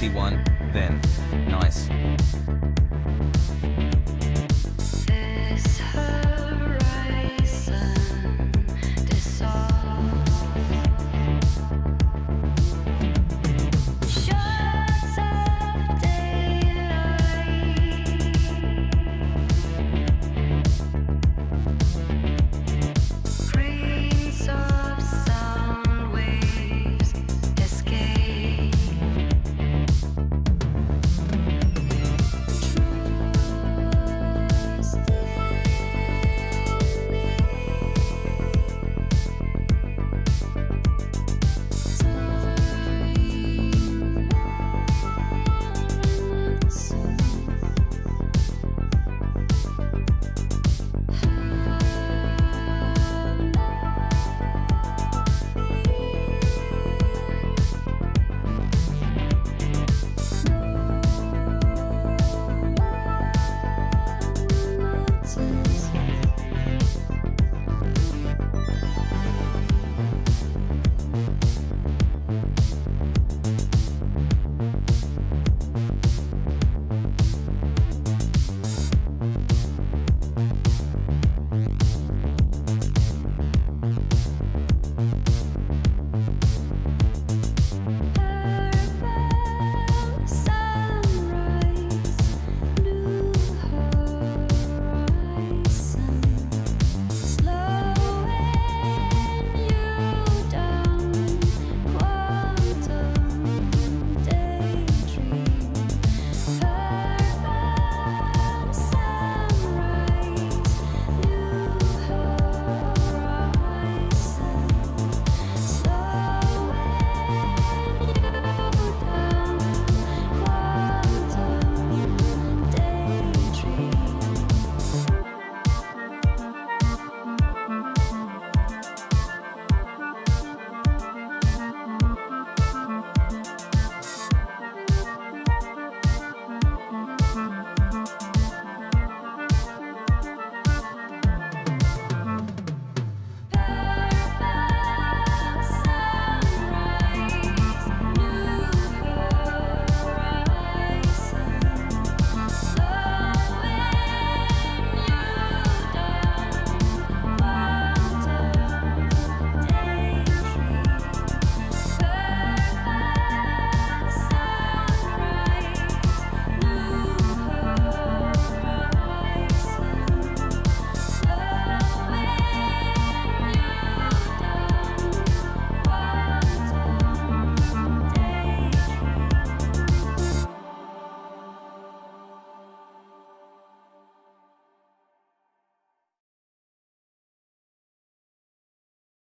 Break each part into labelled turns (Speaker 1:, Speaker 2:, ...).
Speaker 1: T1, then. Nice.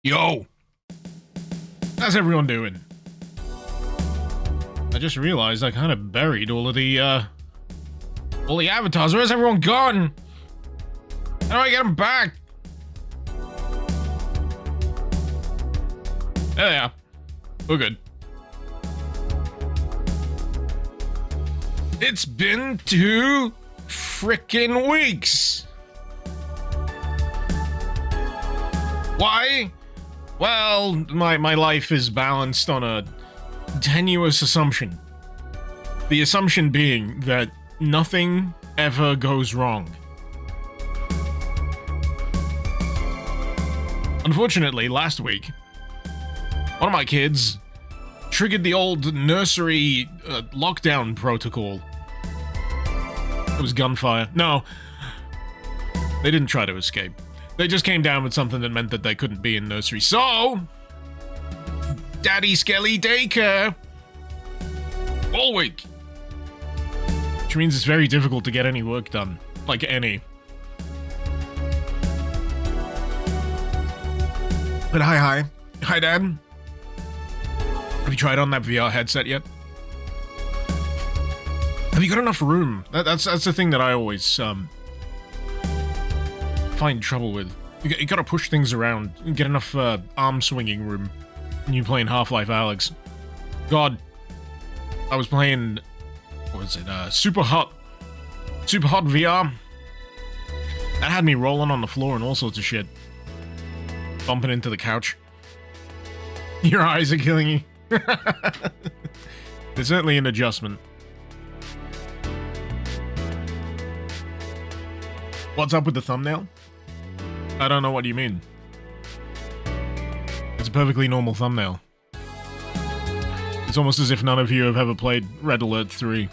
Speaker 2: Yo! How's everyone doing? I just realized I kind of buried all the avatars. Where's everyone gone? How do I get them back? There they are. We're good. It's been 2 frickin' weeks. Why? Well, my life is balanced on a tenuous assumption. The assumption being that nothing ever goes wrong. Unfortunately, last week, one of my kids triggered the old nursery lockdown protocol. It was gunfire. No, they didn't try to escape. They just came down with something that meant that they couldn't be in nursery. So, Daddy Skelly daycare all week. Which means it's very difficult to get any work done. Like any. But hi. Hi, Dad. Have you tried on that VR headset yet? Have you got enough room? That's the thing that I always find trouble with. You gotta push things around, get enough arm swinging room when you're playing Half-Life Alyx. God, I was playing, what was it, Super Hot VR. That had me rolling on the floor and all sorts of shit. Bumping into the couch. Your eyes are killing you. It's certainly an adjustment. What's up with the thumbnail? I don't know what you mean. It's a perfectly normal thumbnail. It's almost as if none of you have ever played Red Alert 3.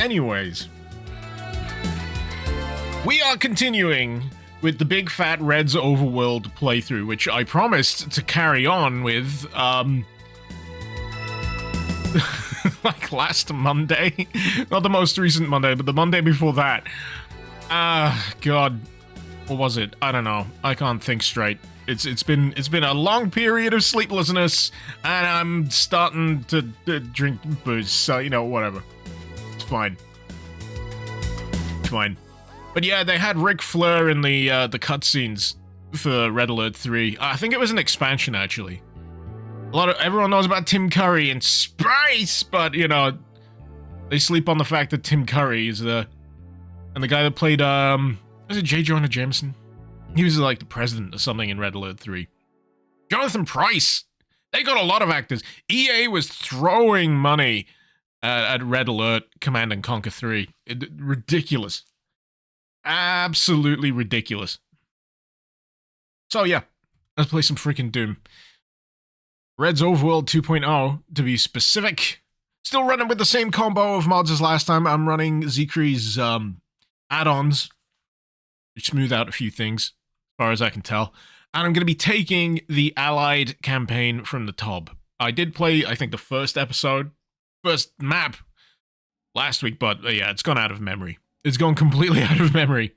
Speaker 2: Anyways. We are continuing with the Big Fat Red's Overworld playthrough, which I promised to carry on with, like last Monday. Not the most recent Monday, but the Monday before that. God. What was it? I don't know. I can't think straight. It's been a long period of sleeplessness, and I'm starting to drink booze, so, you know, whatever. It's fine. It's fine. But yeah, they had Ric Flair in the cutscenes for Red Alert 3. I think it was an expansion, actually. Everyone knows about Tim Curry in space, but, you know, they sleep on the fact that Tim Curry is and the guy that played, was it J. Jonah Jameson? He was like the president or something in Red Alert 3. Jonathan Pryce! They got a lot of actors. EA was throwing money at Red Alert Command & Conquer 3. Ridiculous. Absolutely ridiculous. So yeah, let's play some freaking Doom. Red's Overworld 2.0, to be specific. Still running with the same combo of mods as last time. I'm running Zekri's add-ons, which smooth out a few things, as far as I can tell. And I'm going to be taking the Allied campaign from the top. I did play, I think, the first map last week, but yeah, it's gone out of memory. It's gone completely out of memory.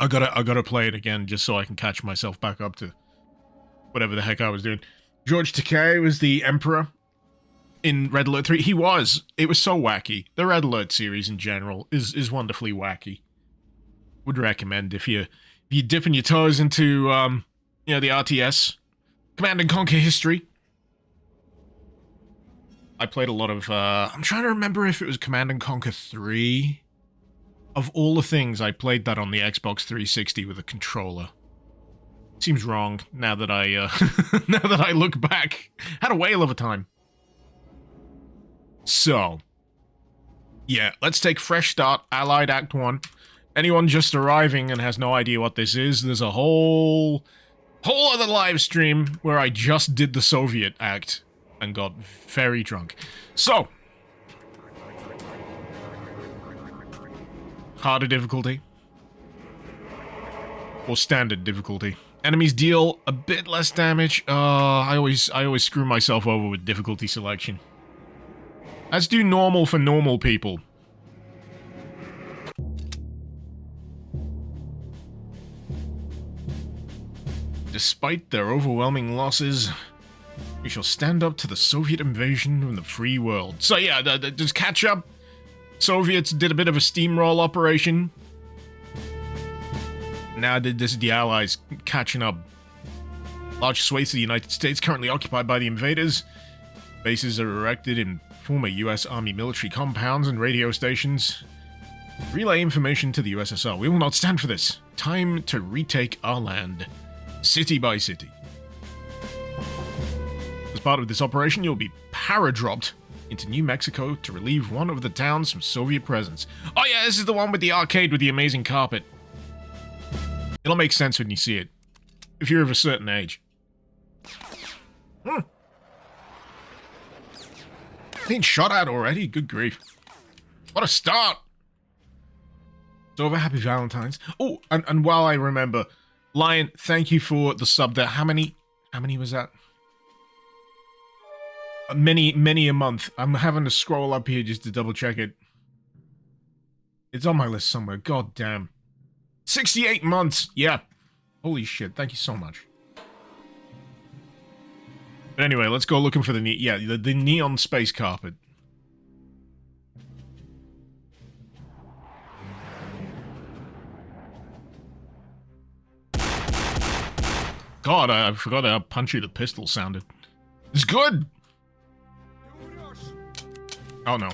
Speaker 2: I gotta play it again just so I can catch myself back up to whatever the heck I was doing. George Takei was the Emperor in Red Alert 3. He was. It was so wacky. The Red Alert series in general is wonderfully wacky. Would recommend if you're dipping your toes into you know, the RTS Command & Conquer history. I played a lot of, I'm trying to remember if it was Command & Conquer 3. Of all the things, I played that on the Xbox 360 with a controller. Seems wrong, now that I, now that I look back. Had a whale of a time. So, yeah, let's take fresh start, Allied Act 1. Anyone just arriving and has no idea what this is, there's a whole other live stream where I just did the Soviet Act and got very drunk. So, harder difficulty. Or standard difficulty. Enemies deal a bit less damage. I always screw myself over with difficulty selection. Let's do normal for normal people. Despite their overwhelming losses, we shall stand up to the Soviet invasion of the free world. So yeah, just catch up. Soviets did a bit of a steamroll operation. Now this is the Allies catching up. Large swathes of the United States currently occupied by the invaders. Bases are erected in former US Army military compounds and radio stations. Relay information to the USSR. We will not stand for this. Time to retake our land. City by city. As part of this operation, you'll be paradropped into New Mexico to relieve one of the towns from Soviet presence. Oh yeah, this is the one with the arcade with the amazing carpet. It'll make sense when you see it. If you're of a certain age. Being shot at already? Good grief. What a start! It's over. Happy Valentine's. Oh, and while I remember, Lion, thank you for the sub there. How many was that? Many a month. I'm having to scroll up here just to double check it. It's on my list somewhere. God damn. 68 months. Yeah. Holy shit. Thank you so much. But anyway, let's go looking for the neon space carpet. God, I forgot how punchy the pistol sounded. It's good! Oh no.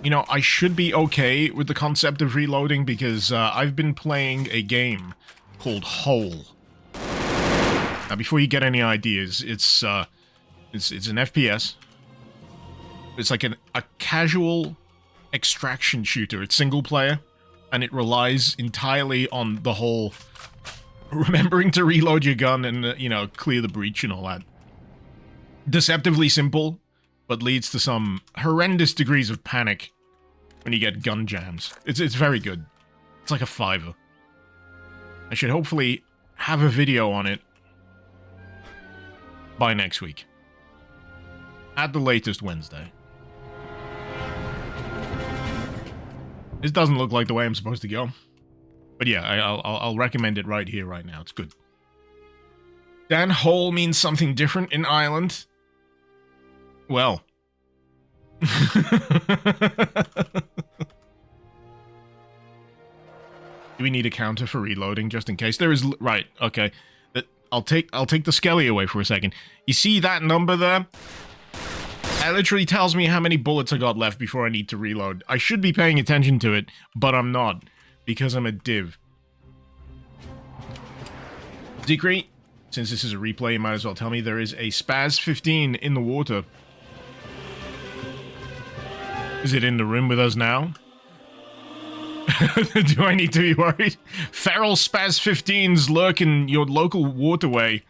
Speaker 2: You know, I should be okay with the concept of reloading because I've been playing a game called Hole. Now, before you get any ideas, it's an FPS. It's like a casual extraction shooter. It's single player, and it relies entirely on the whole remembering to reload your gun and, you know, clear the breach and all that. Deceptively simple, but leads to some horrendous degrees of panic when you get gun jams. It's very good. It's like a $5. I should hopefully have a video on it by next week. At the latest Wednesday. This doesn't look like the way I'm supposed to go. But yeah, I'll recommend it right here, right now. It's good. Dan, hole means something different in Ireland. Well. Do we need a counter for reloading just in case? There is... Right, okay. I'll take the skelly away for a second. You see that number there? That literally tells me how many bullets I got left before I need to reload. I should be paying attention to it, but I'm not. Because I'm a div. Decree, since this is a replay, you might as well tell me there is a Spaz 15 in the water. Is it in the room with us now? Do I need to be worried? Feral Spaz 15s lurk in your local waterway.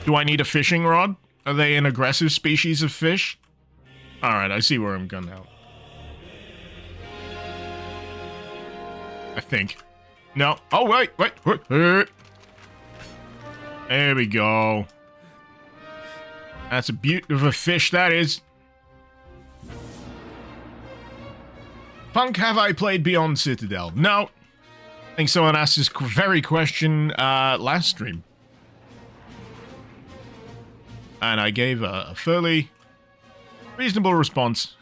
Speaker 2: Do I need a fishing rod? Are they an aggressive species of fish? Alright, I see where I'm going now. I think. No. Oh, wait. There we go. That's a beaut of a fish, that is. Punk, have I played Beyond Citadel? No. I think someone asked this very question last stream. And I gave a fairly reasonable response.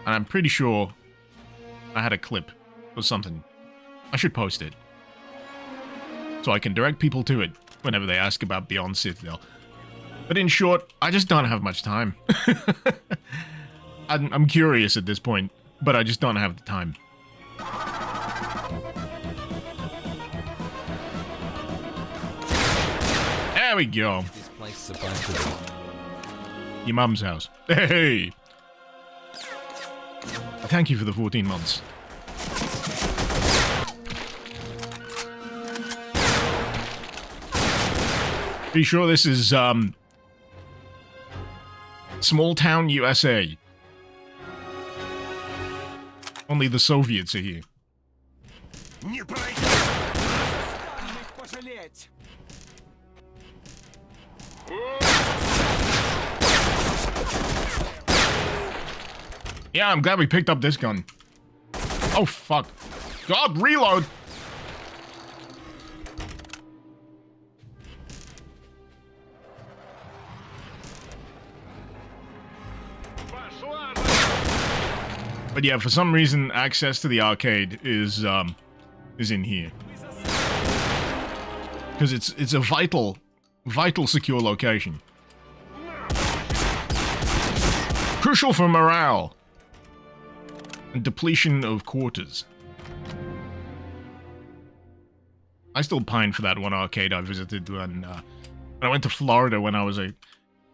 Speaker 2: And I'm pretty sure I had a clip or something. I should post it. So I can direct people to it whenever they ask about Beyond Citadel. But in short, I just don't have much time. I'm curious at this point, but I just don't have the time. There we go.
Speaker 1: This place is a bunch of...
Speaker 2: Your mum's house. Hey! Thank you for the 14 months. Pretty sure this is, small town USA. Only the Soviets are here. Yeah, I'm glad we picked up this gun. Oh, fuck. God, reload! But yeah, for some reason, access to the arcade is in here. Because it's a vital secure location. Crucial for morale. And depletion of quarters. I still pine for that one arcade I visited when I went to Florida when I was a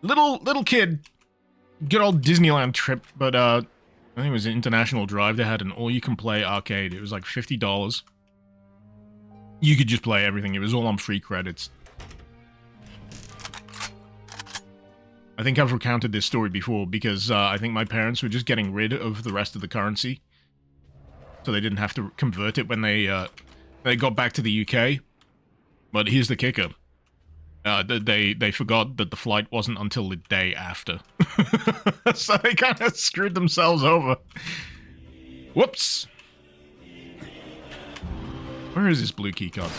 Speaker 2: little kid. Good old Disneyland trip, but I think it was an International Drive. They had an all-you-can-play arcade. It was like $50. You could just play everything. It was all on free credits. I think I've recounted this story before because I think my parents were just getting rid of the rest of the currency. So they didn't have to convert it when they got back to the UK. But here's the kicker. They forgot that the flight wasn't until the day after. So they kind of screwed themselves over. Whoops. Where is this blue key card?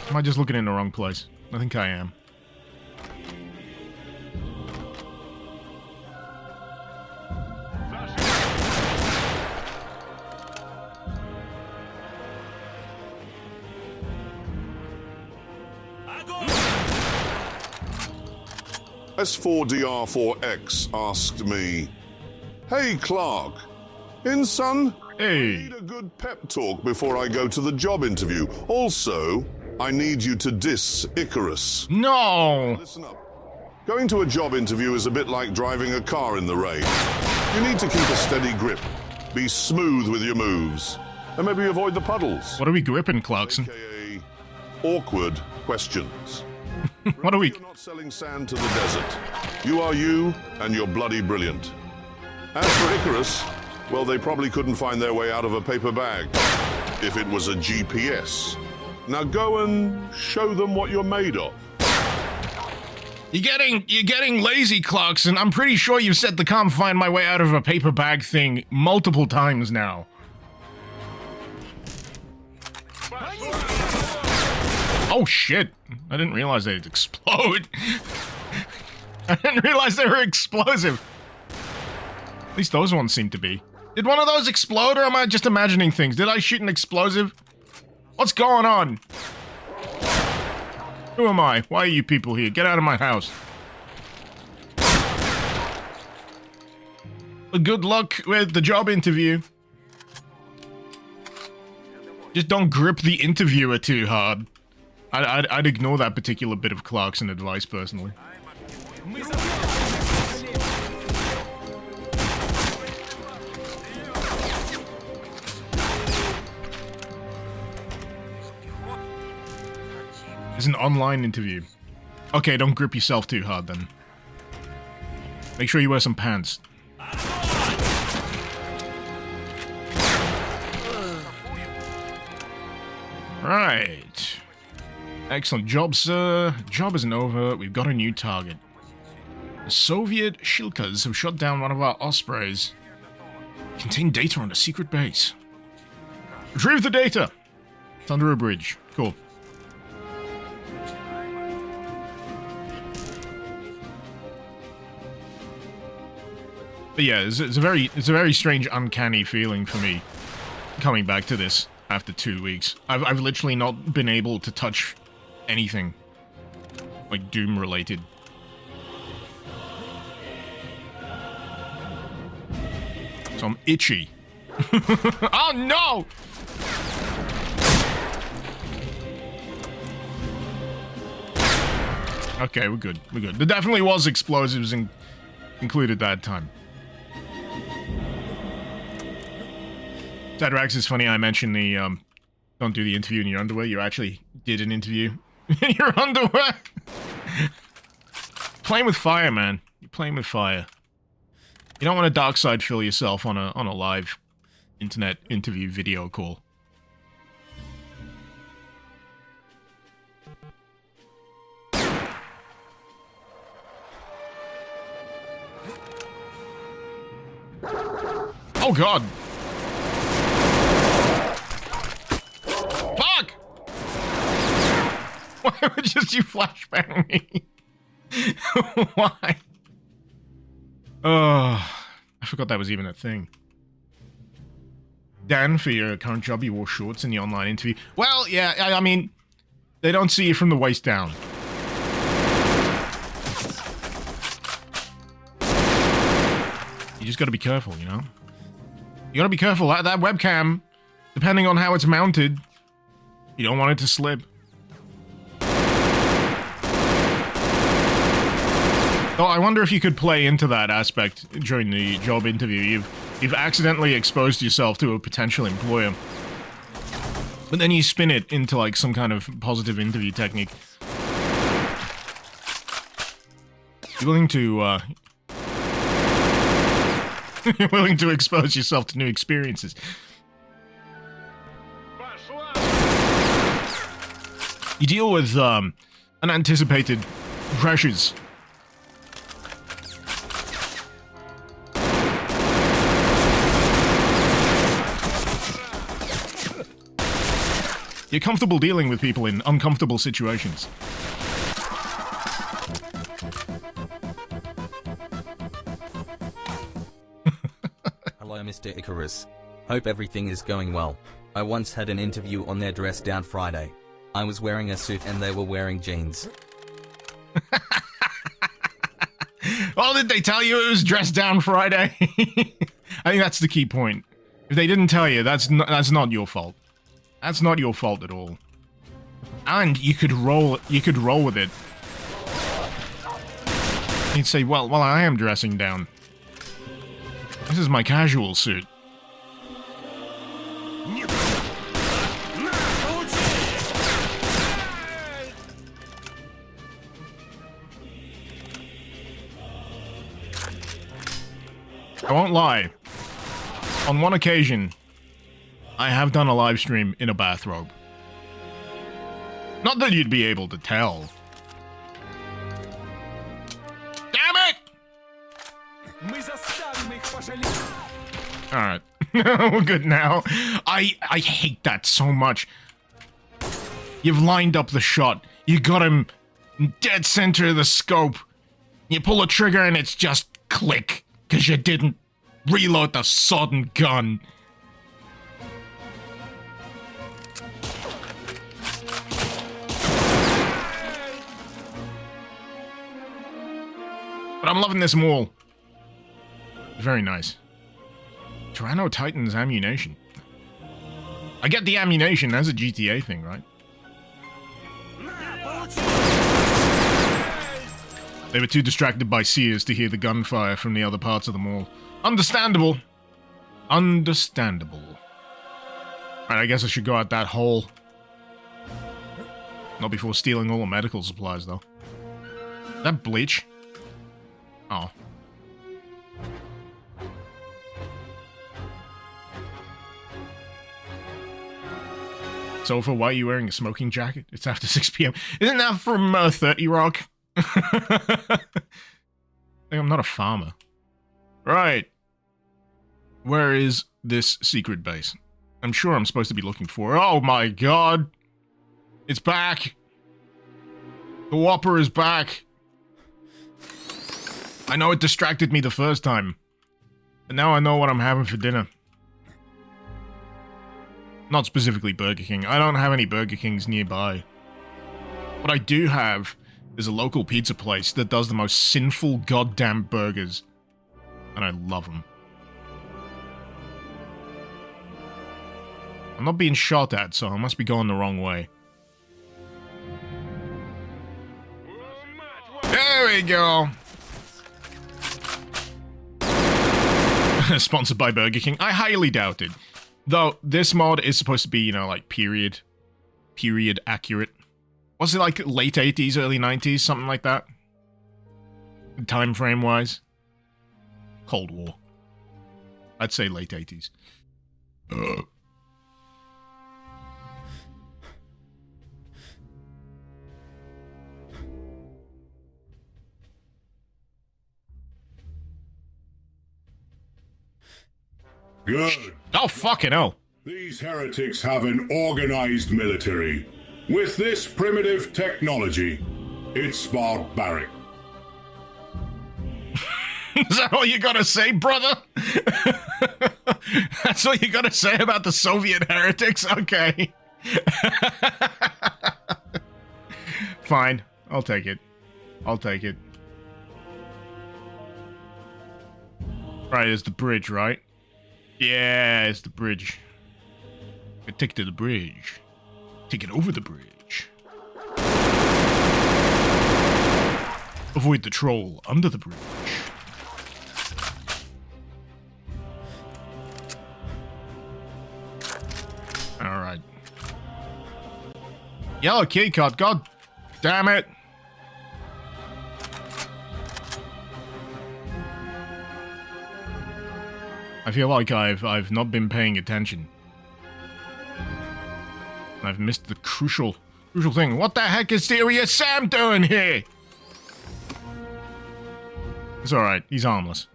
Speaker 2: Am I just looking in the wrong place? I think I am.
Speaker 3: S4DR4X asked me, "Hey Clark, in son, I
Speaker 2: Hey.
Speaker 3: need a good pep talk before I go to the job interview. Also, I need you to diss Icarus."
Speaker 2: No.
Speaker 3: Listen up. Going to a job interview is a bit like driving a car in the rain. You need to keep a steady grip, be smooth with your moves, and maybe avoid the puddles.
Speaker 2: What are we gripping, Clarkson?
Speaker 3: AKA awkward questions.
Speaker 2: What are we...
Speaker 3: You're not selling sand to the desert. You are you, and you're bloody brilliant. As for Icarus, well, they probably couldn't find their way out of a paper bag if it was a GPS. Now go and show them what you're made of.
Speaker 2: You're getting lazy, Clarkson. I'm pretty sure you've said the "can't find my way out of a paper bag" thing multiple times now. Oh shit! I didn't realize they'd explode. I didn't realize they were explosive. At least those ones seem to be. Did one of those explode, or am I just imagining things? Did I shoot an explosive? What's going on? Who am I? Why are you people here? Get out of my house. Well, good luck with the job interview. Just don't grip the interviewer too hard. I'd ignore that particular bit of Clarkson advice, personally. It's an online interview. Okay, don't grip yourself too hard, then. Make sure you wear some pants. Right. Excellent job, sir. Job isn't over. We've got a new target. The Soviet Shilkas have shot down one of our Ospreys. Contain data on a secret base. Retrieve the data! It's under a bridge. Cool. But yeah, it's a very strange, uncanny feeling for me coming back to this after 2 weeks. I've literally not been able to touch anything like Doom related. So I'm itchy. Oh no! Okay, we're good. We're good. There definitely was explosives included that time. Tadrax is funny. I mentioned the don't do the interview in your underwear. You actually did an interview in your underwear. Playing with fire, man. You're playing with fire. You don't want to dark side fill yourself on a live internet interview video call. Oh god. Fuck! Why would just you flashbang me? Why? Oh, I forgot that was even a thing. Dan, for your current job, you wore shorts in the online interview. Well, yeah, I mean, they don't see you from the waist down. You just gotta be careful, you know? You gotta be careful. That webcam, depending on how it's mounted, you don't want it to slip. So I wonder if you could play into that aspect during the job interview. You've accidentally exposed yourself to a potential employer, but then you spin it into like some kind of positive interview technique. You're willing to you're willing to expose yourself to new experiences. You deal with unanticipated pressures. You're comfortable dealing with people in uncomfortable situations.
Speaker 1: Hello, Mr. Icarus. Hope everything is going well. I once had an interview on their dress down Friday. I was wearing a suit and they were wearing jeans.
Speaker 2: did they tell you it was Dress Down Friday? I think that's the key point. If they didn't tell you, that's not your fault. That's not your fault at all. And you could roll with it. You'd say, well, I am dressing down. This is my casual suit. I won't lie. On one occasion, I have done a live stream in a bathrobe. Not that you'd be able to tell. Damn it! Alright. We're good now. I hate that so much. You've lined up the shot. You got him dead center of the scope. You pull a trigger and it's just click. Because you didn't reload the sodden gun. But I'm loving this mall. Very nice. Tyranno Titan's ammunition. I get the ammunition, that's a GTA thing, right? They were too distracted by Sears to hear the gunfire from the other parts of the mall. Understandable. Understandable. Right, I guess I should go out that hole. Not before stealing all the medical supplies, though. Is that bleach? Oh. Sofa, why are you wearing a smoking jacket? It's after 6 p.m. Isn't that from 30 Rock? I think I'm not a farmer. Right. Where is this secret base? I'm sure I'm supposed to be looking for it. Oh my god! It's back! The Whopper is back! I know it distracted me the first time. But now I know what I'm having for dinner. Not specifically Burger King. I don't have any Burger Kings nearby. What I do have is a local pizza place that does the most sinful goddamn burgers. And I love them. I'm not being shot at, so I must be going the wrong way. There we go! Sponsored by Burger King. I highly doubt it. Though, this mod is supposed to be, you know, like, period accurate. Was it like late 80s, early 90s, something like that? Time frame wise? Cold War. I'd say late 80s.
Speaker 3: Good.
Speaker 2: Oh, fucking hell.
Speaker 3: These heretics have an organized military. With this primitive technology, it's barbaric.
Speaker 2: Is that all you gotta say, brother? That's all you gotta say about the Soviet heretics? Okay. Fine. I'll take it. I'll take it. Right, there's the bridge, right? Yeah, it's the bridge. I take it to the bridge. Take it over the bridge. Avoid the troll under the bridge. Alright. Yellow keycard, god damn it! I feel like I've not been paying attention. I've missed the crucial thing. What the heck is Serious Sam doing here? It's alright, he's armless.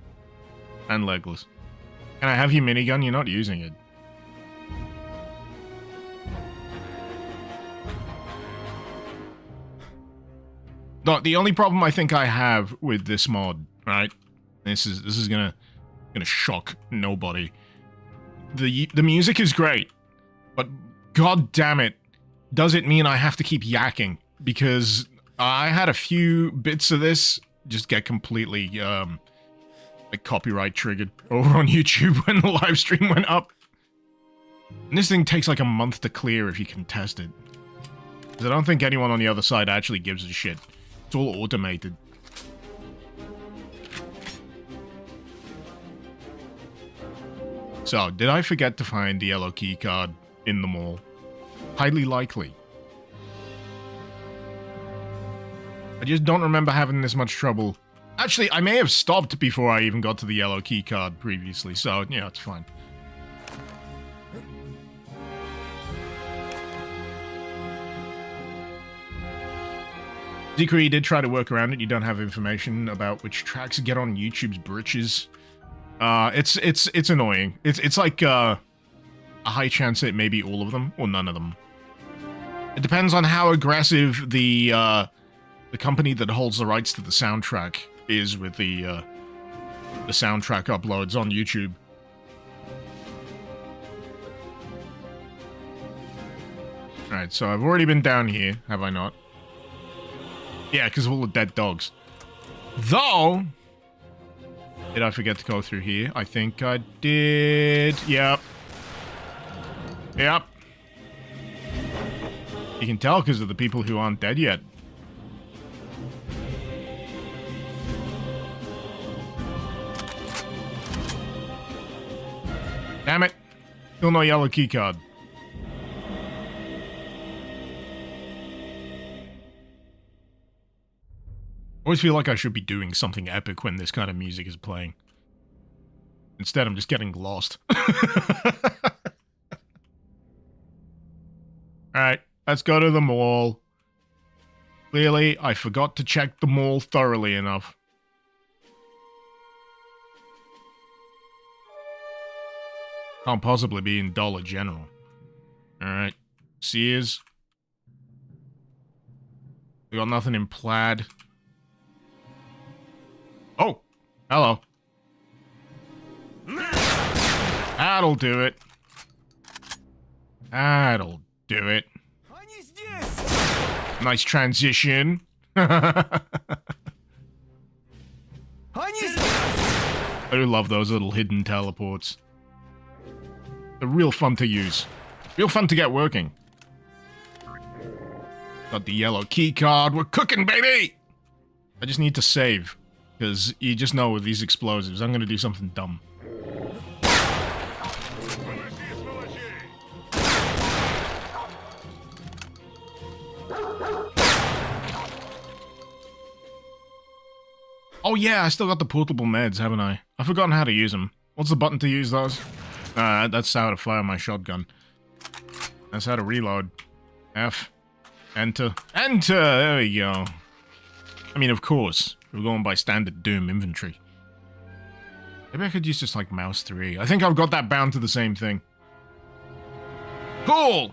Speaker 2: And legless. Can I have your minigun? You're not using it. No, the only problem I think I have with this mod, right? This is gonna shock nobody. The music is great, but god damn it, does it mean I have to keep yakking? Because I had a few bits of this just get completely, like, copyright triggered over on YouTube when the live stream went up. And this thing takes like a month to clear if you can test it. Because I don't think anyone on the other side actually gives a shit. It's all automated. So, did I forget to find the yellow key card in the mall? Highly likely. I just don't remember having this much trouble. Actually, I may have stopped before I even got to the yellow key card previously, so, yeah, it's fine. Zikri did try to work around it. You don't have information about which tracks get on YouTube's britches. It's annoying. It's like a high chance it may be all of them or none of them. It depends on how aggressive the company that holds the rights to the soundtrack is with the soundtrack uploads on YouTube. Alright, so I've already been down here, have I not? Yeah, because of all the dead dogs. Though, did I forget to go through here? I think I did. Yep. Yep. You can tell because of the people who aren't dead yet. Damn it. Still no yellow keycard. I always feel like I should be doing something epic when this kind of music is playing. Instead, I'm just getting lost. Alright, let's go to the mall. Clearly, I forgot to check the mall thoroughly enough. Can't possibly be in Dollar General. Alright, Sears. We got nothing in Plaid. Oh, hello. That'll do it. That'll do it. Nice transition. I do love those little hidden teleports. They're real fun to use. Real fun to get working. Got the yellow key card. We're cooking, baby! I just need to save. Because you just know with these explosives, I'm going to do something dumb. Oh yeah, I still got the portable meds, haven't I? I've forgotten how to use them. What's the button to use those? That's how to fire my shotgun. That's how to reload. F. Enter. Enter! There we go. I mean, of course. We're going by standard Doom inventory. Maybe I could use just like mouse 3. I think I've got that bound to the same thing. Cool!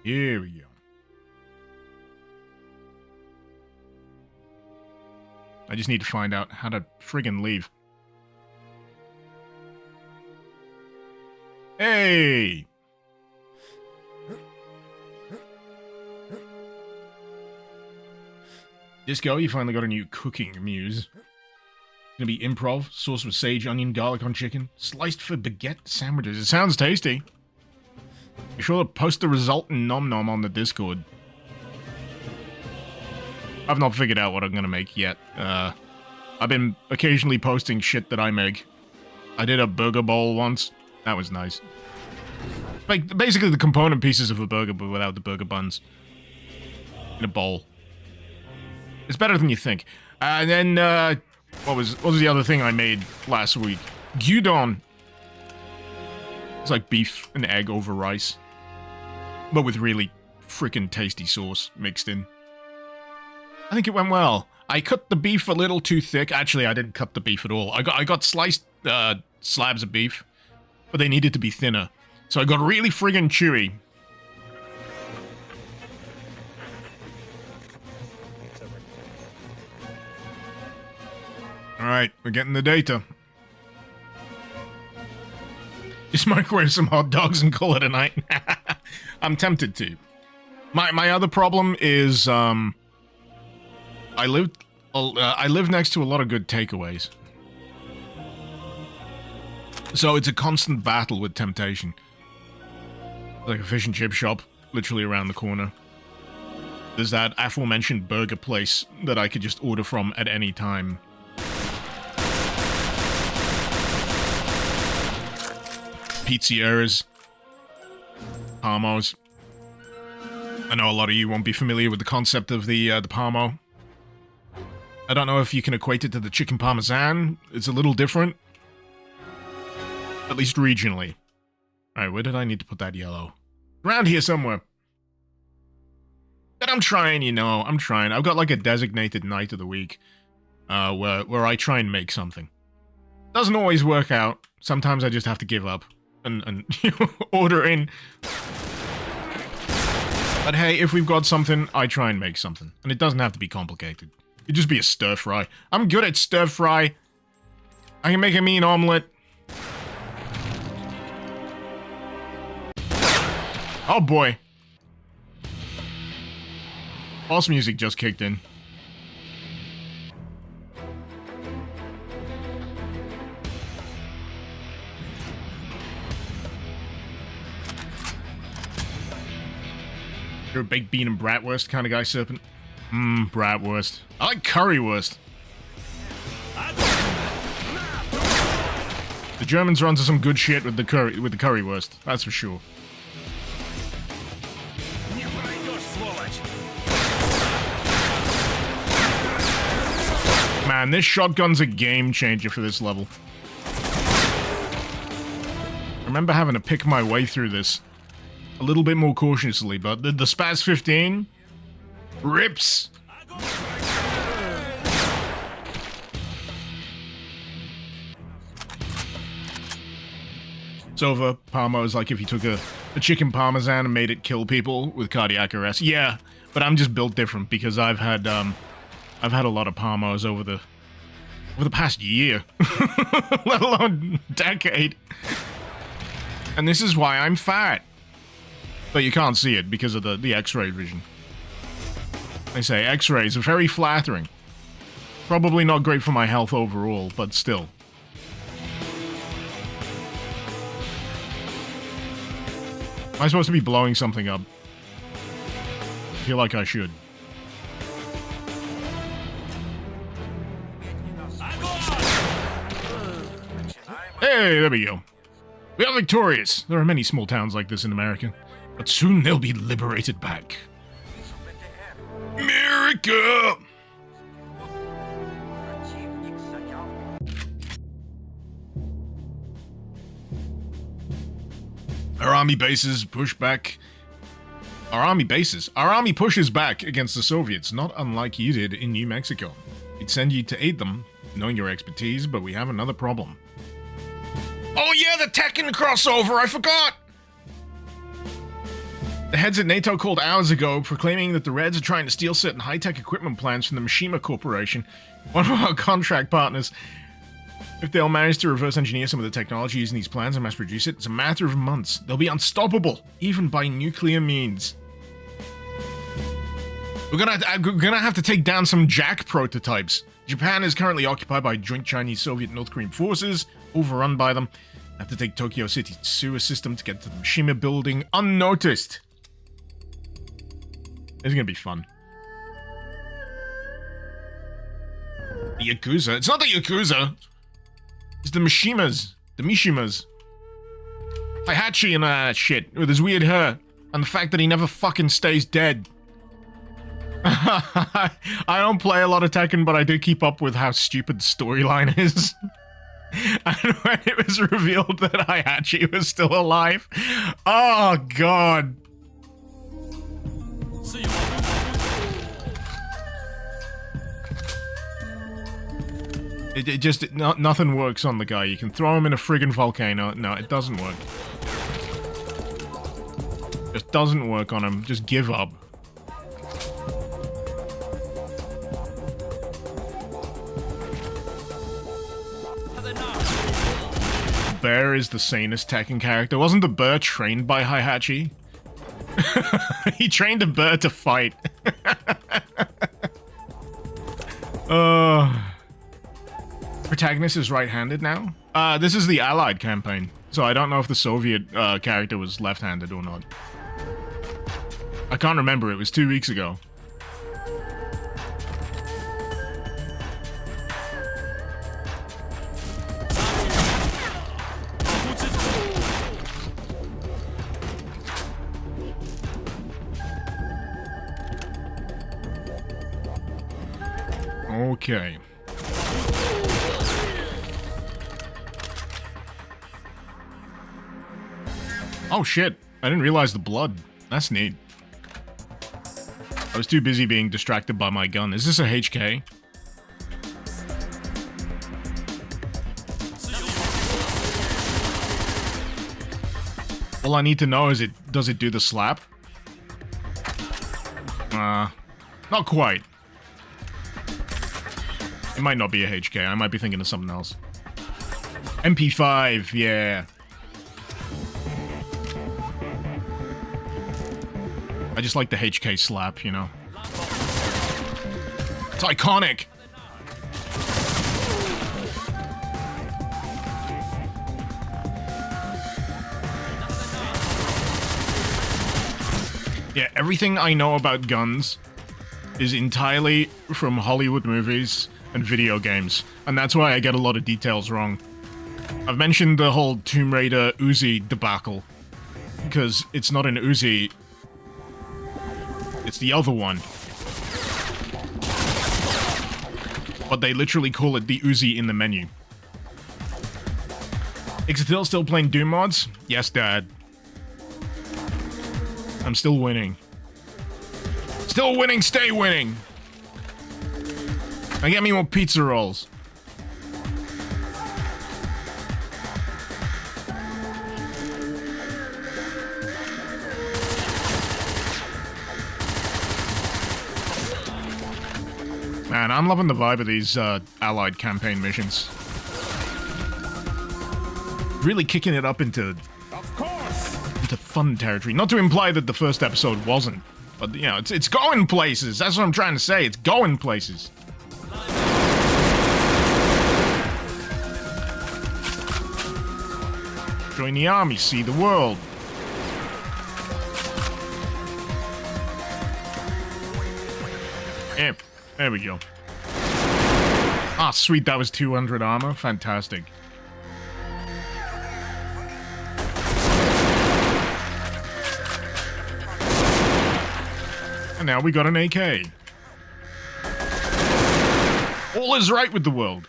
Speaker 2: Here we go. I just need to find out how to friggin' leave. Hey! Disco, you finally got a new cooking muse. Gonna be improv, sauce with sage, onion, garlic on chicken, sliced for baguette sandwiches. It sounds tasty. Be sure to post the result in Nom Nom on the Discord. I've not figured out what I'm gonna make yet. I've been occasionally posting shit that I make. I did a burger bowl once. That was nice. Like, basically the component pieces of a burger, but without the burger buns. In a bowl. It's better than you think. And then, what was the other thing I made last week? Gyudon. It's like beef and egg over rice. But with really freaking tasty sauce mixed in. I think it went well. I cut the beef a little too thick. Actually, I didn't cut the beef at all. I got sliced slabs of beef, but they needed to be thinner. So I got really friggin' chewy. Alright, we're getting the data. just microwave some hot dogs and call it a night. I'm tempted to. My other problem is, I live next to a lot of good takeaways. So it's a constant battle with temptation. Like a fish and chip shop, literally around the corner. There's that aforementioned burger place that I could just order from at any time. Pizzerias. Parmos. I know a lot of you won't be familiar with the concept of the Parmo. I don't know if you can equate it to the chicken parmesan. It's a little different. At least regionally. Alright, where did I need to put that yellow? Around here somewhere. But I'm trying, you know. I'm trying. I've got like a designated night of the week. Where I try and make something. Doesn't always work out. Sometimes I just have to give up. And order in. But hey, if we've got something, I try and make something. And it doesn't have to be complicated. It could just be a stir fry. I'm good at stir fry. I can make a mean omelet. Oh boy. Boss music just kicked in. You're a baked bean and bratwurst kind of guy, Serpent? Bratwurst. I like currywurst. The Germans are onto some good shit with the currywurst, that's for sure. Man, this shotgun's a game changer for this level. I remember having to pick my way through this a little bit more cautiously, but the Spaz 15 rips. It's over. Parmo is like if you took a chicken parmesan and made it kill people with cardiac arrest. Yeah, but I'm just built different because I've had a lot of Parmos over the past year, let alone decade. And this is why I'm fat. But you can't see it because of the X-ray vision. They say X-rays are very flattering. Probably not great for my health overall, but still. Am I supposed to be blowing something up? I feel like I should. Hey, there we go. We are victorious. There are many small towns like this in America. But soon they'll be liberated back. America! Our army bases push back. Our army pushes back against the Soviets, not unlike you did in New Mexico. We'd send you to aid them, knowing your expertise, but we have another problem. Oh yeah, the Tekken crossover, I forgot! The heads at NATO called hours ago, proclaiming that the Reds are trying to steal certain high-tech equipment plans from the Mishima Corporation, one of our contract partners. If they'll manage to reverse engineer some of the technology using these plans and mass produce it, it's a matter of months. They'll be unstoppable, even by nuclear means. We're gonna have to take down some Jack prototypes. Japan is currently occupied by joint Chinese-Soviet North Korean forces, overrun by them. Have to take Tokyo City's sewer system to get to the Mishima building unnoticed. It's gonna be fun. The Yakuza? It's not the Yakuza! It's the Mishimas. The Mishimas. Heihachi and that shit, with his weird hair. And the fact that he never fucking stays dead. I don't play a lot of Tekken, but I do keep up with how stupid the storyline is. And when it was revealed that Heihachi was still alive, oh god. It just, nothing works on the guy. You can throw him in a friggin' volcano. No, it doesn't work. Just doesn't work on him. Just give up. bear is the sanest Tekken character. Wasn't the bear trained by Heihachi? He trained a bear to fight. Protagonist is right-handed now? This is the Allied campaign, so I don't know if the Soviet character was left-handed or not. I can't remember, it was 2 weeks ago. Okay. Oh shit, I didn't realize the blood. That's neat. I was too busy being distracted by my gun. Is this a HK? All I need to know is does it do the slap? Not quite. It might not be a HK, I might be thinking of something else. MP5, yeah. I just like the HK slap, you know. It's iconic! Yeah, everything I know about guns is entirely from Hollywood movies and video games, and that's why I get a lot of details wrong. I've mentioned the whole Tomb Raider Uzi debacle, because it's not an Uzi, it's the other one. But they literally call it the Uzi in the menu. Ixatil still playing Doom mods? Yes, Dad. I'm still winning. Still winning, stay winning! Now get me more pizza rolls. Man, I'm loving the vibe of these Allied campaign missions. Really kicking it up into fun territory. Not to imply that the first episode wasn't, but you know, it's going places. That's what I'm trying to say. It's going places. Join the army, see the world. Yeah, there we go. Ah, sweet, that was 200 armor. Fantastic. And now we got an AK. All is right with the world.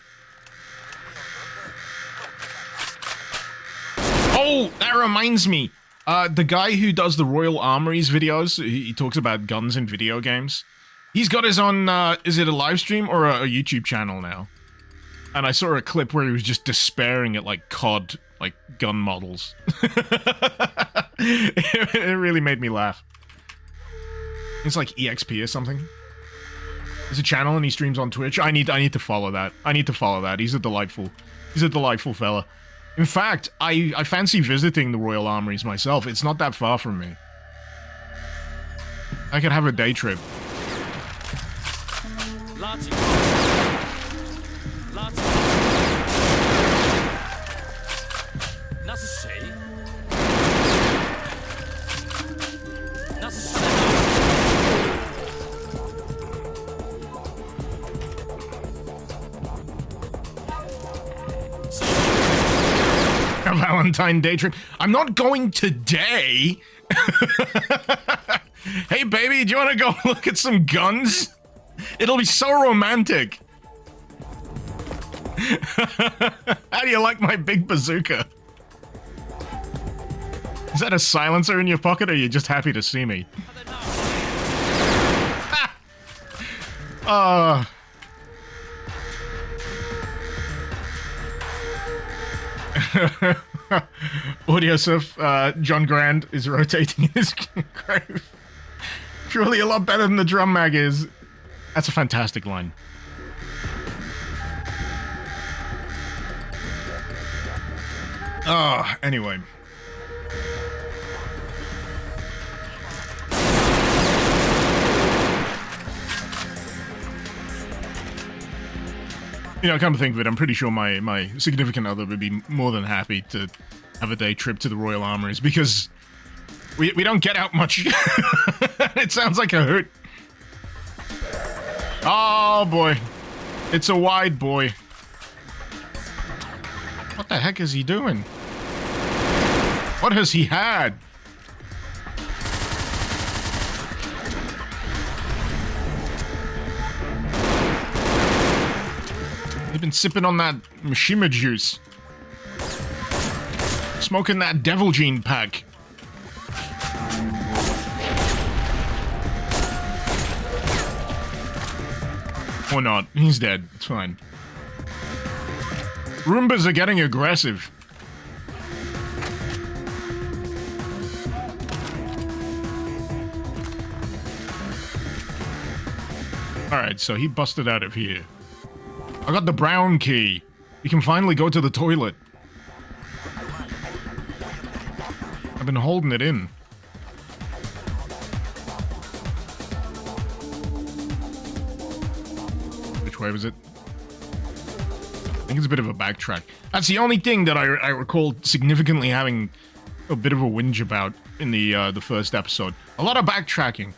Speaker 2: Oh, that reminds me. The guy who does the Royal Armories videos, he talks about guns in video games. He's got his own, is it a live stream or a YouTube channel now? And I saw a clip where he was just despairing at, like, COD, like, gun models. It really made me laugh. It's like EXP or something. There's a channel and he streams on Twitch. I need to follow that. I need to follow that. He's a delightful fella. In fact, I fancy visiting the Royal Armories myself. It's not that far from me. I could have a day trip. A Valentine day trip. I'm not going today. Hey baby, do you want to go look at some guns? It'll be so romantic. How do you like my big bazooka? Is that a silencer in your pocket, or are you just happy to see me? Audio surf, John Grand is rotating in his grave. Surely a lot better than the drum mag is. That's a fantastic line. Anyway. You know, come to think of it, I'm pretty sure my significant other would be more than happy to have a day trip to the Royal Armouries, because we don't get out much. It sounds like a hoot. Oh, boy. It's a wide boy. What the heck is he doing? What has he had? He's been sipping on that Mishima juice. Smoking that Devil Gene pack. Or not. He's dead. It's fine. Roombas are getting aggressive. Alright, so he busted out of here. I got the brown key. You can finally go to the toilet. I've been holding it in. Which way was it? I think it's a bit of a backtrack. That's the only thing that I recall significantly having a bit of a whinge about in the first episode. A lot of backtracking.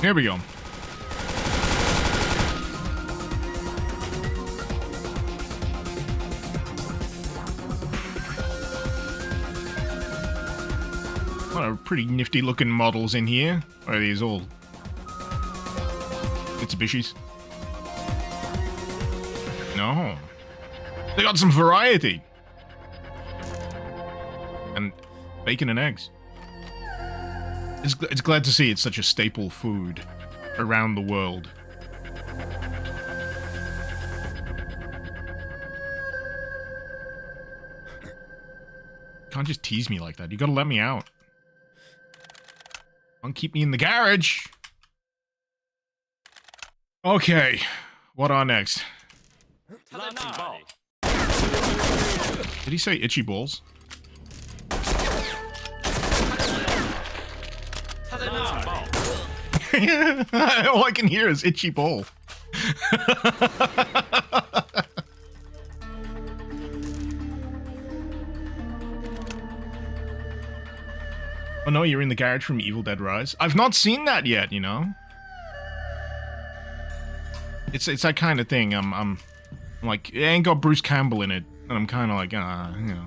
Speaker 2: Here we go. A lot of pretty nifty looking models in here. Or are these all Mitsubishis? No. They got some variety. And bacon and eggs. It's glad to see it's such a staple food around the world. Can't just tease me like that. You gotta let me out. Don't keep me in the garage. Okay, what on next? Did he say itchy balls? All I can hear is itchy ball. Oh no, you're in the garage from Evil Dead Rise. I've not seen that yet, you know. It's that kind of thing. I'm like, it ain't got Bruce Campbell in it, and I'm kind of like, you know,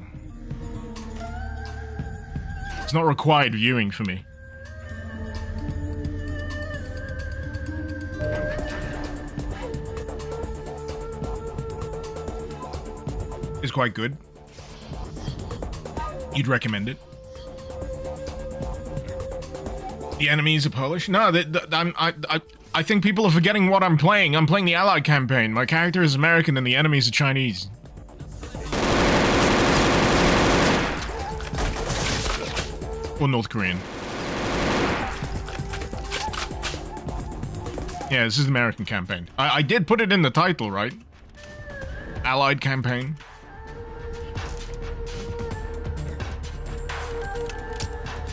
Speaker 2: it's not required viewing for me. It's quite good. You'd recommend it? The enemies are Polish? No, I think people are forgetting what I'm playing. I'm playing the Allied campaign. My character is American and the enemies are Chinese. Or North Korean. Yeah, this is the American campaign. I did put it in the title, right? Allied campaign.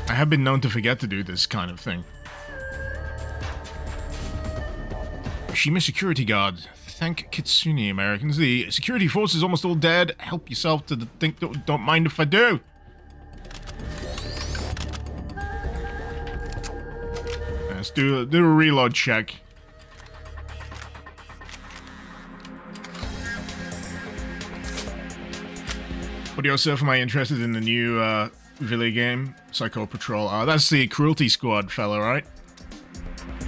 Speaker 2: I have been known to forget to do this kind of thing. Shima security guard. Thank Kitsune, Americans. The security force is almost all dead. Help yourself to the thing. Don't mind if I do. Let's do a reload check. What do you also, am I interested in the new Ville game? Psycho Patrol. That's the Cruelty Squad fella, right?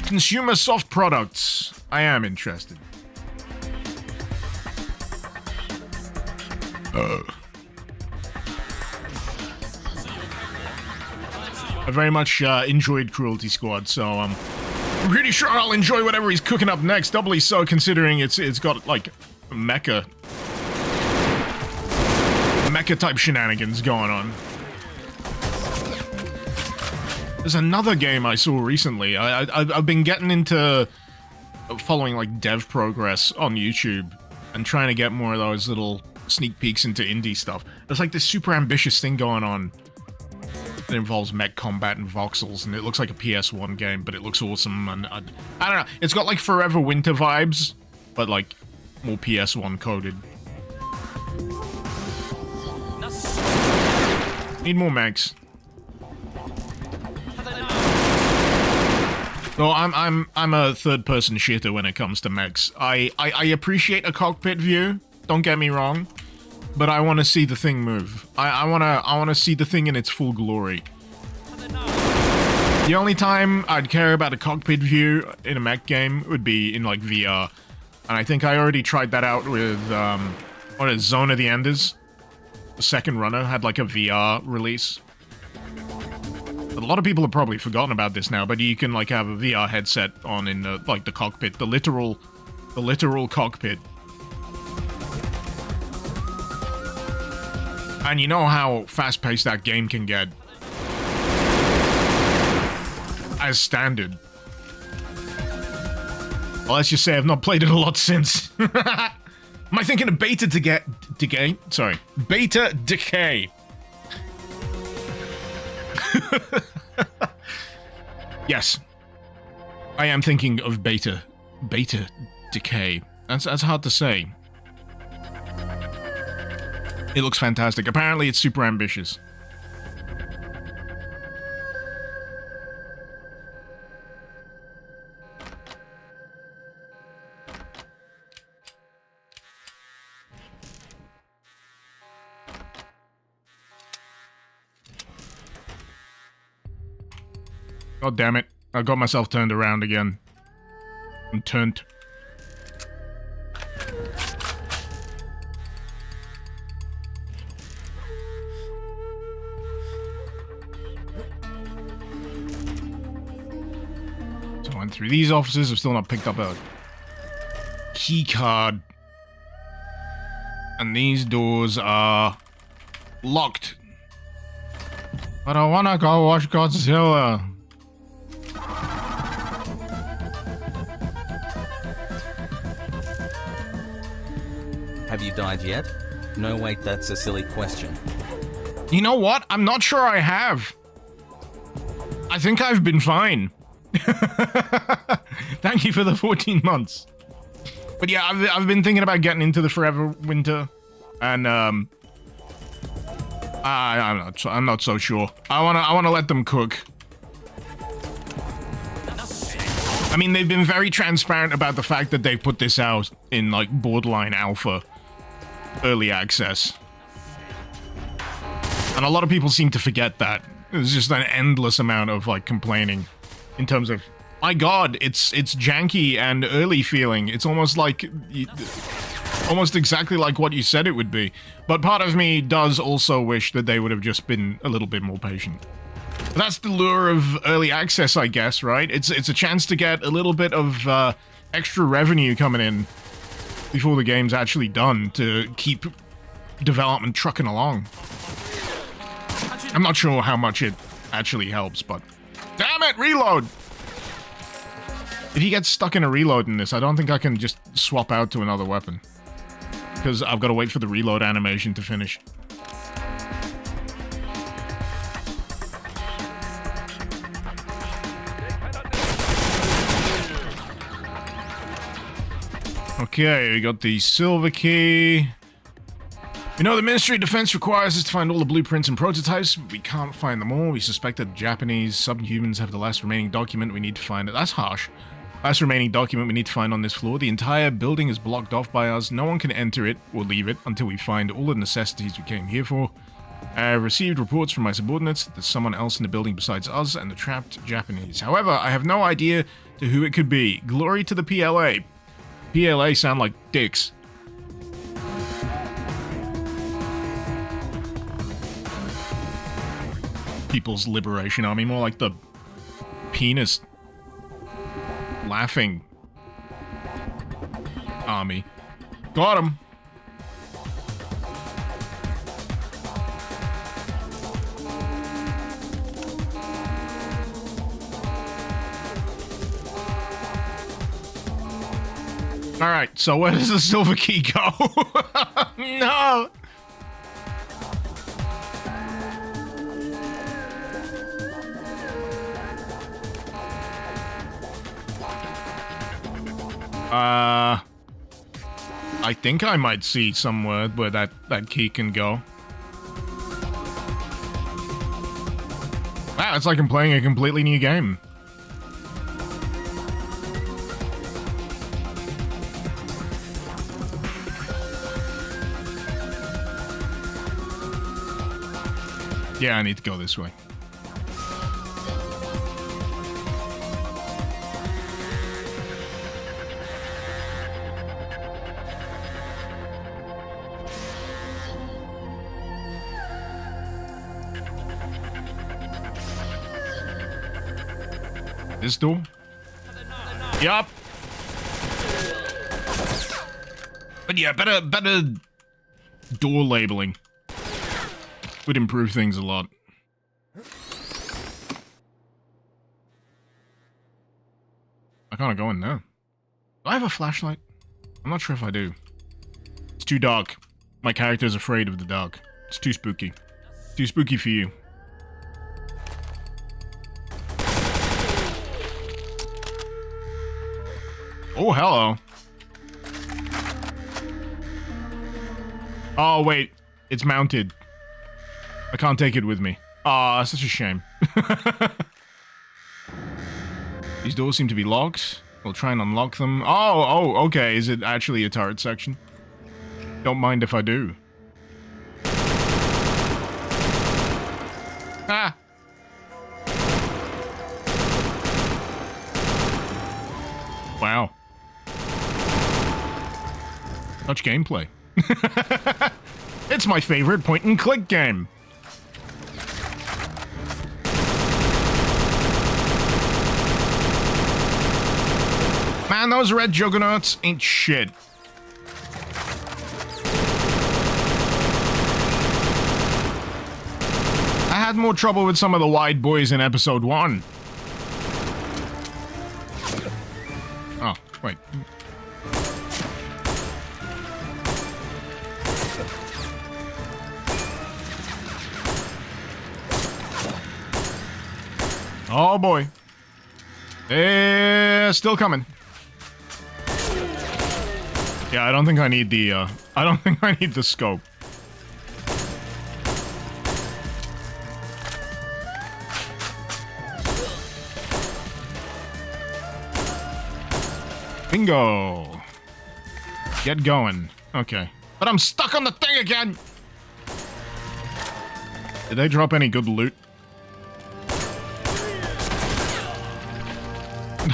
Speaker 2: Consumer soft products. I am interested. I very much enjoyed Cruelty Squad, so I'm pretty sure I'll enjoy whatever he's cooking up next. Doubly so, considering it's got like mecha mecha type shenanigans going on. There's another game I saw recently. I've been getting into following like dev progress on YouTube and trying to get more of those little sneak peeks into indie stuff. There's like this super ambitious thing going on that involves mech combat and voxels, and it looks like a PS1 game, but it looks awesome, and I don't know, it's got like Forever Winter vibes, but like more PS1 coded. Need more mechs. No, I'm a third-person shitter when it comes to mechs. I appreciate a cockpit view, don't get me wrong, but I want to see the thing move. I want to see the thing in its full glory. The only time I'd care about a cockpit view in a mech game would be in like VR, and I think I already tried that out with what is Zone of the Enders. The second runner had like a VR release. A lot of people have probably forgotten about this now, but you can like have a VR headset on in the, like the cockpit, the literal cockpit. And you know how fast-paced that game can get. As standard. Well, let's just say I've not played it a lot since. Am I thinking of Beta Decay? Sorry. Beta Decay. Yes. I am thinking of Beta Decay. That's hard to say. It looks fantastic. Apparently it's super ambitious. God damn it. I got myself turned around again. I'm turned. So I went through these offices. I've still not picked up a key card. And these doors are locked. But I wanna go watch Godzilla.
Speaker 1: Have you died yet? No, wait, that's a silly question.
Speaker 2: You know what? I'm not sure I have. I think I've been fine. Thank you for the 14 months. But yeah, I've been thinking about getting into the Forever Winter, and I'm not so sure. I wanna let them cook. I mean, they've been very transparent about the fact that they put this out in like borderline alpha. Early access. And a lot of people seem to forget that. There's just an endless amount of like complaining in terms of, my god, it's janky and early feeling. It's almost like almost exactly like what you said it would be. But part of me does also wish that they would have just been a little bit more patient. But that's the lure of early access, I guess, right? It's a chance to get a little bit of extra revenue coming in before the game's actually done, to keep development trucking along. I'm not sure how much it actually helps, but... Damn it, reload! If you get stuck in a reload in this, I don't think I can just swap out to another weapon. Because I've got to wait for the reload animation to finish. Okay, we got the silver key. We know the Ministry of Defense requires us to find all the blueprints and prototypes, but we can't find them all. We suspect that Japanese subhumans have the last remaining document we need to find. That's harsh. Last remaining document we need to find on this floor. The entire building is blocked off by us. No one can enter it or leave it until we find all the necessities we came here for. I've received reports from my subordinates that there's someone else in the building besides us and the trapped Japanese. However, I have no idea to who it could be. Glory to the PLA. PLA sound like dicks. People's Liberation Army, more like the penis laughing army. Got him. Alright, so where does the silver key go? No! I think I might see somewhere where that key can go. Wow, it's like I'm playing a completely new game. Yeah, I need to go this way. This door? Yup. But yeah, better door labeling would improve things a lot. I can't go in there. Do I have a flashlight? I'm not sure if I do. It's too dark. My character's afraid of the dark. It's too spooky. Too spooky for you. Oh, hello. Oh, wait. It's mounted. I can't take it with me. Aw, that's such a shame. These doors seem to be locked. We'll try and unlock them. Oh, okay. Is it actually a turret section? Don't mind if I do. Ah! Wow. Such gameplay. It's my favorite point-and-click game. Man, those red juggernauts ain't shit. I had more trouble with some of the wide boys in episode 1. Oh, wait. Oh boy. Still coming. Yeah, I don't think I need the, I don't think I need the scope. Bingo. Get going. Okay. But I'm stuck on the thing again! Did they drop any good loot?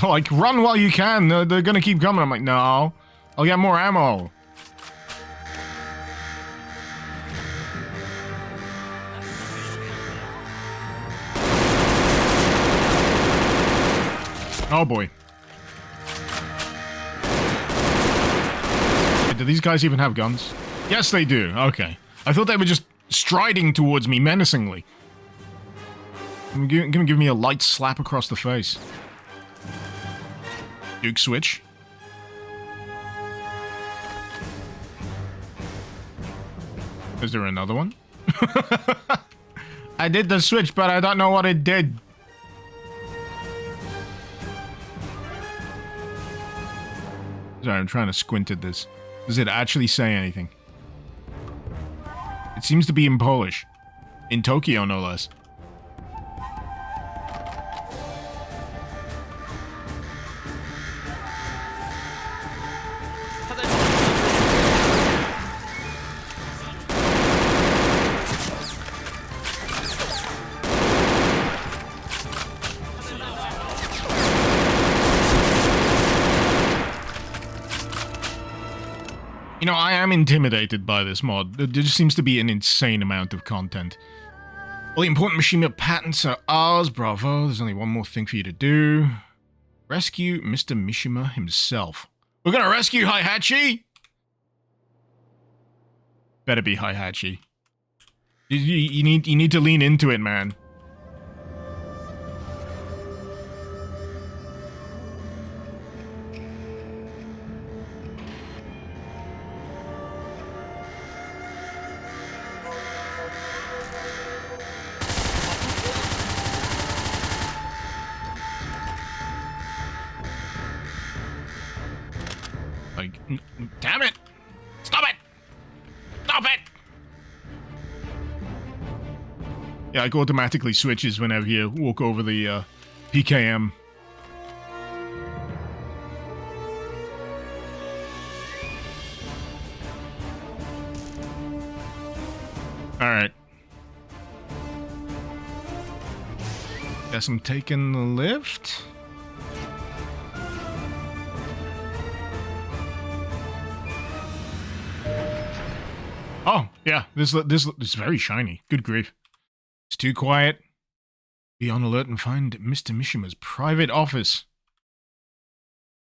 Speaker 2: Like, run while you can. They're gonna keep coming. I'm like, no. I'll get more ammo. Oh boy. Do these guys even have guns? Yes, they do. Okay. I thought they were just striding towards me menacingly. Gonna give me a light slap across the face. Duke switch. Is there another one? I did the switch, but I don't know what it did. Sorry, I'm trying to squint at this. Does it actually say anything? It seems to be in Polish. In Tokyo, no less. You know, I am intimidated by this mod. There just seems to be an insane amount of content. All the important Mishima patents are ours, bravo. There's only one more thing for you to do. Rescue Mr. Mishima himself. We're gonna rescue Heihachi? Better be Heihachi. You need to lean into it, man. Like, damn it! Stop it! Stop it! Yeah, it automatically switches whenever you walk over the PKM. Alright. Guess I'm taking the lift. Oh, yeah, this is very shiny. Good grief. It's too quiet. Be on alert and find Mr. Mishima's private office.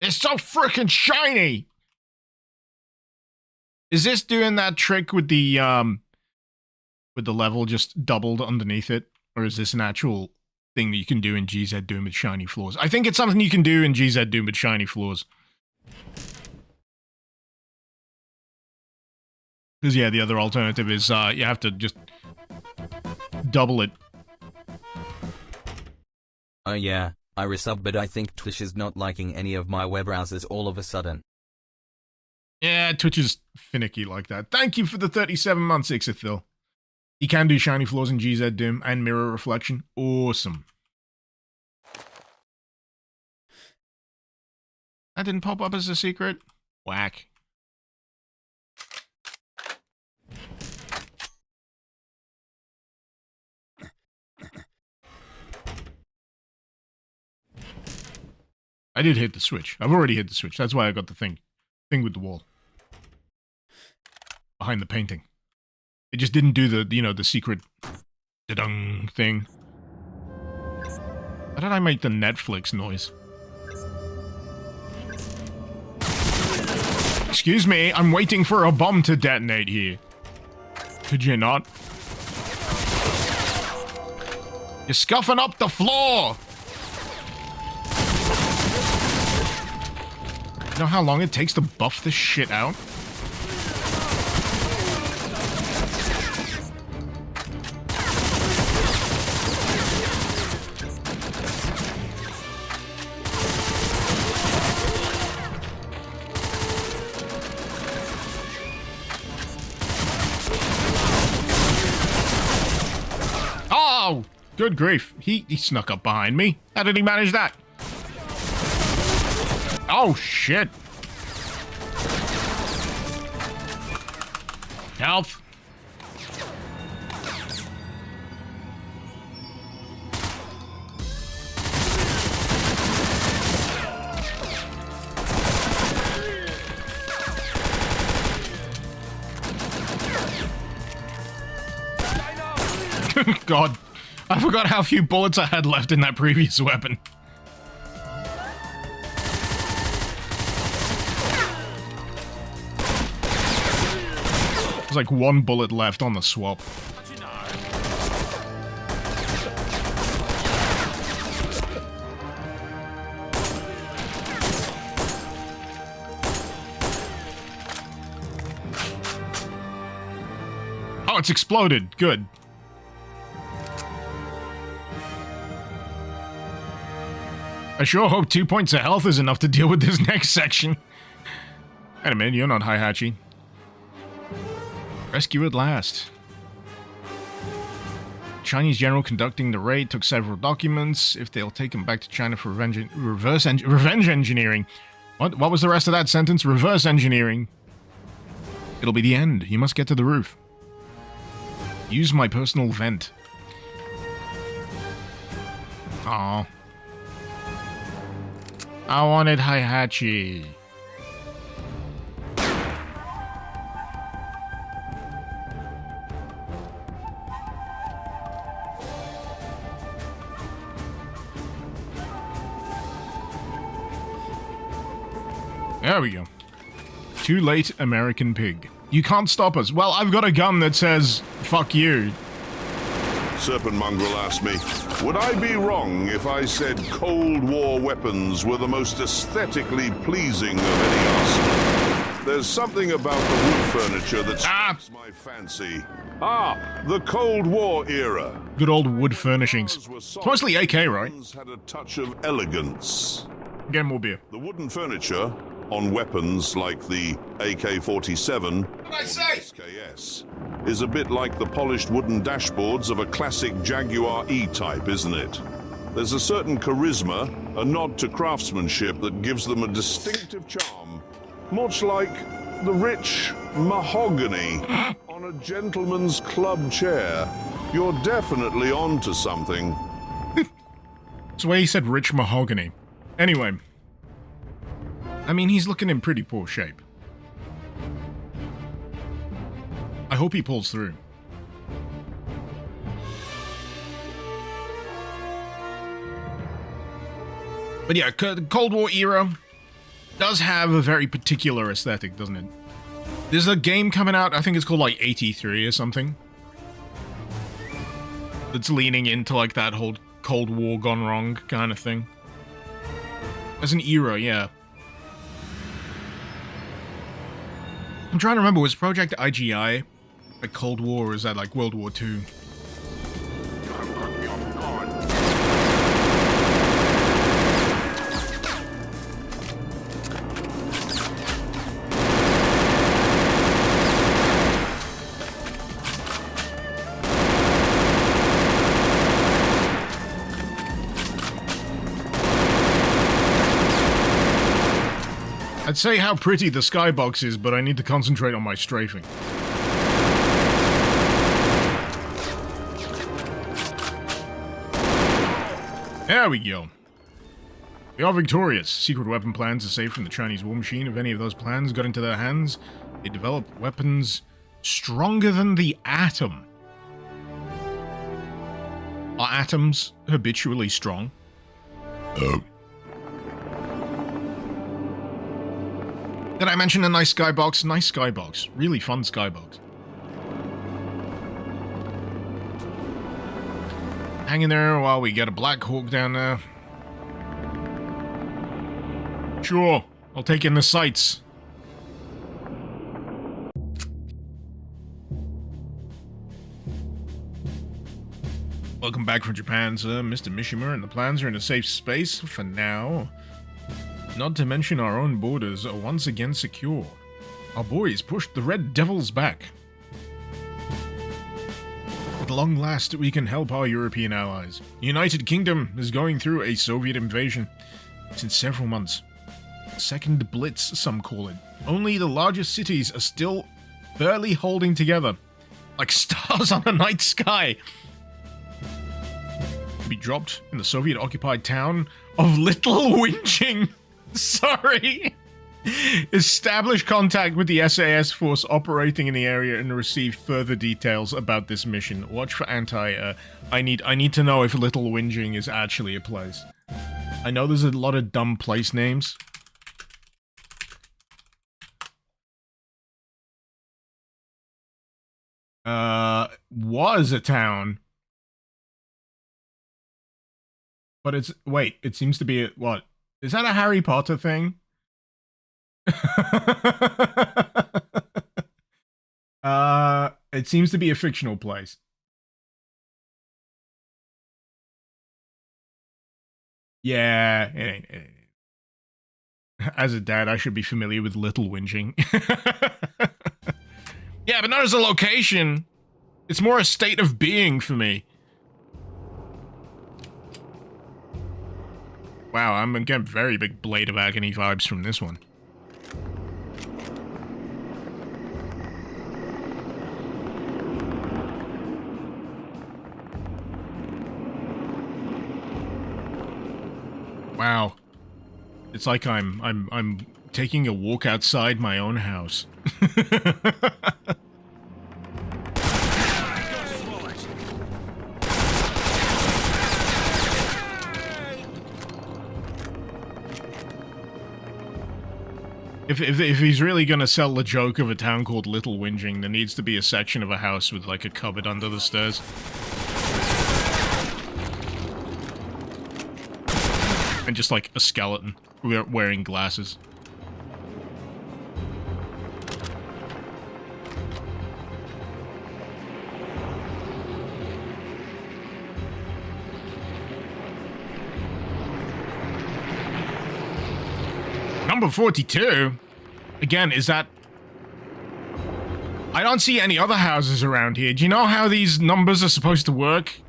Speaker 2: It's so freaking shiny! Is this doing that trick with the level just doubled underneath it? Or is this an actual thing that you can do in GZ Doom with shiny floors? I think it's something you can do in GZ Doom with shiny floors. Because, yeah, the other alternative is you have to just double it.
Speaker 1: Oh yeah, I resub, but I think Twitch is not liking any of my web browsers all of a sudden.
Speaker 2: Yeah, Twitch is finicky like that. Thank you for the 37 months, Ixithil. You can do shiny floors in GZ Doom and mirror reflection. Awesome. That didn't pop up as a secret? Whack. I did hit the switch. I've already hit the switch. That's why I got the thing with the wall. Behind the painting. It just didn't do the, you know, the secret da-dung thing. How did I make the Netflix noise? Excuse me, I'm waiting for a bomb to detonate here. Could you not? You're scuffing up the floor! You know how long it takes to buff this shit out? Oh! Good grief. He snuck up behind me. How did he manage that? Oh, shit. Health. God. I forgot how few bullets I had left in that previous weapon. There's like one bullet left on the swap. Oh, it's exploded. Good. I sure hope 2 points of health is enough to deal with this next section. Wait a minute, you're not Hihachi. Rescue at last. Chinese general conducting the raid took several documents. If they'll take him back to China for revenge engineering. What was the rest of that sentence? Reverse engineering. It'll be the end. You must get to the roof. Use my personal vent. Aww. I wanted Hihachi. There we go. Too late, American pig. You can't stop us. Well, I've got a gun that says, fuck you.
Speaker 3: Serpent Mongrel asked me, would I be wrong if I said Cold War weapons were the most aesthetically pleasing of any arsenal? There's something about the wood furniture that strikes my fancy. The Cold War era.
Speaker 2: Good old wood furnishings. It's mostly AK, right?
Speaker 3: Had a touch of elegance.
Speaker 2: Get more beer.
Speaker 3: The wooden furniture, on weapons like the AK-47
Speaker 2: What did I say?
Speaker 3: SKS is a bit like the polished wooden dashboards of a classic Jaguar E-Type, isn't it? There's a certain charisma, a nod to craftsmanship that gives them a distinctive charm, much like the rich mahogany on a gentleman's club chair. You're definitely onto something.
Speaker 2: That's why he said rich mahogany. Anyway. I mean, he's looking in pretty poor shape. I hope he pulls through. But yeah, Cold War era does have a very particular aesthetic, doesn't it? There's a game coming out, I think it's called like 83 or something. That's leaning into like that whole Cold War gone wrong kind of thing. As an era, yeah. I'm trying to remember, was Project IGI like Cold War, or is that like World War II? I'd say how pretty the skybox is, but I need to concentrate on my strafing. There we go. We are victorious. Secret weapon plans are safe from the Chinese war machine. If any of those plans got into their hands, they develop weapons stronger than the atom. Are atoms habitually strong? Did I mention a nice skybox? Nice skybox. Really fun skybox. Hanging there while we get a Black Hawk down there. Sure, I'll take in the sights. Welcome back from Japan, sir. Mr. Mishima and the plans are in a safe space for now. Not to mention our own borders are once again secure. Our boys pushed the Red Devils back. At long last, we can help our European allies. The United Kingdom is going through a Soviet invasion since several months. Second Blitz, some call it. Only the largest cities are still barely holding together, like stars on a night sky. To be dropped in the Soviet-occupied town of Little Winching. Sorry. Establish contact with the SAS force operating in the area and receive further details about this mission. Watch for I need to know if Little Whinging is actually a place. I know there's a lot of dumb place names. Was a town. But it's, wait, it seems to be, what? Is that a Harry Potter thing? It seems to be a fictional place. Yeah, it ain't. As a dad, I should be familiar with Little Whinging. Yeah, but not as a location. It's more a state of being for me. Wow, I'm getting very big Blade of Agony vibes from this one. Wow. It's like I'm taking a walk outside my own house. If he's really gonna sell the joke of a town called Little Whinging, there needs to be a section of a house with like a cupboard under the stairs. And just like a skeleton wearing glasses. Number 42? Again, is that... I don't see any other houses around here. Do you know how these numbers are supposed to work?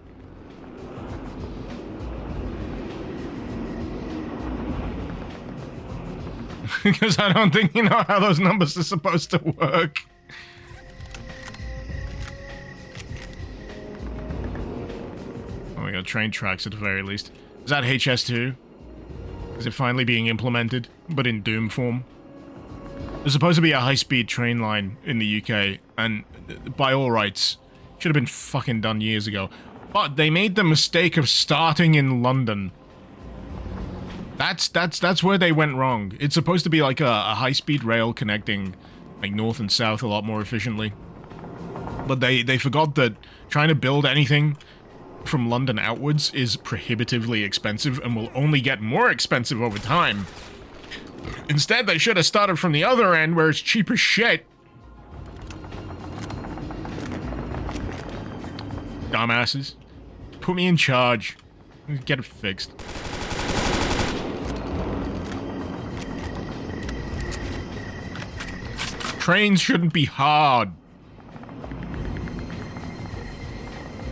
Speaker 2: Because I don't think you know how those numbers are supposed to work. Oh, we got train tracks at the very least. Is that HS2? Is it finally being implemented, but in Doom form? There's supposed to be a high-speed train line in the UK, and by all rights, should have been fucking done years ago. But they made the mistake of starting in London. That's where they went wrong. It's supposed to be like a high-speed rail connecting like north and south a lot more efficiently. But they forgot that trying to build anything from London outwards is prohibitively expensive and will only get more expensive over time. Instead, they should have started from the other end where it's cheap as shit. Dumbasses. Put me in charge. Get it fixed. Trains shouldn't be hard.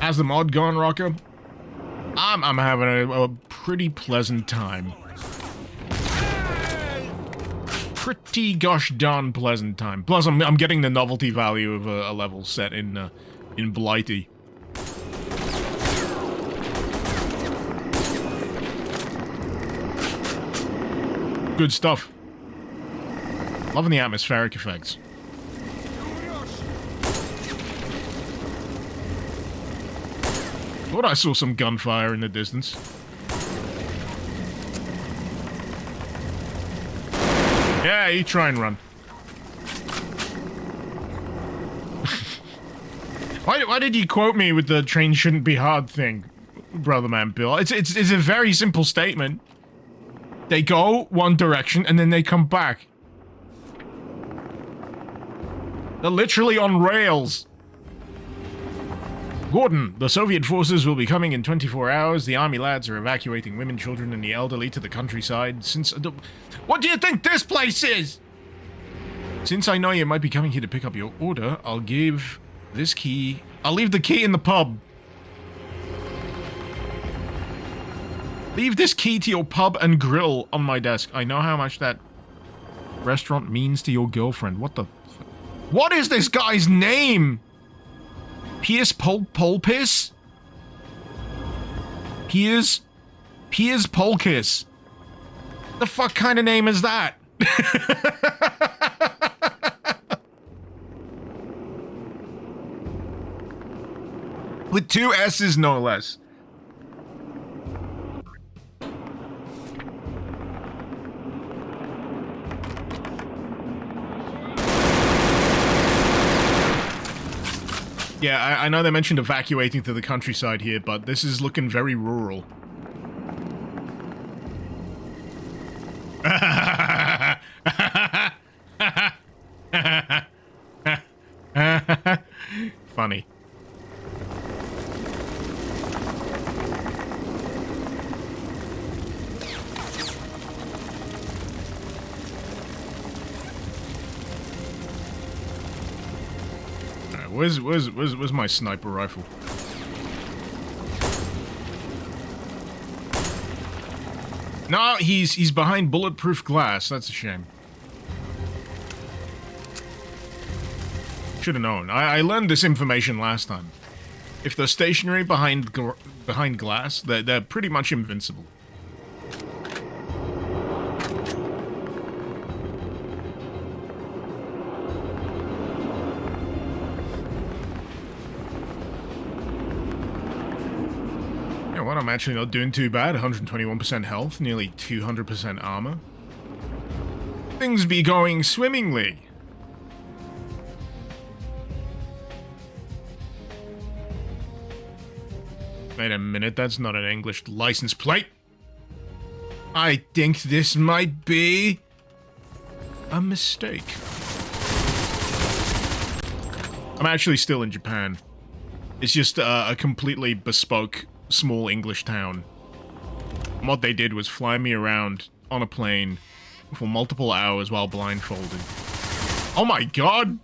Speaker 2: How's the mod going, Rocco? I'm having a pretty pleasant time. Pretty gosh darn pleasant time. Plus, I'm getting the novelty value of a level set in Blighty. Good stuff. Loving the atmospheric effects. Thought I saw some gunfire in the distance. Yeah, you try and run. Why did you quote me with the train shouldn't be hard thing, brother man Bill? It's a very simple statement. They go one direction and then they come back. They're literally on rails. Gordon, the Soviet forces will be coming in 24 hours. The army lads are evacuating women, children, and the elderly to the countryside. What do you think this place is? Since I know you might be coming here to pick up your order, I'll give this key... I'll leave the key in the pub. Leave this key to your pub and grill on my desk. I know how much that restaurant means to your girlfriend. What the... What is this guy's name? Piers Polpis? Piers Polkis. The fuck kind of name is that? With 2 S's, no less. Yeah, I know they mentioned evacuating to the countryside here, but this is looking very rural. Funny. Where's my sniper rifle? No, he's behind bulletproof glass. That's a shame. Should have known. I learned this information last time. If they're stationary behind glass, they're pretty much invincible. I'm actually not doing too bad. 121% health, nearly 200% armor. Things be going swimmingly. Wait a minute, that's not an English license plate. I think this might be a mistake. I'm actually still in Japan. It's just a completely bespoke small English town. And what they did was fly me around on a plane for multiple hours while blindfolded. Oh my god!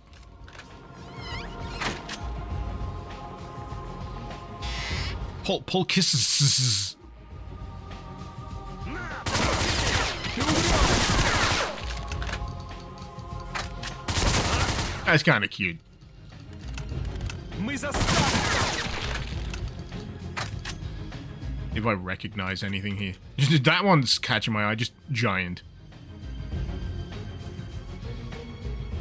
Speaker 2: Paul kisses. That's kind of cute. If I recognize anything here. That one's catching my eye, just giant.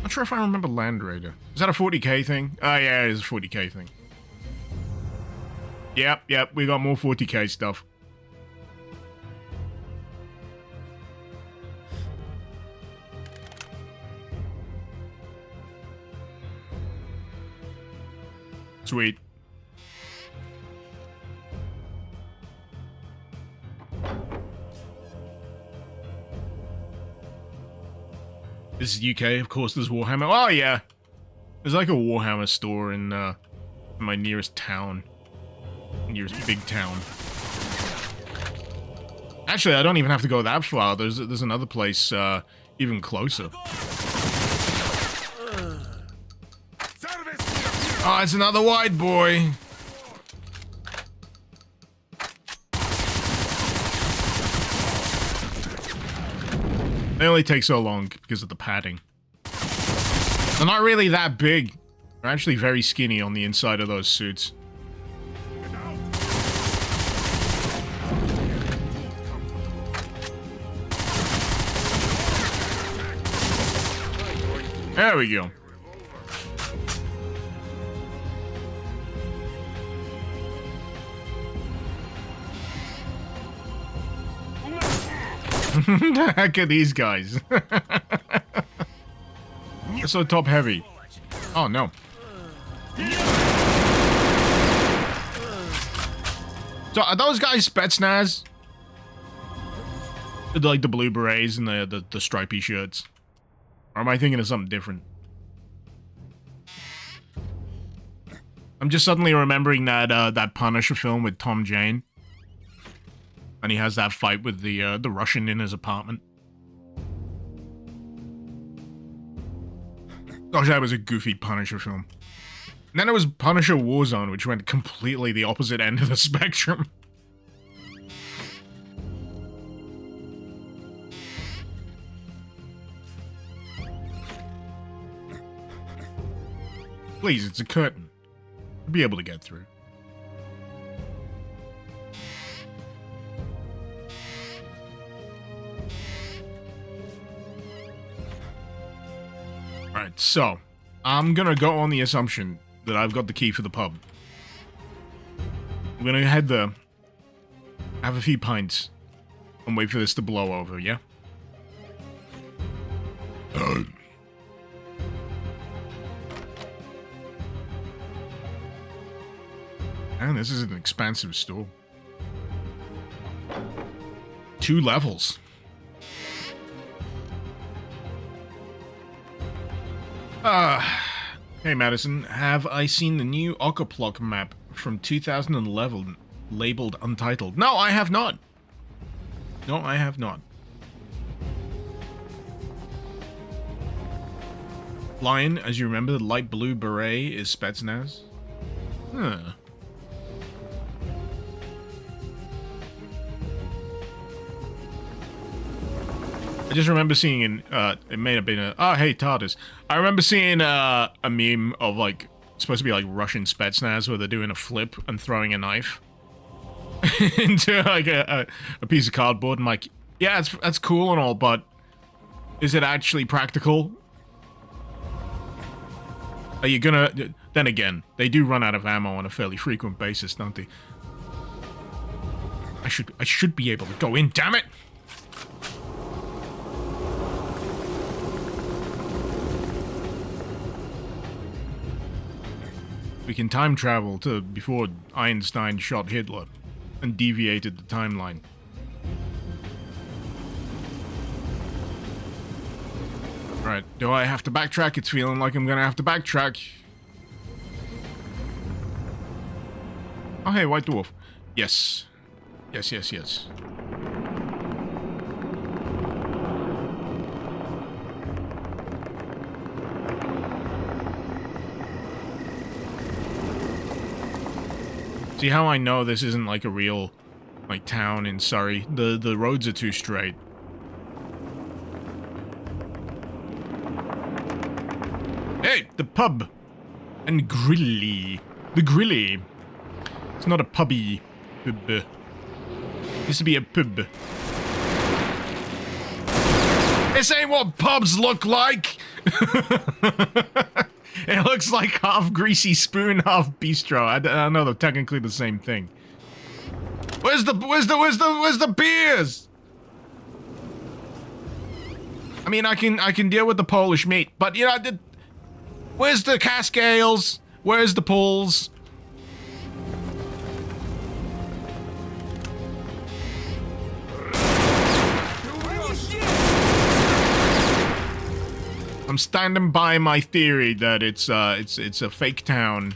Speaker 2: Not sure if I remember Land Raider. Is that a 40k thing? Oh yeah, it is a 40k thing. Yep, we got more 40k stuff. Sweet. This is UK, of course, there's Warhammer. Oh, yeah. There's like a Warhammer store in my nearest town. Nearest big town. Actually, I don't even have to go that far. There's another place even closer. Oh, it's another wide boy. They only take so long because of the padding. They're not really that big. They're actually very skinny on the inside of those suits. There we go. Heck are these guys? They're so top heavy. Oh no. So are those guys Spetsnaz? Like the blue berets and the stripy shirts? Or am I thinking of something different? I'm just suddenly remembering that Punisher film with Tom Jane. And he has that fight with the Russian in his apartment. Gosh, that was a goofy Punisher film. And then it was Punisher Warzone, which went completely the opposite end of the spectrum. Please, it's a curtain. I'll be able to get through. Alright, so, I'm gonna go on the assumption that I've got the key for the pub. I'm gonna head there, have a few pints, and wait for this to blow over, yeah? Man, this is an expansive store. 2 levels. Hey Madison, have I seen the new Octoplot map from 2011 labeled Untitled? No, I have not. No, I have not. Lion, as you remember, the light blue beret is Spetsnaz. Huh. I just remember seeing in, it may have been a, oh hey TARDIS. I remember seeing a meme of like, supposed to be like Russian Spetsnaz where they're doing a flip and throwing a knife into like a piece of cardboard. And like, yeah, that's cool and all, but is it actually practical? Are you gonna, then again, they do run out of ammo on a fairly frequent basis, don't they? I should be able to go in, damn it! We can time travel to before Einstein shot Hitler and deviated the timeline. Right, do I have to backtrack? It's feeling like I'm gonna have to backtrack. Oh hey, White Dwarf. Yes. Yes. See how I know this isn't like a real, like, town in Surrey? The roads are too straight. Hey, the pub! And grilly. The grilly. It's not a pubby. Pub. Used to be a pub. This ain't what pubs look like! It looks like half greasy spoon, half bistro. I know they're technically the same thing. Where's the beers? I mean, I can deal with the Polish meat, but you know, where's the cask ales? Where's the pulls? I'm standing by my theory that it's a fake town.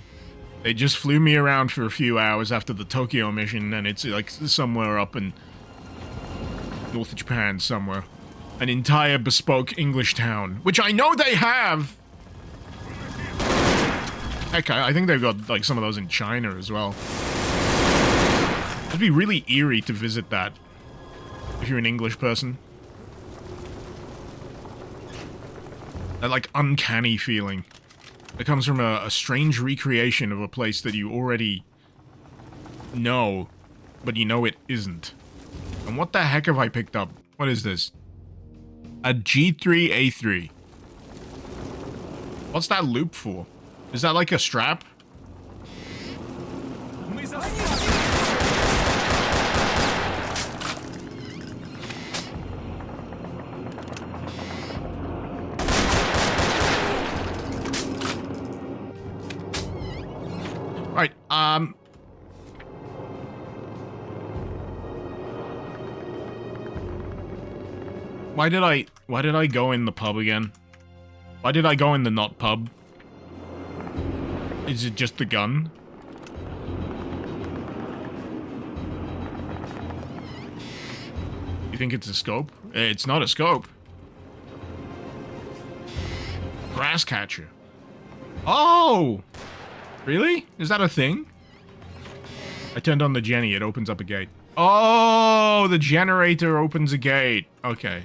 Speaker 2: They just flew me around for a few hours after the Tokyo mission, and it's like somewhere up in North Japan somewhere. An entire bespoke English town, which I know they have. Heck, I think they've got like some of those in China as well. It'd be really eerie to visit that if you're an English person. That, like, uncanny feeling that comes from a strange recreation of a place that you already know, but you know it isn't. And what the heck have I picked up? What is this? A G3A3. What's that loop for? Is that like a strap? Right, why did I go in the pub again? Why did I go in the not pub? Is it just the gun? You think it's a scope? It's not a scope. Grass catcher. Oh! Really? Is that a thing? I turned on the Jenny, it opens up a gate. Oh, the generator opens a gate. Okay.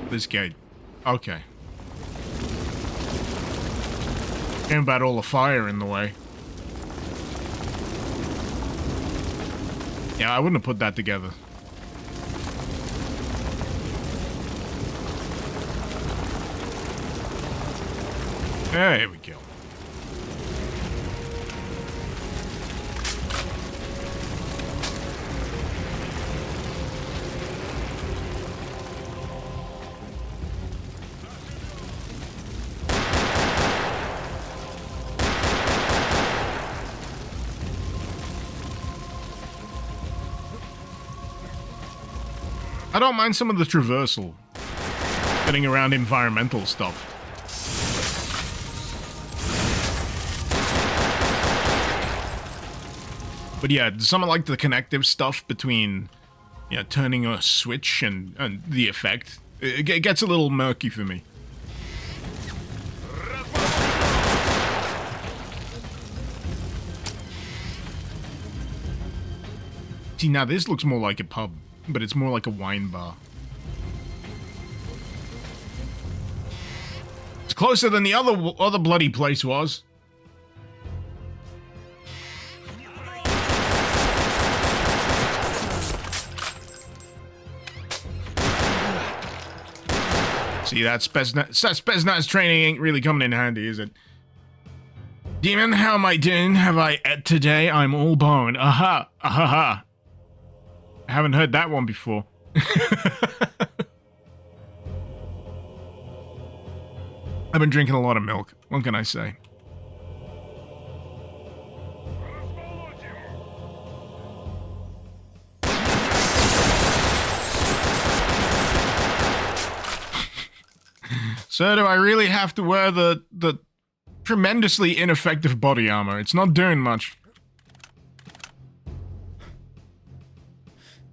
Speaker 2: This gate. Okay. Came about all the fire in the way. Yeah, I wouldn't have put that together. There we go. I don't mind some of the traversal. Getting around environmental stuff. But yeah, some of like the connective stuff between, you know, turning a switch and the effect, it gets a little murky for me. See, now this looks more like a pub, but it's more like a wine bar. It's closer than the other bloody place was. See, that Spetsnaz training ain't really coming in handy, is it? Demon, how am I doing? Have I ate today? I'm all bone. Aha! Ahaha! I haven't heard that one before. I've been drinking a lot of milk. What can I say? So do I really have to wear the tremendously ineffective body armor? It's not doing much.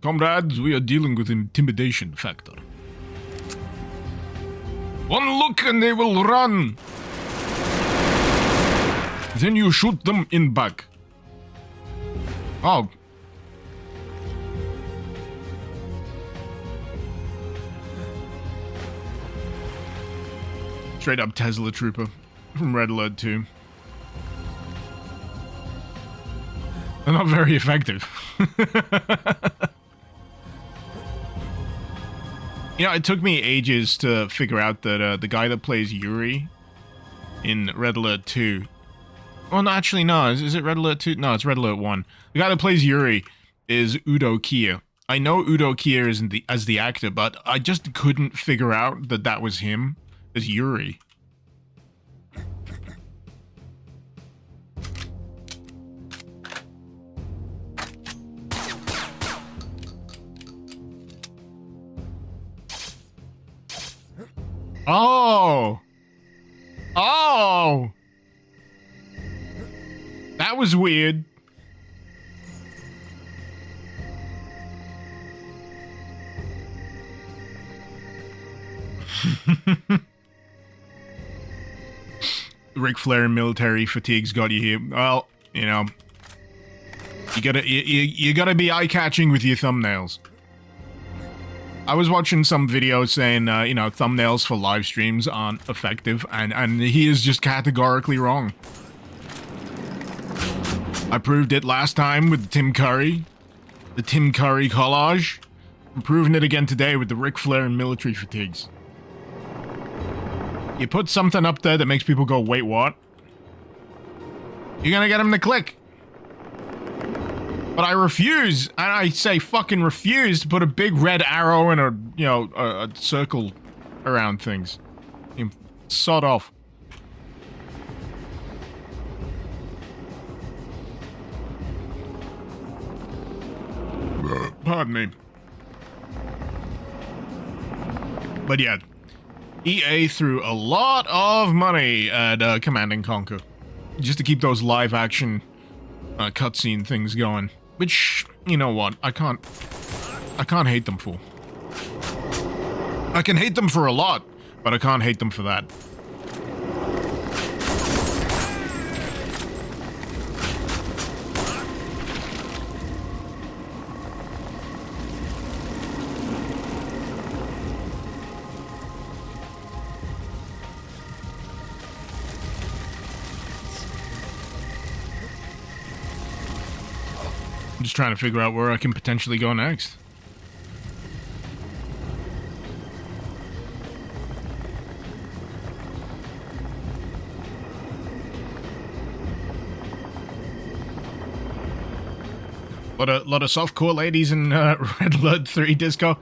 Speaker 2: Comrades, we are dealing with intimidation factor. One look and they will run. Then you shoot them in back. Oh. Straight up Tesla Trooper from Red Alert 2. They're not very effective. You know, it took me ages to figure out that the guy that plays Yuri in Red Alert 2... Well, no, actually, no. Is it Red Alert 2? No, it's Red Alert 1. The guy that plays Yuri is Udo Kier. I know Udo Kier is as the actor, but I just couldn't figure out that that was him as Yuri. Oh! Oh! That was weird. Ric Flair military fatigue's got you here. Well, you know, you gotta be eye-catching with your thumbnails. I was watching some videos saying, you know, thumbnails for live streams aren't effective, and he is just categorically wrong. I proved it last time with Tim Curry, the Tim Curry collage. I'm proving it again today with the Ric Flair and military fatigues. You put something up there that makes people go, wait, what? You're gonna get them to click. But I refuse, and I say fucking refuse to put a big red arrow and a, you know, a circle around things. You sod off. Pardon me. But yeah, EA threw a lot of money at Command & Conquer just to keep those live action cutscene things going. Which, you know what, I can't hate them for. I can hate them for a lot, but I can't hate them for that. I'm just trying to figure out where I can potentially go next. Lot of softcore ladies in Red Alert 3 disco.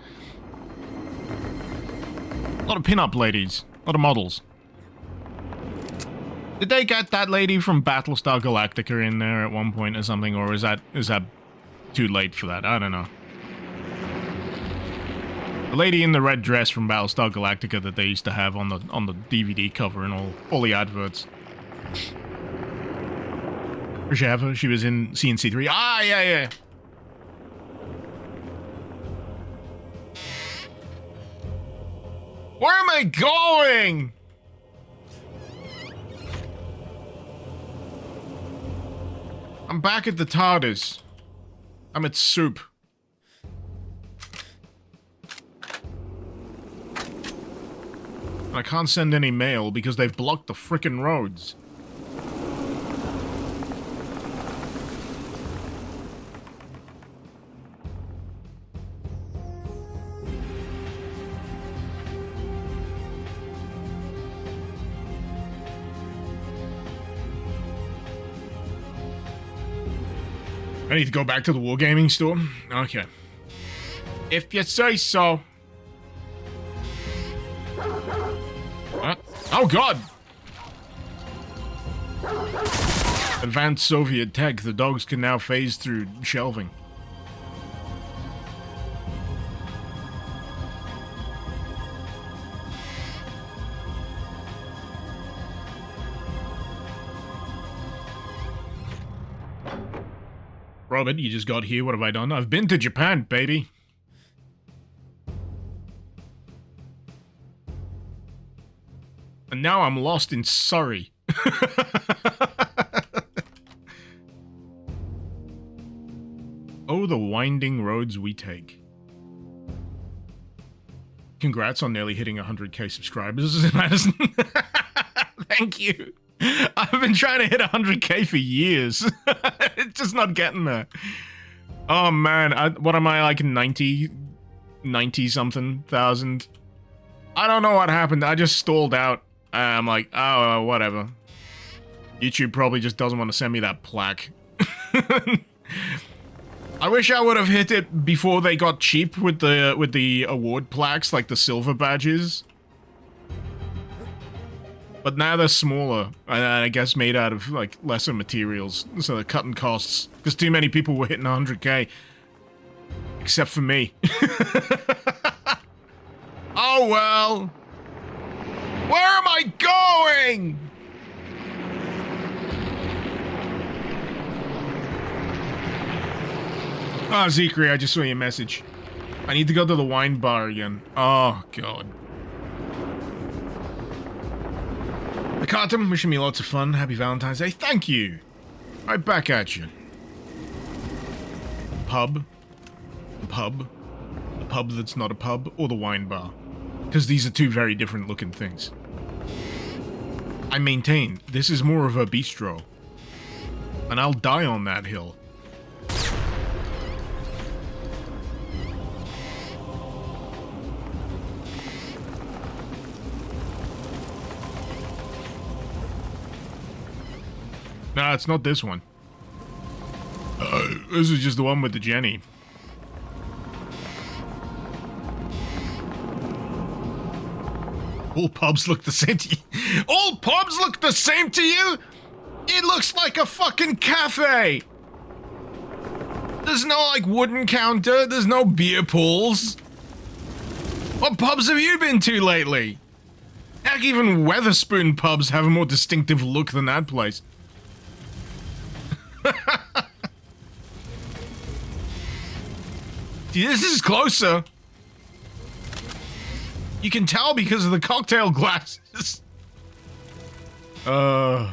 Speaker 2: A lot of pin-up ladies. A lot of models. Did they get that lady from Battlestar Galactica in there at one point or something, or is that too late for that? I don't know. The lady in the red dress from Battlestar Galactica that they used to have on the DVD cover and all the adverts. Rashava, she was in CNC3. Ah, yeah. Where am I going? I'm back at the TARDIS. I'm at soup. I can't send any mail because they've blocked the frickin' roads. I need to go back to the Wargaming store? Okay. If you say so. What? Oh god! Advanced Soviet tech. The dogs can now phase through shelving. Robert, you just got here. What have I done? I've been to Japan, baby. And now I'm lost in Surrey. Oh, the winding roads we take. Congrats on nearly hitting 100k subscribers, Madison. Thank you. I've been trying to hit 100k for years. It's just not getting there. Oh man, what am I, like 90 something thousand? I don't know what happened. I just stalled out. I'm like, oh, whatever. YouTube probably just doesn't want to send me that plaque. I wish I would have hit it before they got cheap with the award plaques, like the silver badges. But now they're smaller, and I guess made out of like lesser materials, so they're cutting costs. Because too many people were hitting 100k, except for me. Oh well. Where am I going? Oh, Zekri, I just saw your message. I need to go to the wine bar again. Oh, God. The Carton, wishing me lots of fun. Happy Valentine's Day. Thank you. Right back at you. Pub. The pub. The pub that's not a pub. Or the wine bar. Because these are two very different looking things. I maintain, this is more of a bistro. And I'll die on that hill. Nah, it's not this one. This is just the one with the Jenny. All pubs look the same to you. All pubs look the same to you? It looks like a fucking cafe. There's no, like, wooden counter. There's no beer pools. What pubs have you been to lately? Heck, even Weatherspoon pubs have a more distinctive look than that place. This is closer. You can tell because of the cocktail glasses. Alright.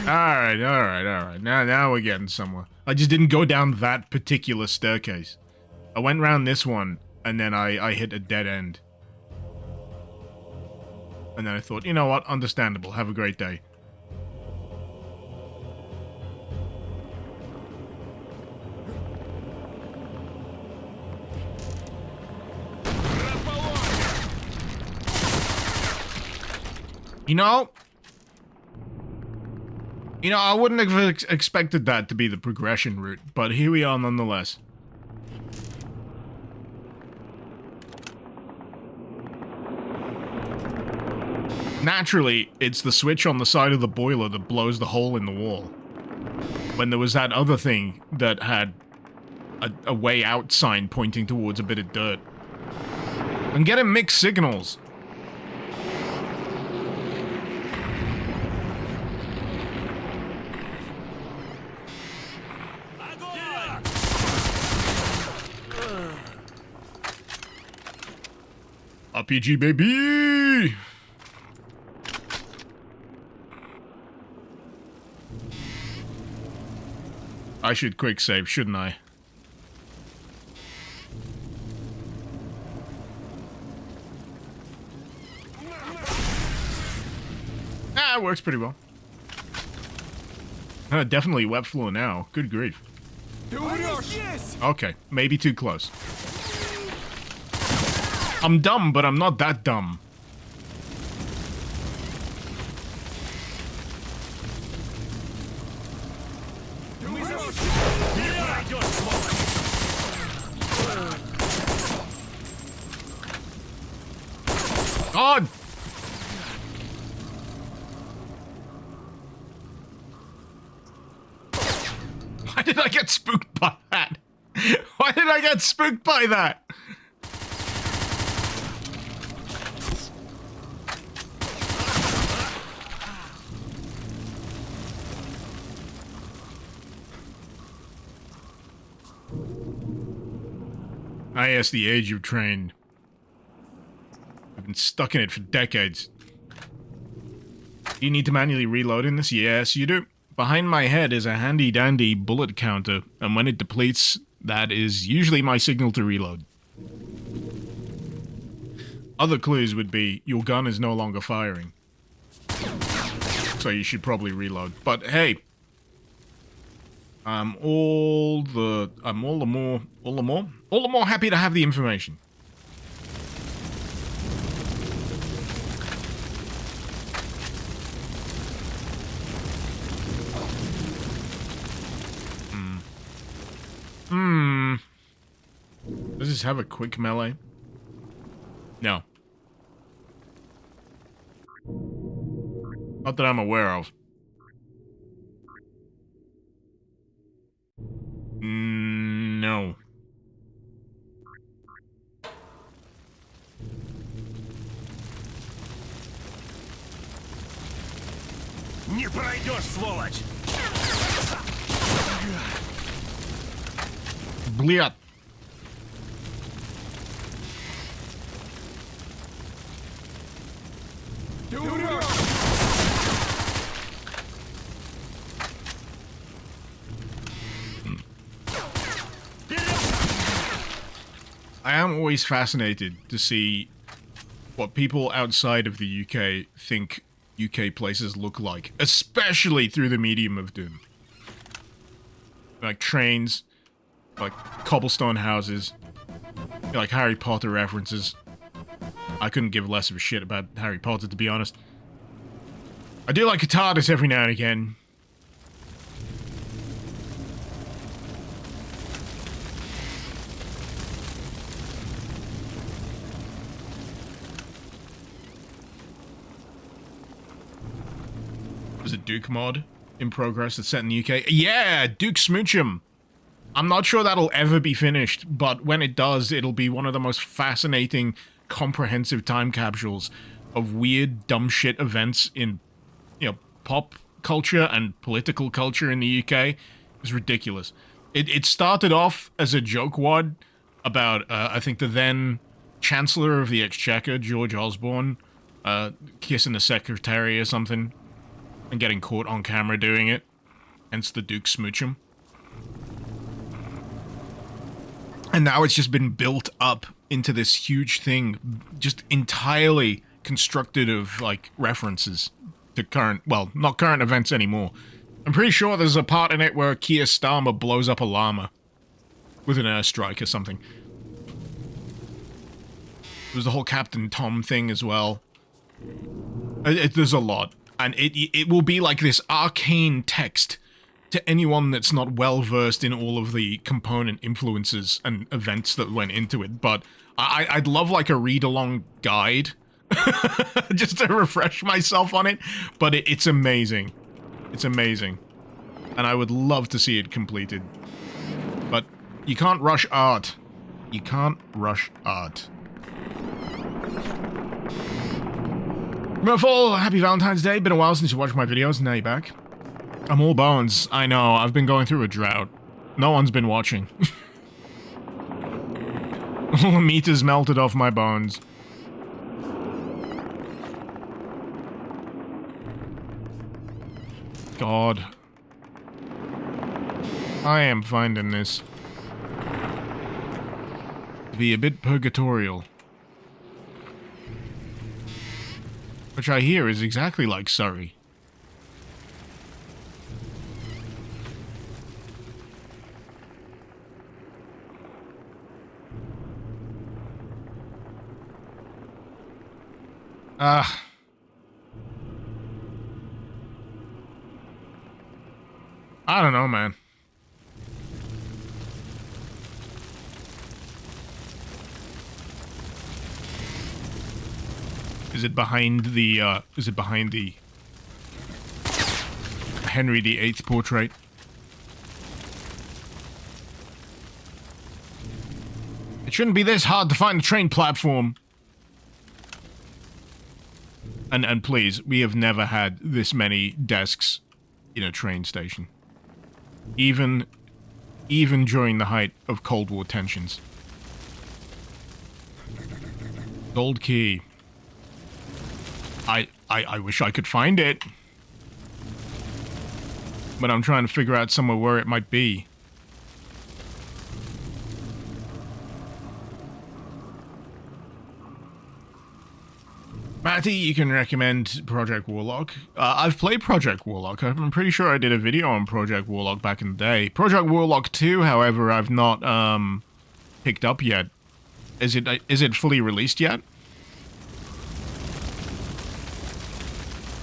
Speaker 2: Now we're getting somewhere. I just didn't go down that particular staircase. I went round this one, and then I hit a dead end. And then I thought, you know what? Understandable. Have a great day. You know, I wouldn't have expected that to be the progression route, but here we are nonetheless. Naturally, it's the switch on the side of the boiler that blows the hole in the wall. When there was that other thing that had a way out sign pointing towards a bit of dirt. I'm getting mixed signals. RPG, baby! I should quick save, shouldn't I? Ah, it works pretty well. Definitely wet floor now. Good grief. Okay, maybe too close. I'm dumb, but I'm not that dumb. God! Why did I get spooked by that? Why did I get spooked by that? I asked the age you've trained. I've been stuck in it for decades. You need to manually reload in this? Yes, you do. Behind my head is a handy-dandy bullet counter, and when it depletes, that is usually my signal to reload. Other clues would be, your gun is no longer firing. So you should probably reload. But hey, I'm all the more happy to have the information. Does this have a quick melee? No. Not that I'm aware of. No.
Speaker 4: Не пройдешь, сволочь!
Speaker 2: Блядь. I am always fascinated to see what people outside of the UK think UK places look like, especially through the medium of Doom. Like trains, like cobblestone houses, like Harry Potter references. I couldn't give less of a shit about Harry Potter, to be honest. I do like a TARDIS every now and again. There's a Duke mod in progress that's set in the UK. Yeah, Duke Smoochum. I'm not sure that'll ever be finished, but when it does, it'll be one of the most fascinating, comprehensive time capsules of weird, dumb shit events in, you know, pop culture and political culture in the UK. It's ridiculous. It started off as a joke wad about, I think, the then Chancellor of the Exchequer, George Osborne, kissing the secretary or something, and getting caught on camera doing it. Hence the Duke Smoochum. And now it's just been built up into this huge thing, just entirely constructed of, like, references to current, well, not current events anymore. I'm pretty sure there's a part in it where Keir Starmer blows up a llama with an airstrike or something. There's the whole Captain Tom thing as well. There's a lot. And it will be like this arcane text to anyone that's not well versed in all of the component influences and events that went into it. But I'd love like a read-along guide just to refresh myself on it. But it's amazing. It's amazing. And I would love to see it completed. But you can't rush art. You can't rush art. Merfolk, happy Valentine's Day. Been a while since you watched my videos, and now you're back. I'm all bones. I know, I've been going through a drought. No one's been watching. All the meat is melted off my bones. God. I am finding this to be a bit purgatorial. Which I hear is exactly like Surrey. I don't know, man. Is it behind the Henry VIII portrait? It shouldn't be this hard to find the train platform. And please, we have never had this many desks in a train station. Even during the height of Cold War tensions. Gold key. I wish I could find it. But I'm trying to figure out somewhere where it might be. Matty, you can recommend Project Warlock. I've played Project Warlock. I'm pretty sure I did a video on Project Warlock back in the day. Project Warlock 2, however, I've not picked up yet. Is it fully released yet?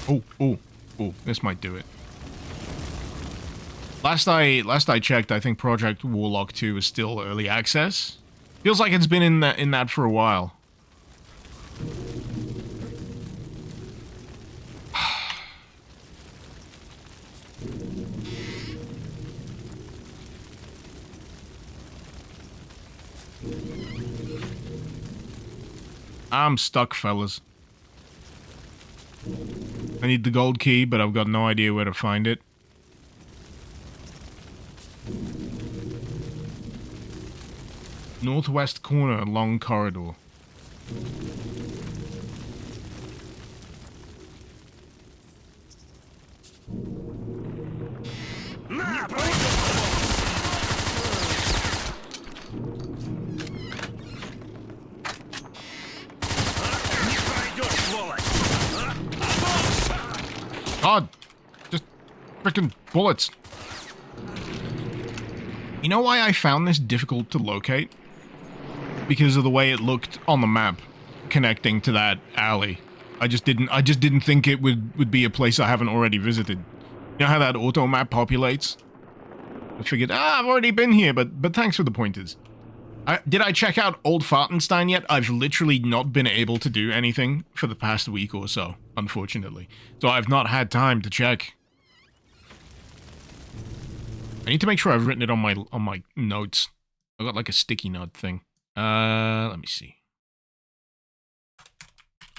Speaker 2: Oh, this might do it. Last I checked, I think Project Warlock 2 is still early access. Feels like it's been in that for a while. I'm stuck, fellas. I need the gold key, but I've got no idea where to find it. Northwest corner, long corridor. God, just frickin' bullets. You know why I found this difficult to locate? Because of the way it looked on the map, connecting to that alley. I just didn't think it would be a place I haven't already visited. You know how that auto map populates? I figured, I've already been here, but thanks for the pointers. Did I check out Old Fartenstein yet? I've literally not been able to do anything for the past week or so, unfortunately. So I've not had time to check. I need to make sure I've written it on my notes. I've got like a sticky note thing. Let me see.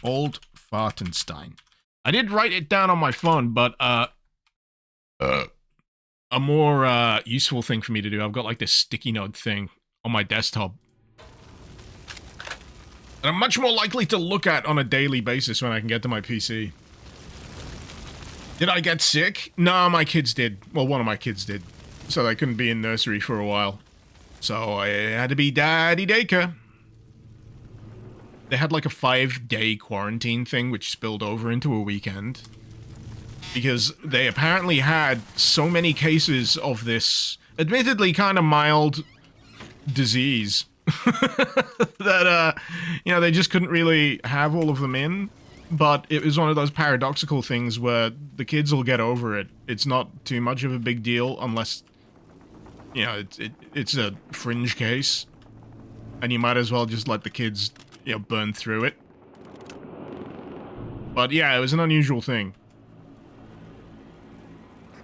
Speaker 2: Old Fartenstein. I did write it down on my phone, but a more useful thing for me to do, I've got like this sticky note thing on my desktop. And I'm much more likely to look at on a daily basis when I can get to my PC. Did I get sick? No, my kids did. Well, one of my kids did. So they couldn't be in nursery for a while. So I had to be daddy daycare. They had like a 5-day quarantine thing which spilled over into a weekend. Because they apparently had so many cases of this admittedly kind of mild disease that, you know, they just couldn't really have all of them in. But it was one of those paradoxical things where the kids will get over it. It's not too much of a big deal unless, you know, it's a fringe case. And you might as well just let the kids, you know, burn through it. But yeah, it was an unusual thing.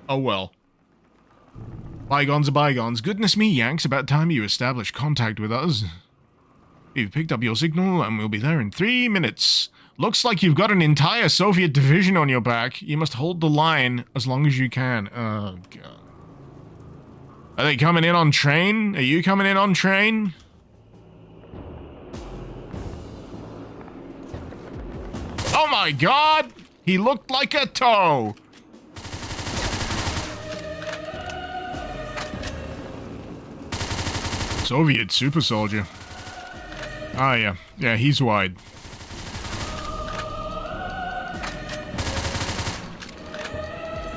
Speaker 2: Oh well. Bygones are bygones. Goodness me, Yanks, about time you establish contact with us. We've picked up your signal and we'll be there in 3 minutes. Looks like you've got an entire Soviet division on your back. You must hold the line as long as you can. Oh, God. Are they coming in on train? Are you coming in on train? Oh my God! He looked like a toe! Soviet super soldier. Ah, yeah. Yeah, he's wide.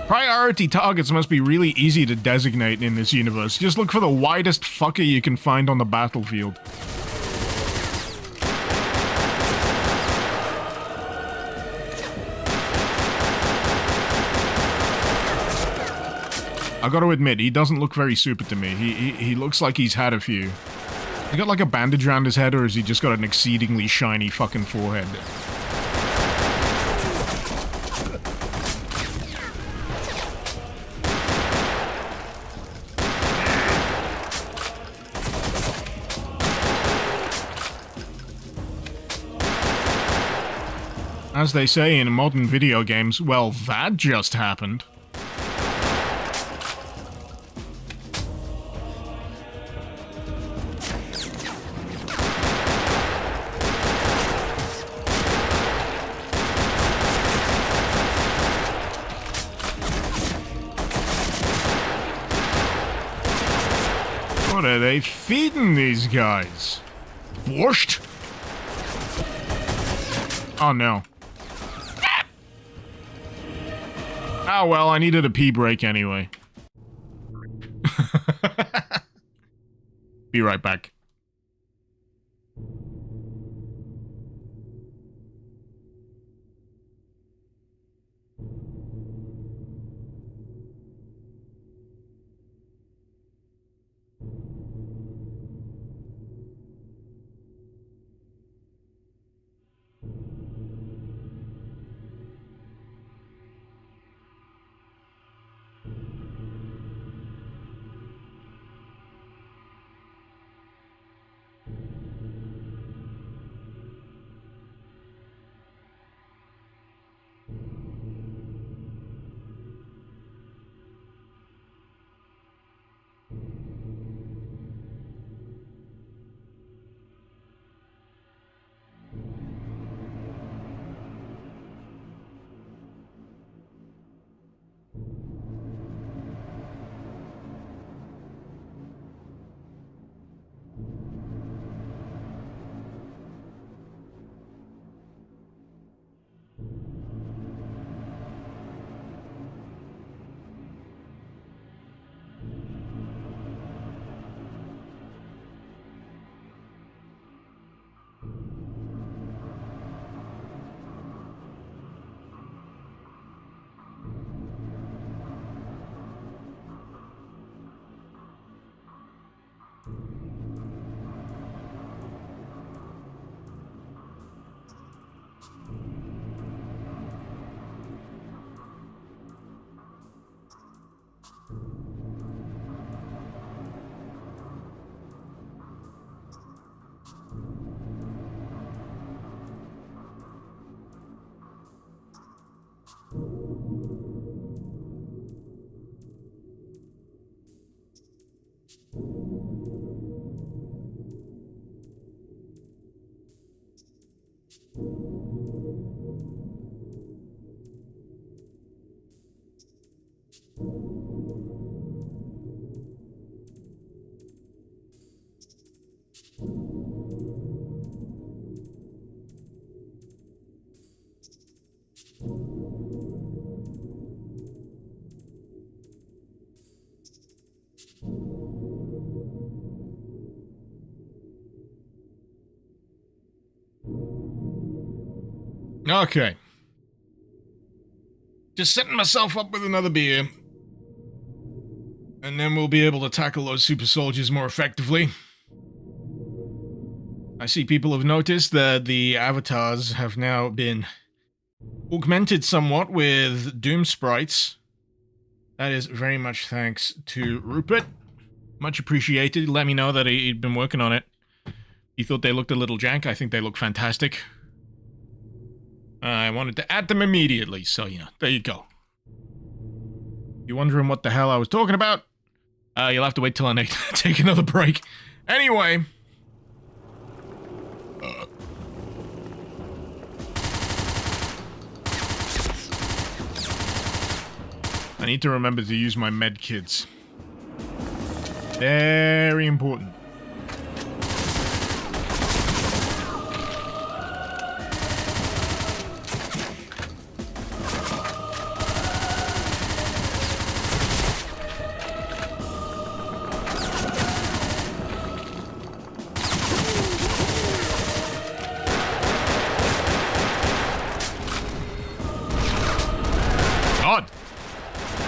Speaker 2: Priority targets must be really easy to designate in this universe. Just look for the widest fucker you can find on the battlefield. I gotta admit, he doesn't look very super to me. He looks like he's had a few. He got like a bandage around his head, or has he just got an exceedingly shiny fucking forehead? As they say in modern video games, well, that just happened. are they feeding these guys? Borscht? Oh no. Oh well, I needed a pee break anyway. Be right back. Okay. Just setting myself up with another beer. And then we'll be able to tackle those super soldiers more effectively. I see people have noticed that the avatars have now been augmented somewhat with Doom sprites. That is very much thanks to Rupert. Much appreciated. Let me know that he'd been working on it. He thought they looked a little jank. I think they look fantastic. I wanted to add them immediately, so yeah, there you go. You wondering what the hell I was talking about? You'll have to wait till I take another break. Anyway. I need to remember to use my med kits. Very important.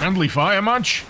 Speaker 2: Friendly fire much?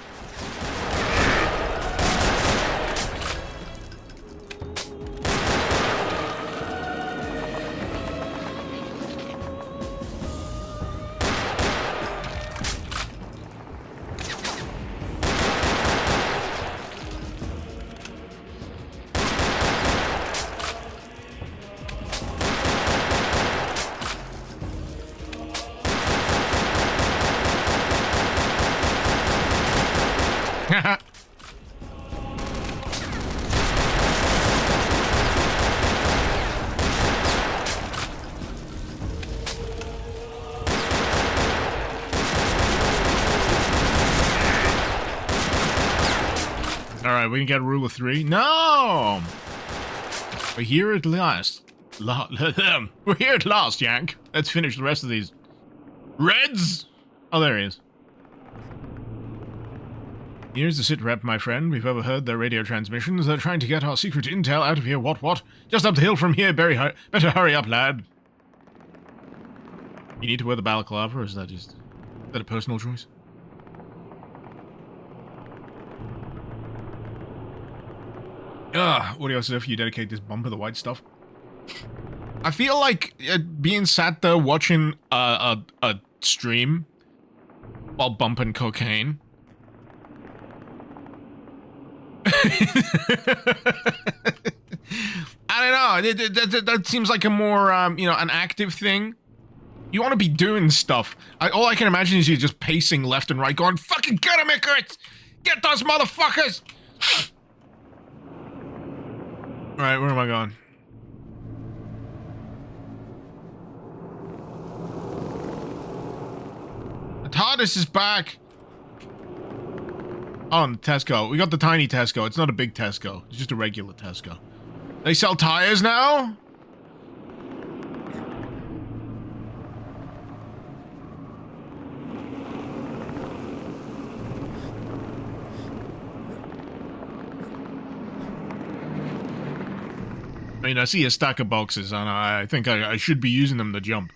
Speaker 2: Alright, we can get rule of 3. No! We're here at last. We're here at last, Yank. Let's finish the rest of these. Reds! Oh, there he is. Here's the sit rep, my friend. We've overheard their radio transmissions. They're trying to get our secret intel out of here. What? Just up the hill from here. Better hurry up, lad. You need to wear the balaclava, or is that just... Is that a personal choice? Audio stuff, you dedicate this bumper the white stuff. I feel like being sat there watching a stream while bumping cocaine. I don't know. That seems like a more, you know, an active thing. You want to be doing stuff. All I can imagine is you just pacing left and right, going, "Fucking get him, Icarus! Get those motherfuckers!" Alright, where am I going? The TARDIS is back! Oh, the Tesco. We got the tiny Tesco. It's not a big Tesco. It's just a regular Tesco. They sell tires now? I mean, I see a stack of boxes, and I think I should be using them to jump.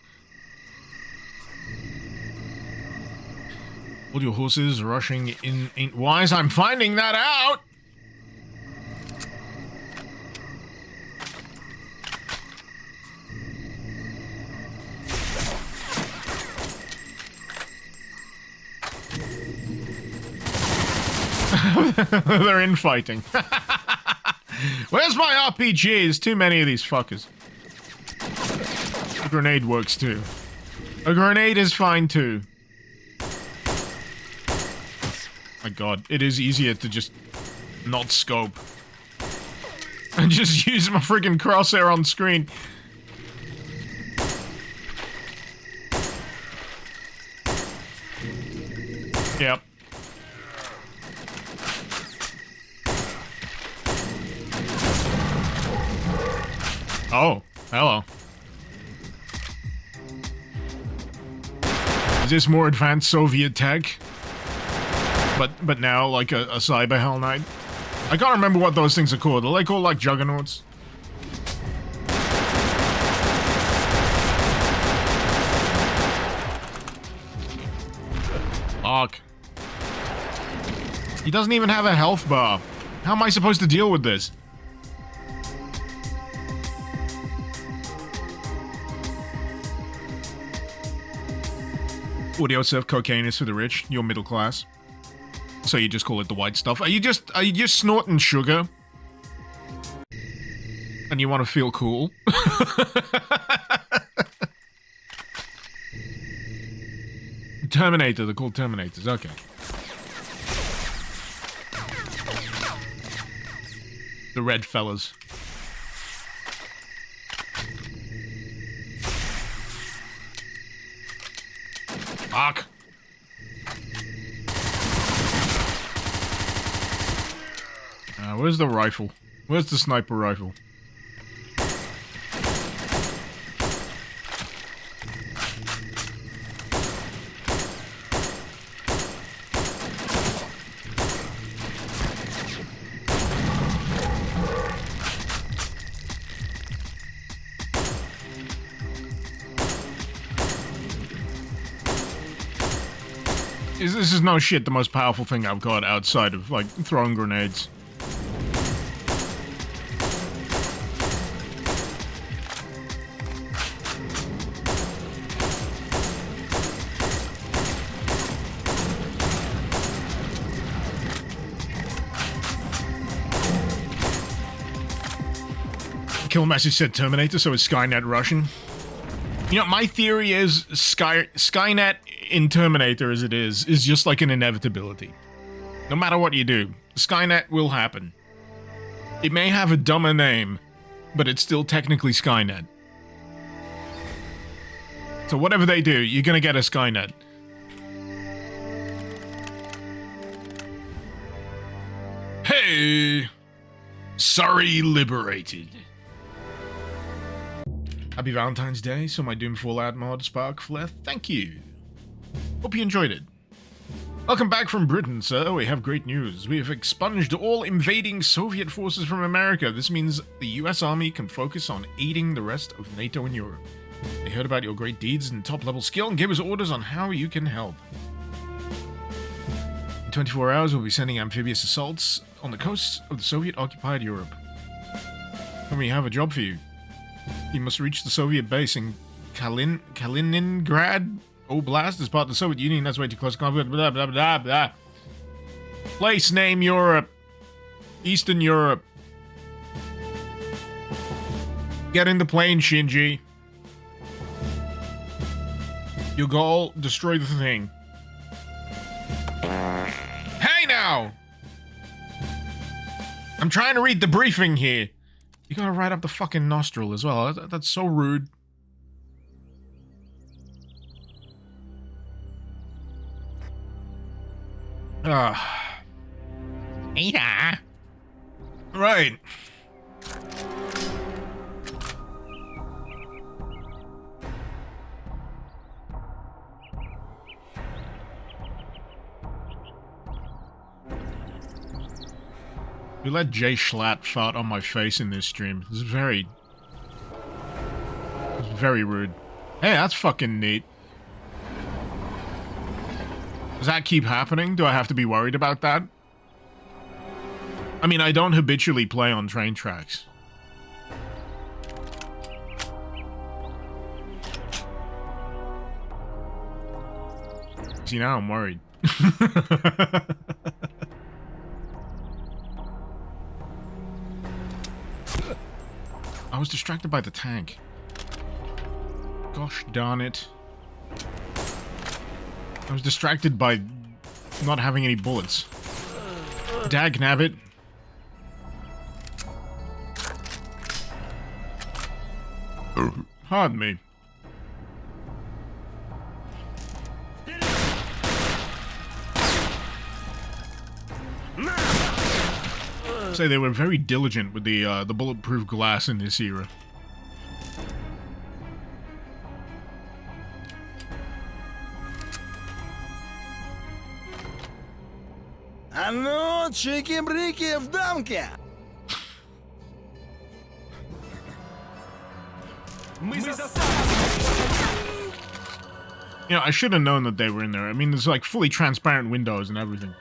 Speaker 2: All your horses rushing in wise. I'm finding that out! They're infighting. Where's my RPGs? Too many of these fuckers. A grenade works too. A grenade is fine too. My god, it is easier to just not scope. And just use my freaking crosshair on screen. Yep. Oh, hello. Is this more advanced Soviet tech? But now, like a cyber Hell Knight? I can't remember what those things are called. Are they called, like, juggernauts? Fuck. He doesn't even have a health bar. How am I supposed to deal with this? Audio surf cocaine is for the rich. You're middle class. So you just call it the white stuff. Are you just snorting sugar? And you want to feel cool? Terminator, they're called Terminators, okay. The red fellas. Fuck. Where's the rifle? Where's the sniper rifle? This is no shit the most powerful thing I've got outside of, like, throwing grenades. Kill message said Terminator, so it's Skynet Russian. You know, my theory is Skynet in Terminator as it is just like an inevitability. No matter what you do, Skynet will happen. It may have a dumber name, but it's still technically Skynet. So whatever they do, you're gonna get a Skynet. Hey, Sorry, liberated. Happy Valentine's Day, so my Doom Fallout mod, Spark Flare, thank you. Hope you enjoyed it. Welcome back from Britain, sir. We have great news. We have expunged all invading Soviet forces from America. This means the US Army can focus on aiding the rest of NATO and Europe. They heard about your great deeds and top-level skill and gave us orders on how you can help. In 24 hours, we'll be sending amphibious assaults on the coasts of the Soviet-occupied Europe. And we have a job for you. You must reach the Soviet base in Kaliningrad Oblast as part of the Soviet Union. That's way too close. Blah, blah, blah, blah, blah. Place name Europe. Eastern Europe. Get in the plane, Shinji. Your goal, destroy the thing. Hey now! I'm trying to read the briefing here. You gotta write up the fucking nostril as well. That's so rude. Ada. Right. You let Jay Schlatt fart on my face in this stream. This is very rude. Hey, that's fucking neat. Does that keep happening? Do I have to be worried about that? I mean, I don't habitually play on train tracks. See, now I'm worried. I was distracted by the tank. Gosh darn it. I was distracted by not having any bullets. Dagnabbit. Pardon me. Say they were very diligent with the bulletproof glass in this era.
Speaker 5: А ну, чики-брики в дамке!
Speaker 2: You know, I should have known that they were in there. I mean, there's like fully transparent windows and everything.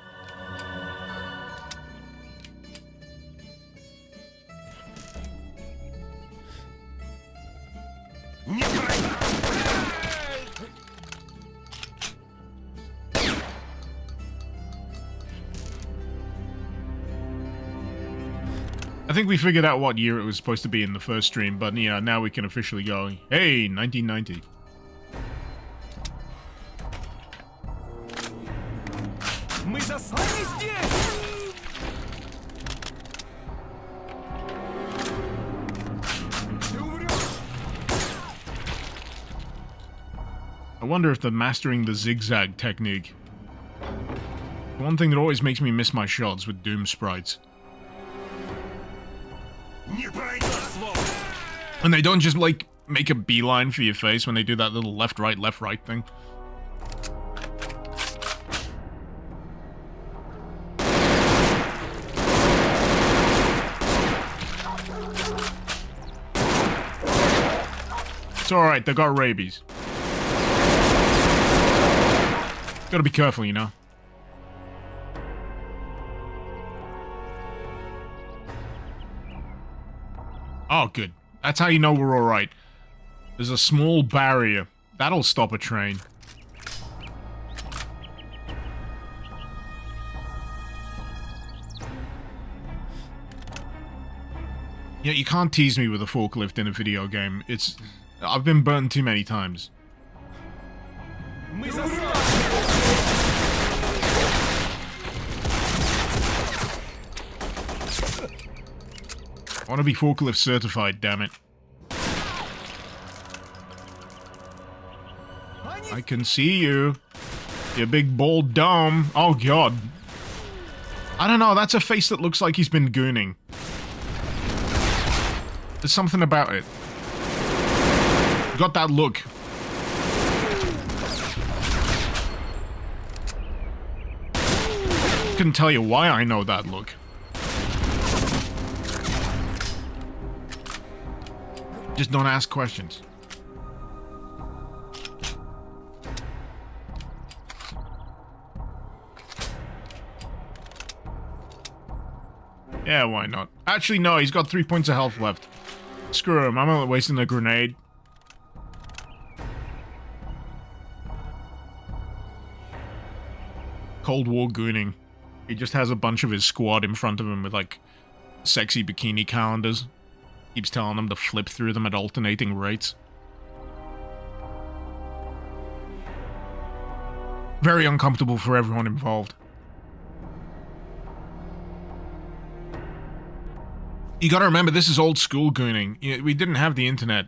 Speaker 2: I think we figured out what year it was supposed to be in the first stream, but yeah, now we can officially go, hey, 1990. I wonder if they're mastering the zigzag technique. The one thing that always makes me miss my shots with Doom sprites. And they don't just, like, make a beeline for your face when they do that little left, right thing. It's alright, they got rabies. Gotta be careful, you know. Oh, good. That's how you know we're alright. There's a small barrier. That'll stop a train. Yeah, you can't tease me with a forklift in a video game. I've been burned too many times. I want to be forklift certified, damn it. I can see you. Your big bald dome. Oh god. I don't know, that's a face that looks like he's been gooning. There's something about it. Got that look. Couldn't tell you why I know that look. Just don't ask questions. Yeah, why not? Actually, no, he's got 3 points of health left. Screw him, I'm only wasting a grenade. Cold War gooning. He just has a bunch of his squad in front of him with, like, sexy bikini calendars. Keeps telling them to flip through them at alternating rates. Very uncomfortable for everyone involved. You gotta remember, this is old school gooning. We didn't have the internet.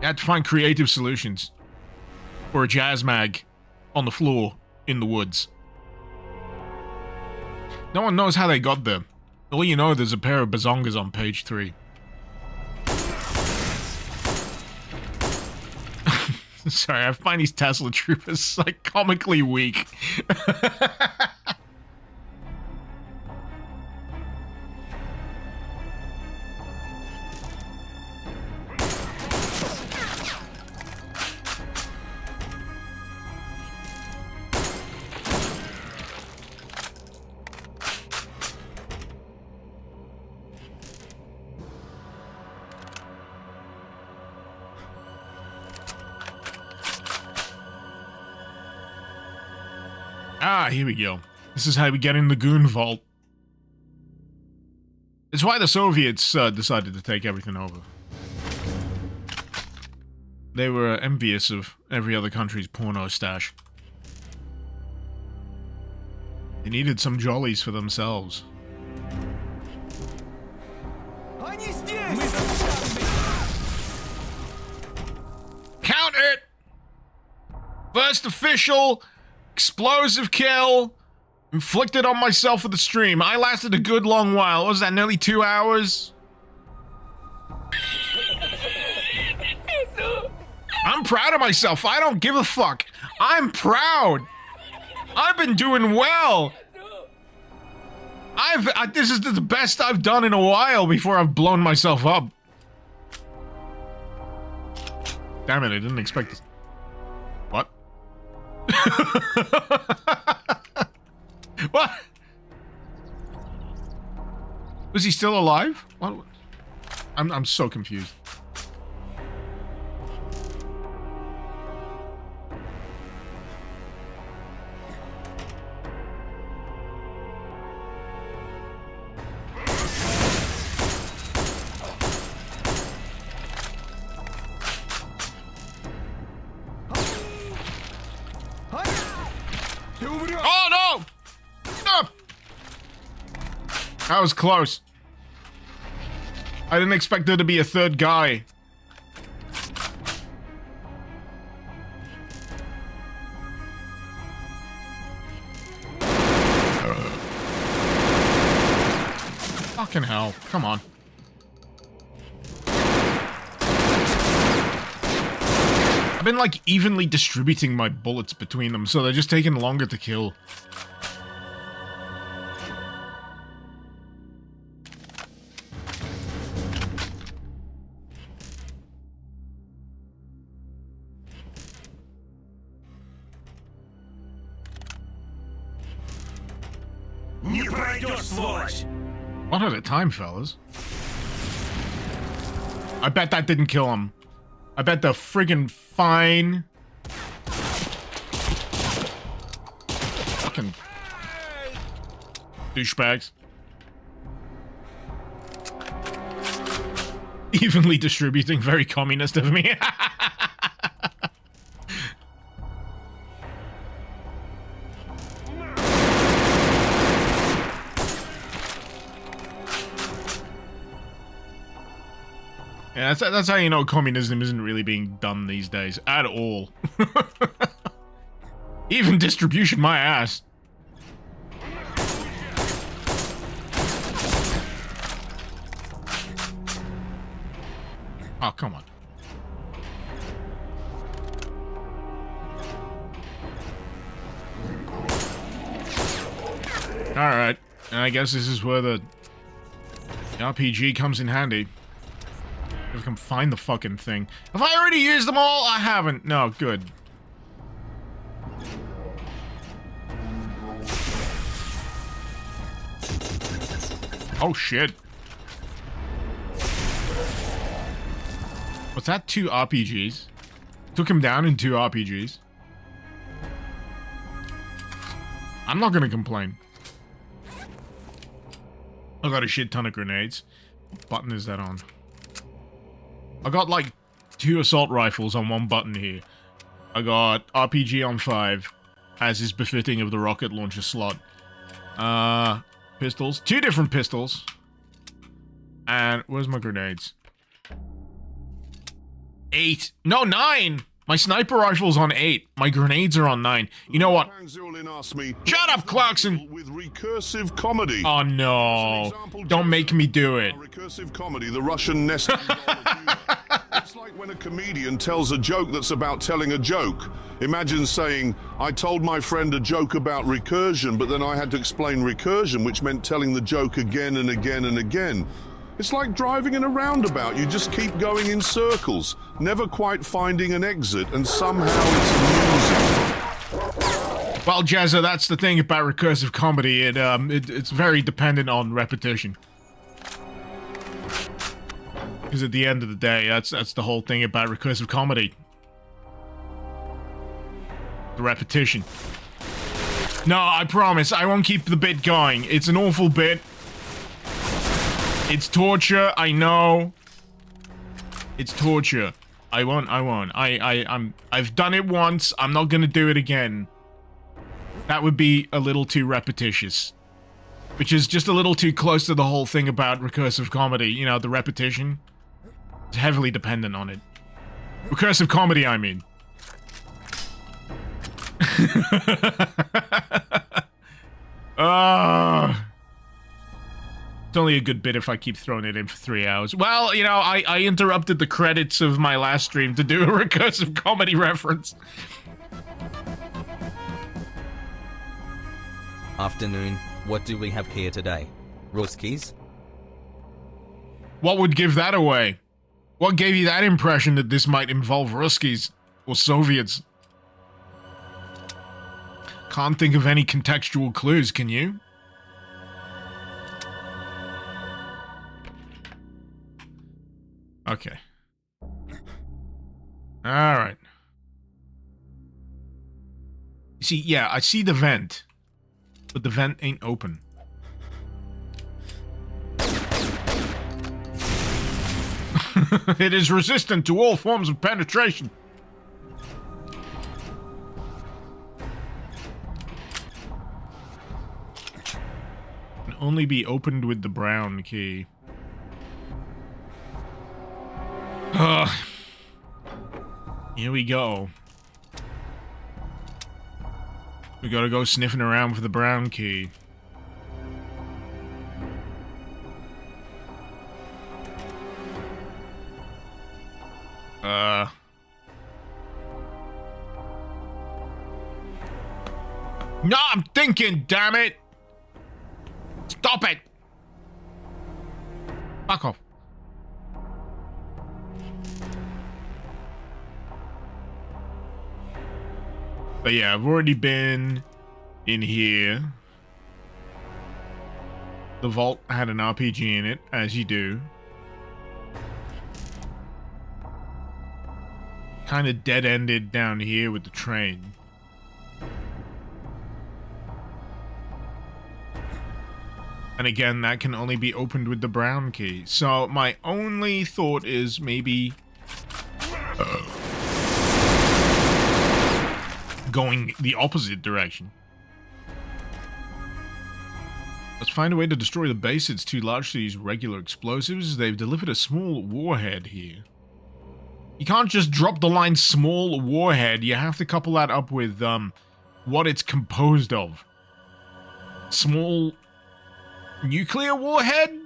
Speaker 2: You had to find creative solutions. Or a jazz mag on the floor in the woods. No one knows how they got there. All you know, there's a pair of bazongas on page 3. Sorry, I find these Tesla troopers, like, comically weak. Ah, here we go. This is how we get in the goon vault. It's why the Soviets decided to take everything over. They were envious of every other country's porno stash. They needed some jollies for themselves. Count it! First official... explosive kill, inflicted on myself with the stream. I lasted a good long while. What was that, nearly 2 hours? I'm proud of myself. I don't give a fuck. I'm proud. I've been doing well. This is the best I've done in a while before I've blown myself up. Damn it, I didn't expect this. What? What? Was he still alive? What? I'm so confused. Oh no! No! That was close. I didn't expect there to be a third guy. Fucking hell. Come on. I've been, like, evenly distributing my bullets between them, so they're just taking longer to kill. One at a time, fellas. I bet that didn't kill him. I bet the friggin' fine. Fucking douchebags. Evenly distributing, very communist of me. Yeah, that's how you know communism isn't really being done these days. At all. Even distribution, my ass. Oh, come on. Alright, and I guess this is where the RPG comes in handy. If I can find the fucking thing. Have I already used them all? I haven't. No, good. Oh, shit. Was that 2 RPGs? Took him down in 2 RPGs. I'm not gonna complain. I got a shit ton of grenades. What button is that on? I got like 2 assault rifles on 1 button here. I got RPG on 5, as is befitting of the rocket launcher slot. Pistols. 2 different pistols. And where's my grenades? 8. No, 9! My sniper rifle's on 8. My grenades are on 9. You know what? Shut up, Clarkson!
Speaker 3: With recursive comedy.
Speaker 2: Oh no. Don't make me do it.
Speaker 3: Recursive comedy, the Russian nesting doll of humor. It's like when a comedian tells a joke that's about telling a joke. Imagine saying, I told my friend a joke about recursion, but then I had to explain recursion, which meant telling the joke again and again and again. It's like driving in a roundabout. You just keep going in circles, never quite finding an exit, and somehow it's amusing.
Speaker 2: Well, Jazza, that's the thing about recursive comedy. It's very dependent on repetition. Because at the end of the day, that's the whole thing about recursive comedy. The repetition. No, I promise, I won't keep the bit going. It's an awful bit. It's torture, I know. It's torture. I won't. I've done it once, I'm not gonna do it again. That would be a little too repetitious. Which is just a little too close to the whole thing about recursive comedy, you know, the repetition. It's heavily dependent on it. Recursive comedy, I mean. It's only a good bit if I keep throwing it in for 3 hours. Well, you know, I interrupted the credits of my last stream to do a recursive comedy reference.
Speaker 1: Afternoon, what do we have here today? Ruskies?
Speaker 2: What would give that away? What gave you that impression that this might involve Ruskies? Or Soviets? Can't think of any contextual clues, can you? Okay. Alright. See, yeah, I see the vent. But the vent ain't open. It is resistant to all forms of penetration. Can only be opened with the brown key. Here we go. We gotta go sniffing around for the brown key. No, I'm thinking, damn it! Stop it! Fuck off. But yeah, I've already been in here. The vault had an RPG in it, as you do. Kind of dead-ended down here with the train. And again, that can only be opened with the brown key. So my only thought is maybe going the opposite direction. Let's find a way to destroy the base. It's too large to use regular explosives. They've delivered a small warhead here. You can't just drop the line small warhead. You have to couple that up with what it's composed of. Small nuclear warhead?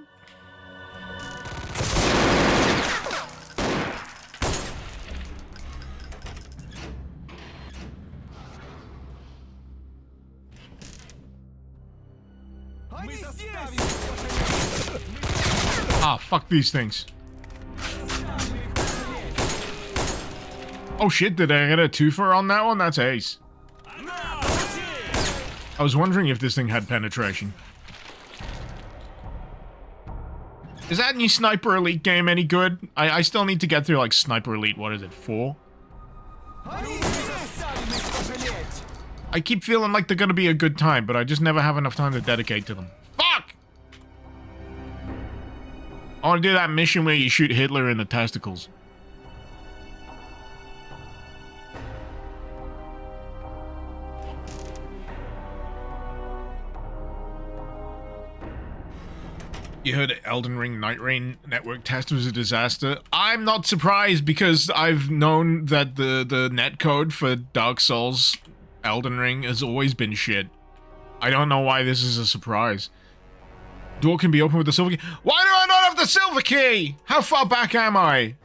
Speaker 2: Ah, fuck these things. Oh shit, did I get a twofer on that one? That's ace. I was wondering if this thing had penetration. Is that new Sniper Elite game any good? I still need to get through, like, Sniper Elite, what is it, 4? I keep feeling like they're gonna be a good time, but I just never have enough time to dedicate to them. Fuck! I wanna do that mission where you shoot Hitler in the testicles. You heard Elden Ring Night Rain network test was a disaster. I'm not surprised because I've known that the netcode for Dark Souls Elden Ring has always been shit. I don't know why this is a surprise. Door can be opened with the silver key. Why do I not have the silver key? How far back am I?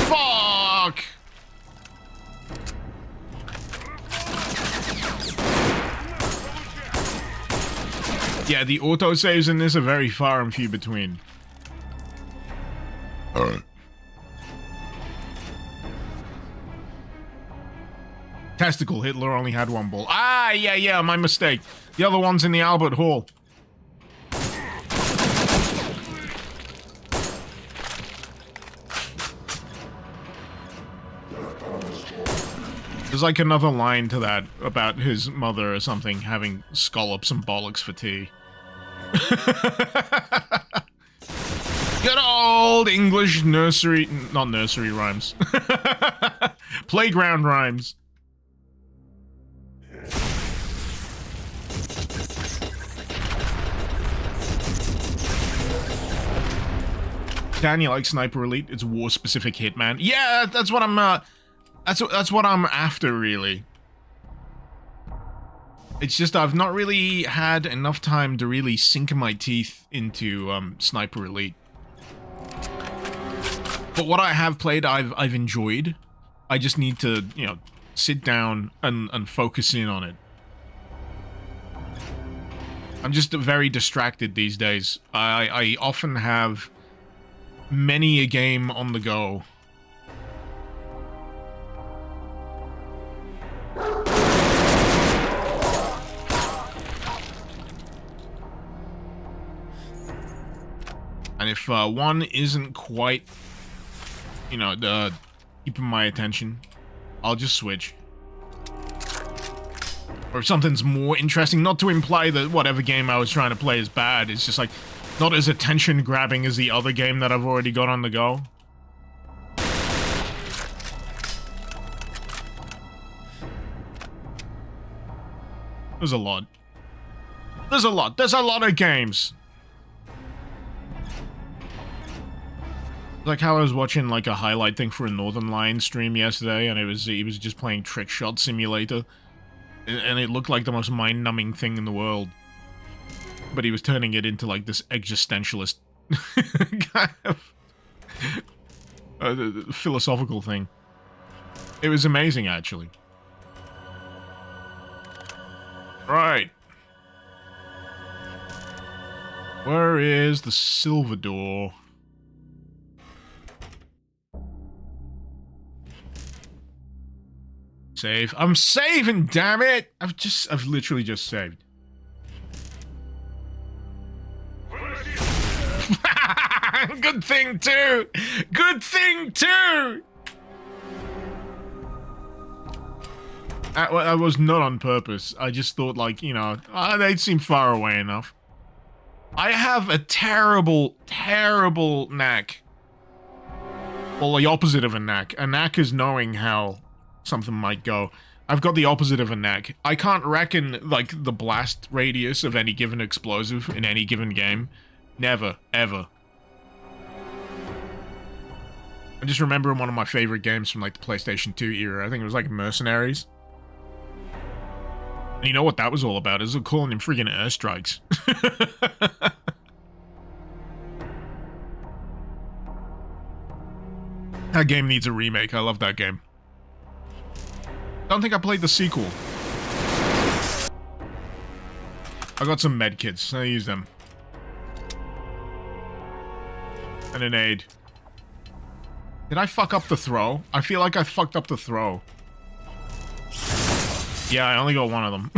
Speaker 2: Fuck! Yeah, the autosaves in this are very far and few between. Testicle, Hitler only had one ball. Ah, yeah, my mistake. The other one's in the Albert Hall. There's like another line to that about his mother or something having scallops and bollocks for tea. Good old English nursery, not nursery rhymes. Playground rhymes. Dan, you like Sniper Elite? It's war-specific hit, man. Yeah, that's what I'm, that's what I'm after, really. It's just I've not really had enough time to really sink my teeth into Sniper Elite. But what I have played, I've enjoyed. I just need to, you know, sit down and focus in on it. I'm just very distracted these days. I often have many a game on the go. And if one isn't quite, you know, keeping my attention, I'll just switch. Or if something's more interesting, not to imply that whatever game I was trying to play is bad, it's just like, not as attention-grabbing as the other game that I've already got on the go. There's a lot. There's a lot of games. Like how I was watching like a highlight thing for a Northern Lion stream yesterday, and he was just playing Trick Shot Simulator, and it looked like the most mind-numbing thing in the world. But he was turning it into like this existentialist kind of philosophical thing. It was amazing, actually. Right. Where is the silver door? Save. I'm saving, damn it! I've literally just saved. Good thing too! Good thing too! That was not on purpose. I just thought, like, you know, they'd seem far away enough. I have a terrible, terrible knack. Well, the opposite of a knack. A knack is knowing how something might go. I've got the opposite of a knack. I can't reckon, like, the blast radius of any given explosive in any given game. Never, ever. I just remember one of my favorite games from like the PlayStation 2 era. I think it was like Mercenaries. And you know what that was all about? It was calling him freaking airstrikes. That game needs a remake. I love that game. Don't think I played the sequel. I got some med kits. I use them. And an aid. Did I fuck up the throw? I feel like I fucked up the throw. Yeah, I only got one of them.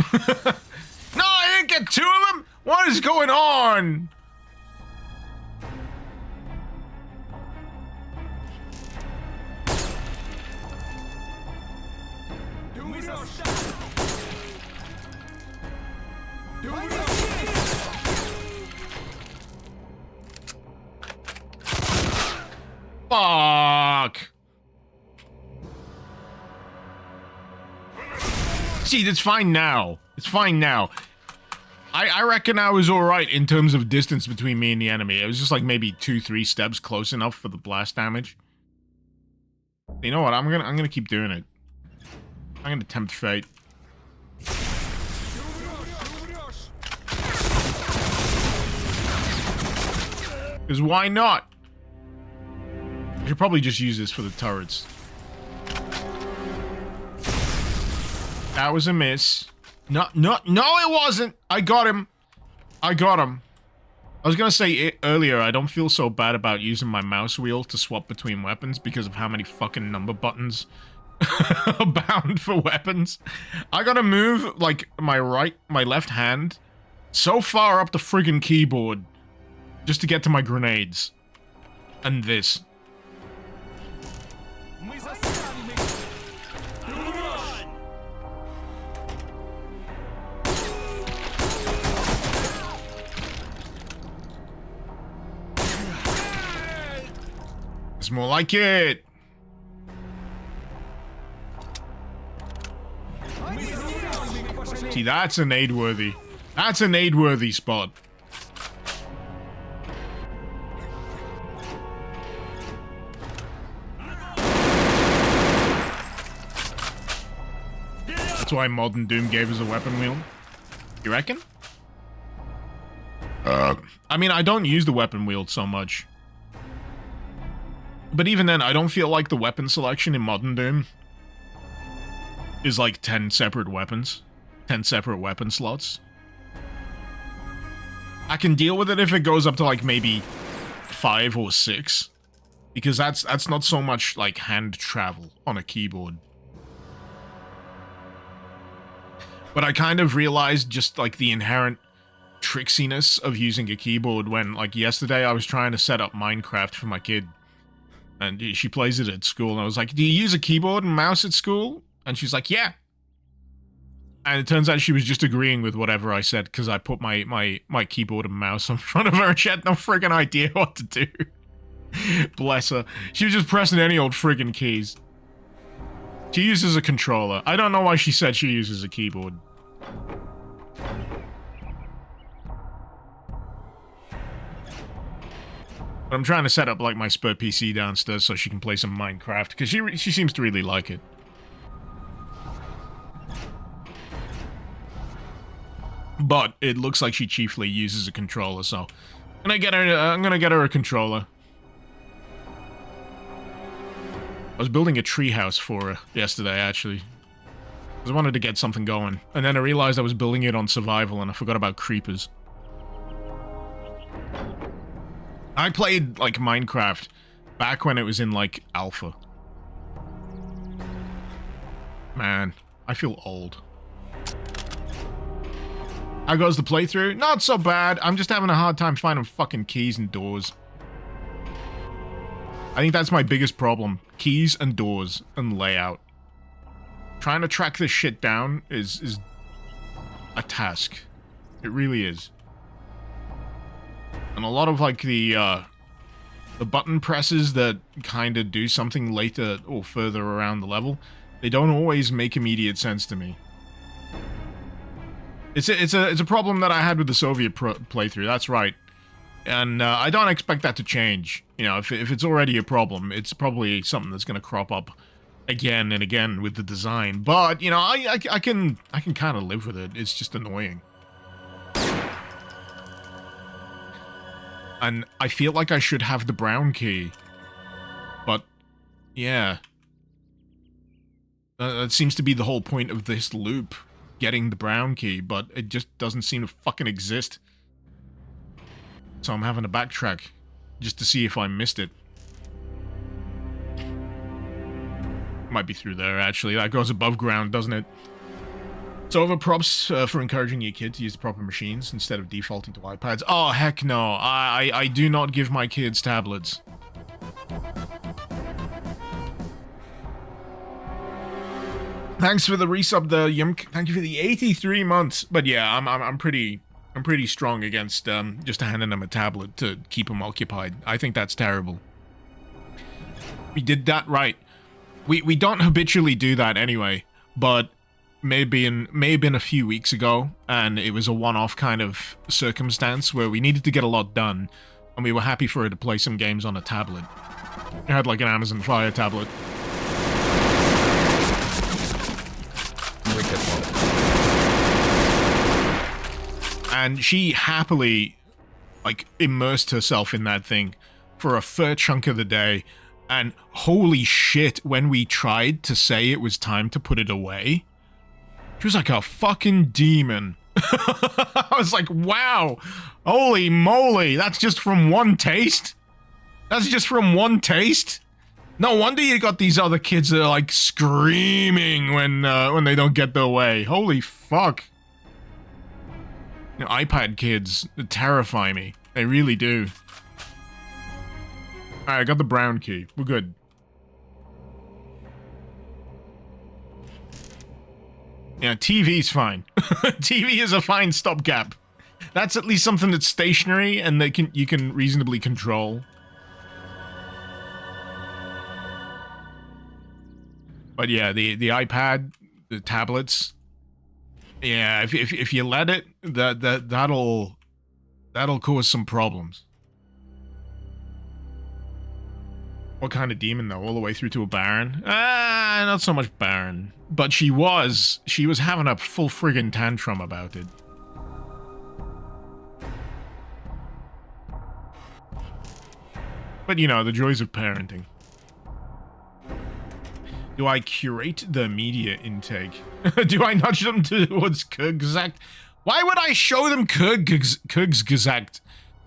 Speaker 2: No, I didn't get two of them! What is going on? Fuck! See, it's fine now. It's fine now. I reckon I was alright in terms of distance between me and the enemy. It was just like maybe 2-3 steps close enough for the blast damage. You know what? I'm gonna keep doing it. I'm gonna tempt fate. Because why not? I should probably just use this for the turrets. That was a miss. No, it wasn't! I got him! I got him. I was gonna say earlier, I don't feel so bad about using my mouse wheel to swap between weapons because of how many fucking number buttons are bound for weapons. I gotta move, like, my left hand so far up the friggin' keyboard just to get to my grenades. And this. It's more like it. See, that's an aid-worthy. That's an aid-worthy spot. That's why Modern Doom gave us a weapon wheel. You reckon? I mean, I don't use the weapon wheel so much. But even then, I don't feel like the weapon selection in Modern Doom is like 10 separate weapons. 10 separate weapon slots. I can deal with it if it goes up to like maybe 5 or 6. Because that's not so much like hand travel on a keyboard. But I kind of realized just like the inherent tricksiness of using a keyboard when, like, yesterday I was trying to set up Minecraft for my kid. And she plays it at school, and I was like, do you use a keyboard and mouse at school? And she's like, yeah. And it turns out she was just agreeing with whatever I said, because I put my keyboard and mouse in front of her, and she had no friggin' idea what to do. Bless her. She was just pressing any old friggin' keys. She uses a controller. I don't know why she said she uses a keyboard. But I'm trying to set up, like, my spare PC downstairs so she can play some Minecraft, because she seems to really like it. But it looks like she chiefly uses a controller, so I'm gonna get her a controller. I was building a treehouse for her yesterday, actually. I wanted to get something going, and then I realized I was building it on survival, and I forgot about creepers. I played, like, Minecraft back when it was in, like, alpha. Man, I feel old. How goes the playthrough? Not so bad. I'm just having a hard time finding fucking keys and doors. I think that's my biggest problem. Keys and doors and layout. Trying to track this shit down is a task. It really is. And a lot of, like, the button presses that kind of do something later or further around the level, they don't always make immediate sense to me. It's a problem that I had with the Soviet playthrough, that's right. And I don't expect that to change. You know, if it's already a problem, it's probably something that's going to crop up again and again with the design. But, you know, I can kind of live with it. It's just annoying. And I feel like I should have the brown key. But, yeah. That seems to be the whole point of this loop. Getting the brown key, but it just doesn't seem to fucking exist. So I'm having to backtrack just to see if I missed it. Might be through there, actually. That goes above ground, doesn't it? So over props for encouraging your kid to use the proper machines instead of defaulting to iPads. Oh, heck no. I do not give my kids tablets. Thanks for the resub there, Yumk. Thank you for the 83 months. But yeah, I'm pretty strong against just handing them a tablet to keep them occupied. I think that's terrible. We did that right. We don't habitually do that anyway, but may have been a few weeks ago, and it was a one-off kind of circumstance where we needed to get a lot done, and we were happy for her to play some games on a tablet. It had like an Amazon Fire tablet. And she happily, like, immersed herself in that thing for a fair chunk of the day. And holy shit, when we tried to say it was time to put it away, she was like a fucking demon. I was like, wow, holy moly, that's just from one taste? That's just from one taste? No wonder you got these other kids that are like screaming when they don't get their way. Holy fuck. You know, iPad kids terrify me. They really do. Alright, I got the brown key. We're good. Yeah, TV's fine. TV is a fine stopgap. That's at least something that's stationary and you can reasonably control. But yeah, the iPad, the tablets, yeah, if you let it, that'll cause some problems. What kind of demon though? All the way through to a Baron? Not so much Baron, but she was having a full friggin' tantrum about it. But you know, the joys of parenting. Do I curate the media intake? Do I nudge them towards Kurgzakt? Why would I show them Kurgzakt?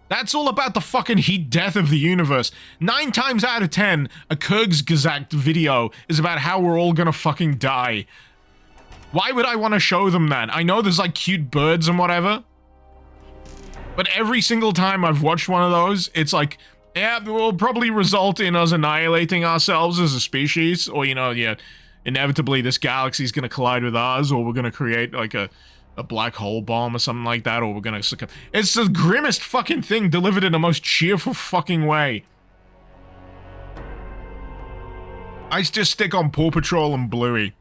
Speaker 2: That's all about the fucking heat death of the universe. 9 times out of 10, a Kurgzakt video is about how we're all gonna fucking die. Why would I want to show them that? I know there's like cute birds and whatever, but every single time I've watched one of those, it's like, yeah, it will probably result in us annihilating ourselves as a species, or, you know, yeah, inevitably this galaxy's gonna collide with ours, or we're gonna create, like, a black hole bomb or something like that, or we're gonna succumb. It's the grimmest fucking thing delivered in the most cheerful fucking way. I just stick on Paw Patrol and Bluey.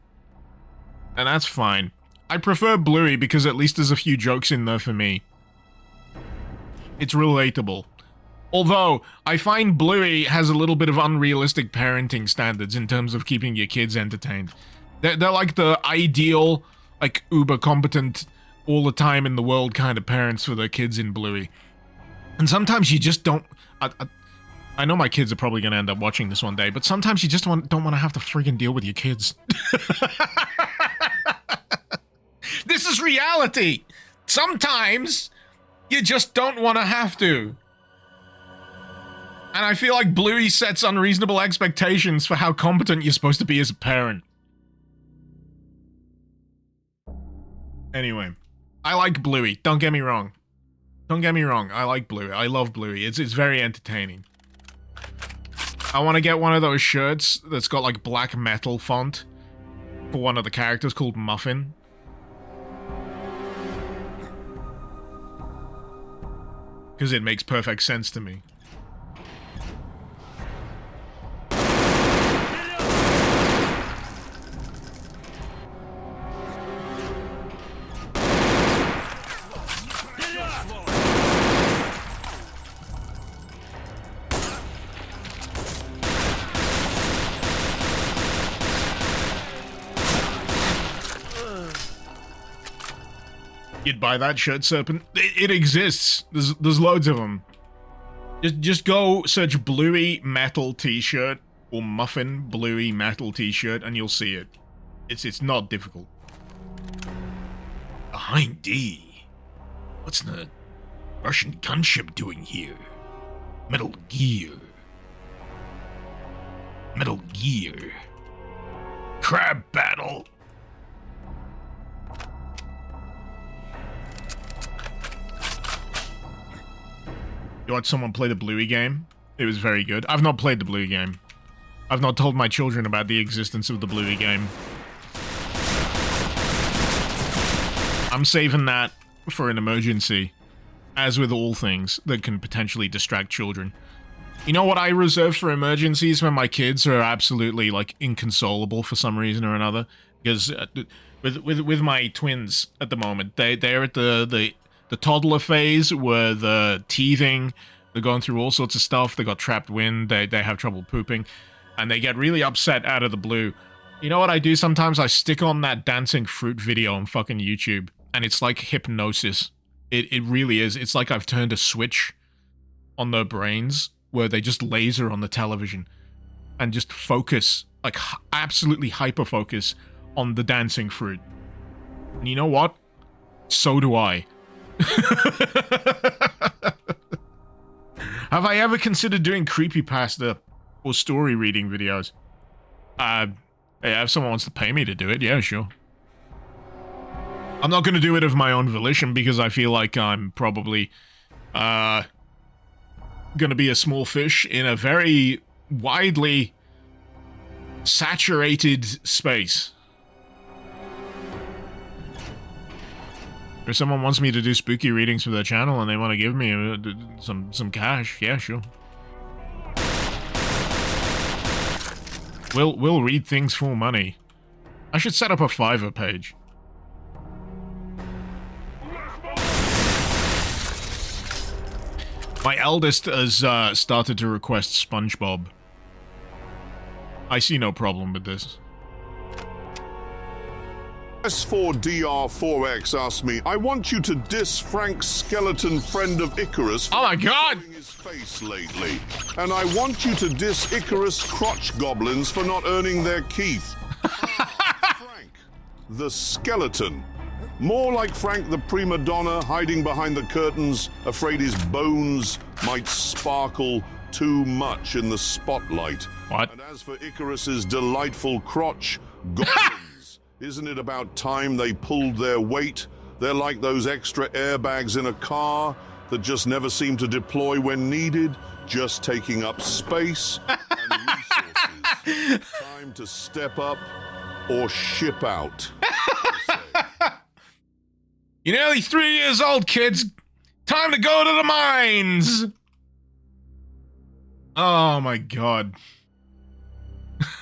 Speaker 2: And that's fine. I prefer Bluey because at least there's a few jokes in there for me. It's relatable. Although, I find Bluey has a little bit of unrealistic parenting standards in terms of keeping your kids entertained. They're like the ideal, like, uber-competent, all-the-time in the world kind of parents for their kids in Bluey. And sometimes you just don't... I know my kids are probably going to end up watching this one day, but sometimes you just don't want to have to friggin' deal with your kids. This is reality! Sometimes, you just don't want to have to. And I feel like Bluey sets unreasonable expectations for how competent you're supposed to be as a parent. Anyway, I like Bluey. Don't get me wrong. Don't get me wrong. I like Bluey. I love Bluey. It's very entertaining. I want to get one of those shirts that's got like black metal font for one of the characters called Muffin. Because it makes perfect sense to me. You'd buy that shirt, Serpent? It exists. There's loads of them. Just go search Bluey Metal T-shirt or Muffin Bluey Metal T-shirt and you'll see it. It's not difficult. Behind D. What's the Russian gunship doing here? Metal Gear. Metal Gear. Crab battle. You watched someone play the Bluey game? It was very good. I've not played the Bluey game. I've not told my children about the existence of the Bluey game. I'm saving that for an emergency. As with all things that can potentially distract children. You know what I reserve for emergencies when my kids are absolutely, like, inconsolable for some reason or another? Because with my twins at the moment, they're at the toddler phase where they're teething, they're going through all sorts of stuff, they got trapped wind, they have trouble pooping, and they get really upset out of the blue. You know what I do sometimes? I stick on that dancing fruit video on fucking YouTube, and it's like hypnosis. It really is. It's like I've turned a switch on their brains where they just laser on the television and just focus, like absolutely hyper-focus on the dancing fruit. And you know what? So do I. Have I ever considered doing creepypasta or story reading videos? Hey, if someone wants to pay me to do it, yeah, sure. I'm not going to do it of my own volition because I feel like I'm probably going to be a small fish in a very widely saturated space. If someone wants me to do spooky readings for their channel and they want to give me some cash, yeah, sure. We'll read things for money. I should set up a Fiverr page. My eldest has started to request SpongeBob. I see no problem with this.
Speaker 3: S4DR4X asked me, I want you to diss Frank's skeleton friend of Icarus for
Speaker 2: oh my god!
Speaker 3: showing his face lately. And I want you to diss Icarus crotch goblins for not earning their keep. Frank, the skeleton. More like Frank the prima donna hiding behind the curtains, afraid his bones might sparkle too much in the spotlight.
Speaker 2: What?
Speaker 3: And as for Icarus's delightful crotch, goblins, isn't it about time they pulled their weight? They're like those extra airbags in a car that just never seem to deploy when needed, just taking up space and resources. Time to step up or ship out.
Speaker 2: You're nearly 3 years old, kids. Time to go to the mines. Oh my god.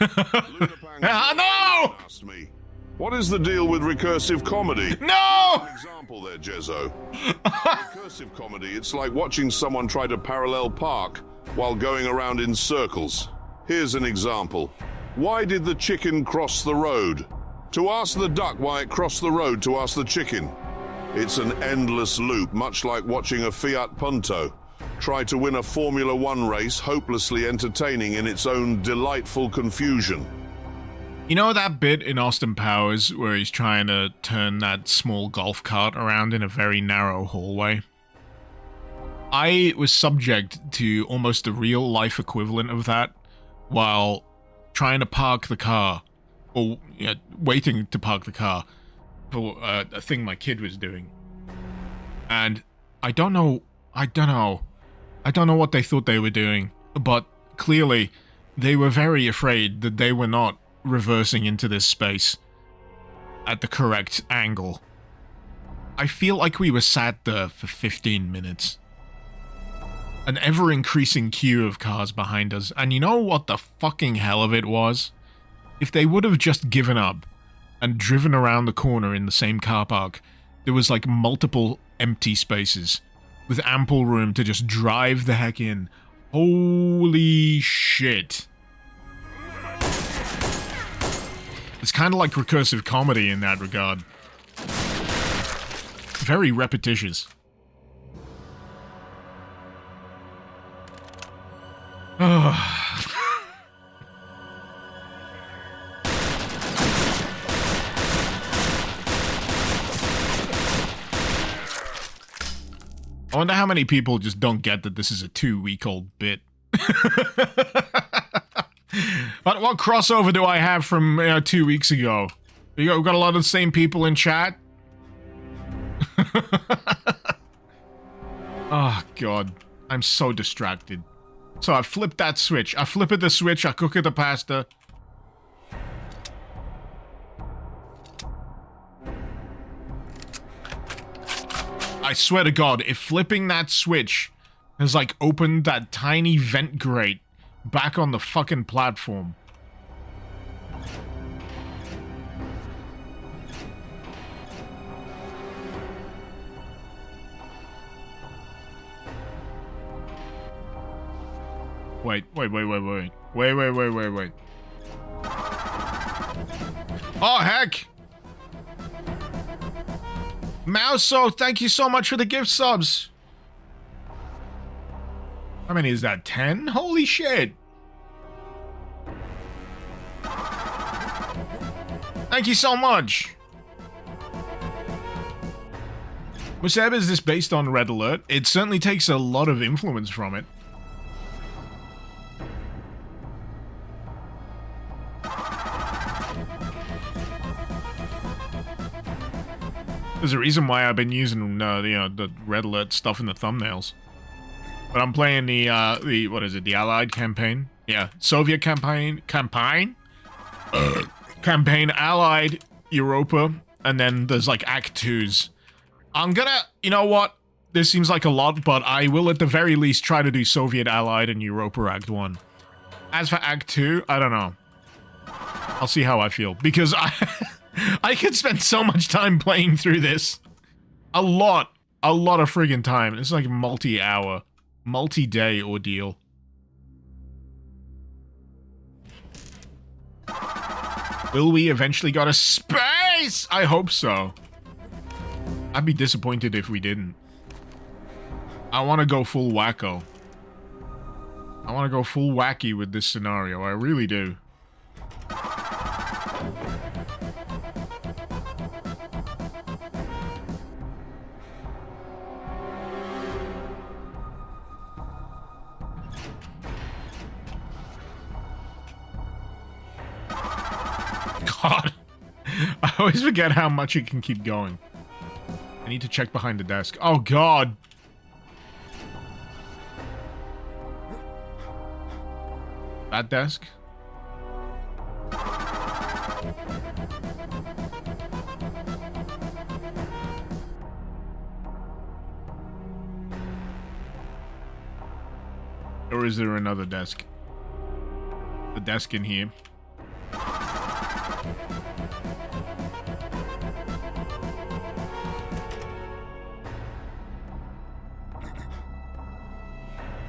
Speaker 2: No!
Speaker 3: Asked me, what is the deal with recursive comedy?
Speaker 2: No!
Speaker 3: An example there, Jezzo. Recursive comedy, it's like watching someone try to parallel park while going around in circles. Here's an example. Why did the chicken cross the road? To ask the duck why it crossed the road to ask the chicken. It's an endless loop, much like watching a Fiat Punto try to win a Formula One race, hopelessly entertaining in its own delightful confusion.
Speaker 2: You know that bit in Austin Powers where he's trying to turn that small golf cart around in a very narrow hallway? I was subject to almost the real-life equivalent of that while trying to park the car, or waiting to park the car for a thing my kid was doing. And I don't know what they thought they were doing, but clearly they were very afraid that they were not reversing into this space at the correct angle. I feel like we were sat there for 15 minutes. An ever-increasing queue of cars behind us, and you know what the fucking hell of it was? If they would have just given up and driven around the corner in the same car park, there was like multiple empty spaces with ample room to just drive the heck in. Holy shit. It's kind of like recursive comedy in that regard. very repetitious. I wonder how many people just don't get that this is a 2-week-old bit. But what crossover do I have from 2 weeks ago? We got a lot of the same people in chat. Oh, God. I'm so distracted. So I flipped that switch. I flip it the switch, I cook it the pasta. I swear to God, if flipping that switch has, like, opened that tiny vent grate back on the fucking platform. Wait. Oh, heck! Mouso, thank you so much for the gift subs. How many is that? 10? Holy shit! Thank you so much! Museb, is this based on Red Alert? It certainly takes a lot of influence from it. There's a reason why I've been using the Red Alert stuff in the thumbnails. But I'm playing the what is it? The Allied campaign? Yeah, Soviet campaign, Allied, Europa, and then there's like Act 2s. I'm gonna, you know what? This seems like a lot, but I will at the very least try to do Soviet, Allied, and Europa Act 1. As for Act 2, I don't know. I'll see how I feel, because I could spend so much time playing through this. A lot of friggin' time. It's like a multi-hour, multi-day ordeal. Will we eventually go to space? I hope so. I'd be disappointed if we didn't. I want to go full wacko. I want to go full wacky with this scenario. I really do. God. I always forget how much it can keep going. I need to check behind the desk. Oh, God. That desk? Or is there another desk? The desk in here.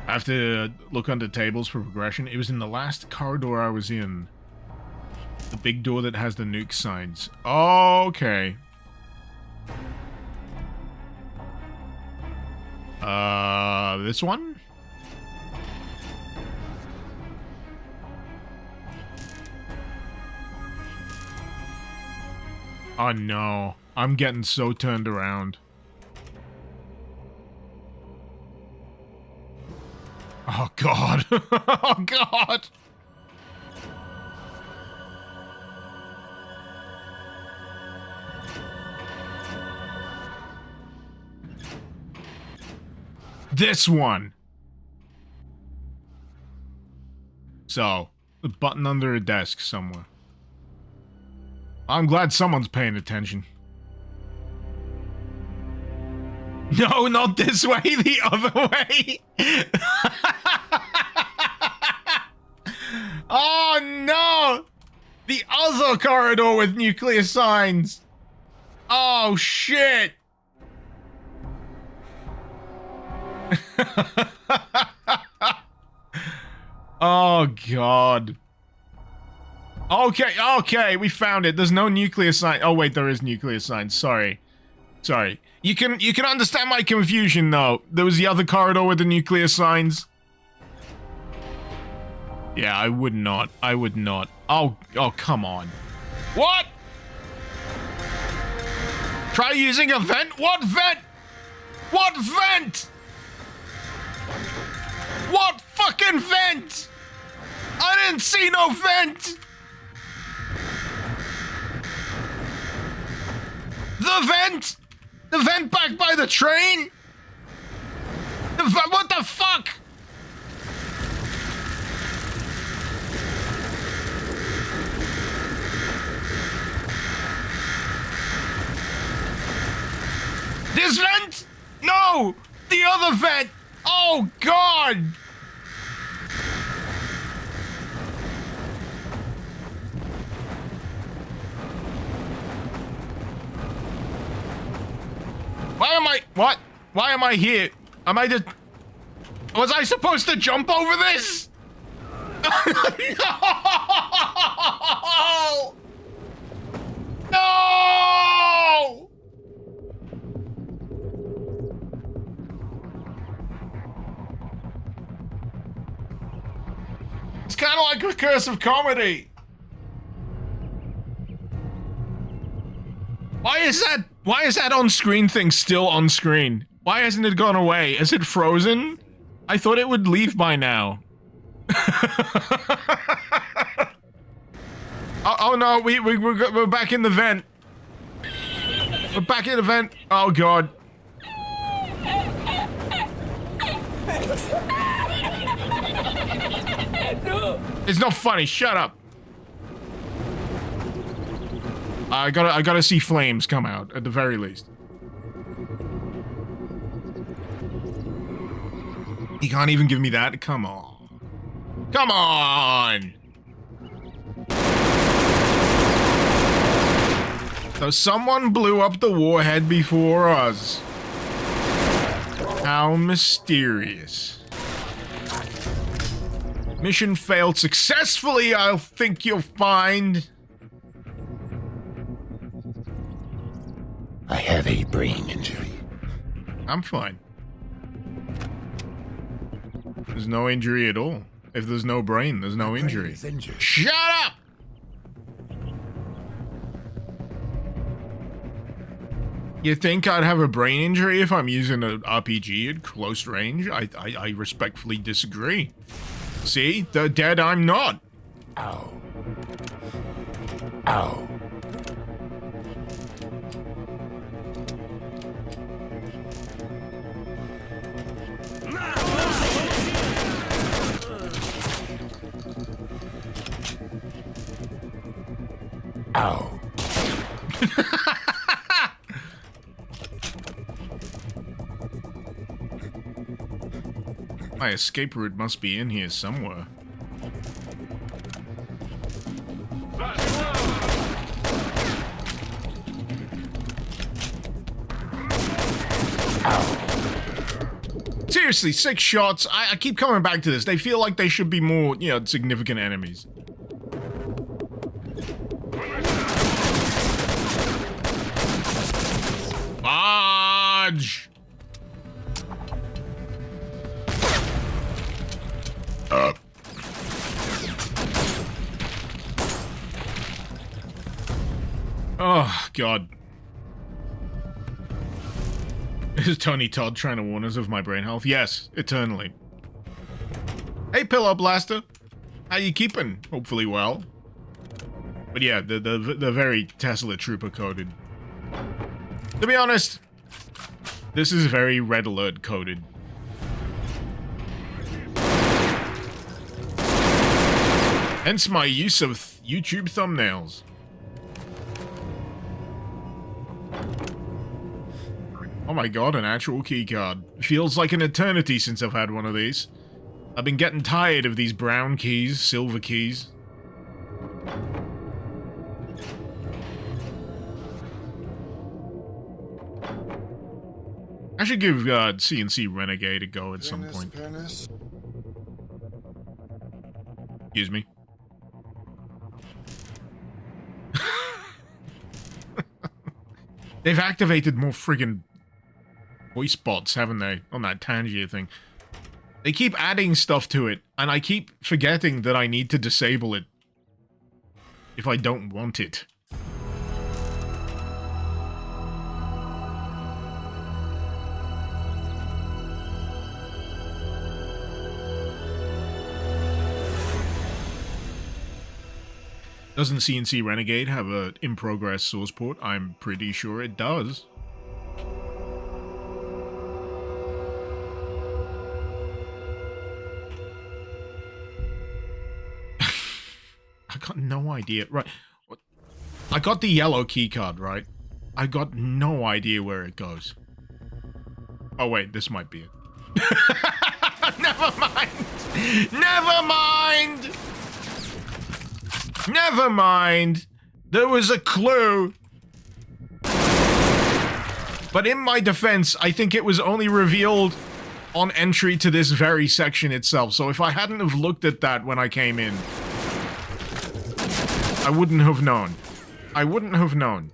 Speaker 2: I have to look under tables for progression. It was in the last corridor I was in. The big door that has the nuke signs. Oh, okay. This one? Oh no. I'm getting so turned around. Oh, God. Oh, God. This one. So, the button under a desk somewhere. I'm glad someone's paying attention. No, not this way, the other way. Oh, no. The other corridor with nuclear signs. Oh, shit. Oh, God. Okay, we found it. There's no nuclear sign. Oh, wait, there is nuclear signs. Sorry. You can understand my confusion, though. There was the other corridor with the nuclear signs. Yeah, I would not. I would not. Oh, come on. What? Try using a vent? What vent? What vent? What fucking vent? I didn't see no vent. The vent? The vent back by the train? What the fuck? This vent? No! The other vent! Oh, God! Why am I... What? Why am I here? Am I just... Was I supposed to jump over this? No! No! It's kind of like a curse of comedy. Why is that on-screen thing still on screen? Why hasn't it gone away? Is it frozen? I thought it would leave by now. oh no, we're back in the vent. We're back in the vent. Oh God. It's not funny. Shut up. I gotta see flames come out at the very least. He can't even give me that. Come on. Come on. So someone blew up the warhead before us. How mysterious. Mission failed successfully, I think you'll find.
Speaker 6: I have a brain injury.
Speaker 2: I'm fine. There's no injury at all. If there's no brain, there's no injury. Shut up! You think I'd have a brain injury if I'm using an RPG at close range? I respectfully disagree. See? The dead I'm not.
Speaker 6: Ow. Ow. Ow.
Speaker 2: My escape route must be in here somewhere. Seriously, 6 shots. I keep coming back to this. They feel like they should be more, you know, significant enemies. Fudge! Oh, God. Is Tony Todd trying to warn us of my brain health? Yes, eternally. Hey, Pillow Blaster. How you keeping? Hopefully well. But yeah, the very Tesla Trooper coded. To be honest, this is very Red Alert coded. Hence my use of YouTube thumbnails. Oh my God, an actual keycard. Feels like an eternity since I've had one of these. I've been getting tired of these brown keys, silver keys. I should give CNC Renegade a go at some point. Excuse me. They've activated more friggin' voice bots, haven't they? On that Tangier thing. They keep adding stuff to it, and I keep forgetting that I need to disable it if I don't want it. Doesn't CNC Renegade have a in-progress source port? I'm pretty sure it does. I got no idea. Right. I got the yellow keycard, right? I got no idea where it goes. Oh, wait. This might be it. Never mind. Never mind. Never mind. There was a clue. But in my defense, I think it was only revealed on entry to this very section itself. So if I hadn't have looked at that when I came in, I wouldn't have known. I wouldn't have known.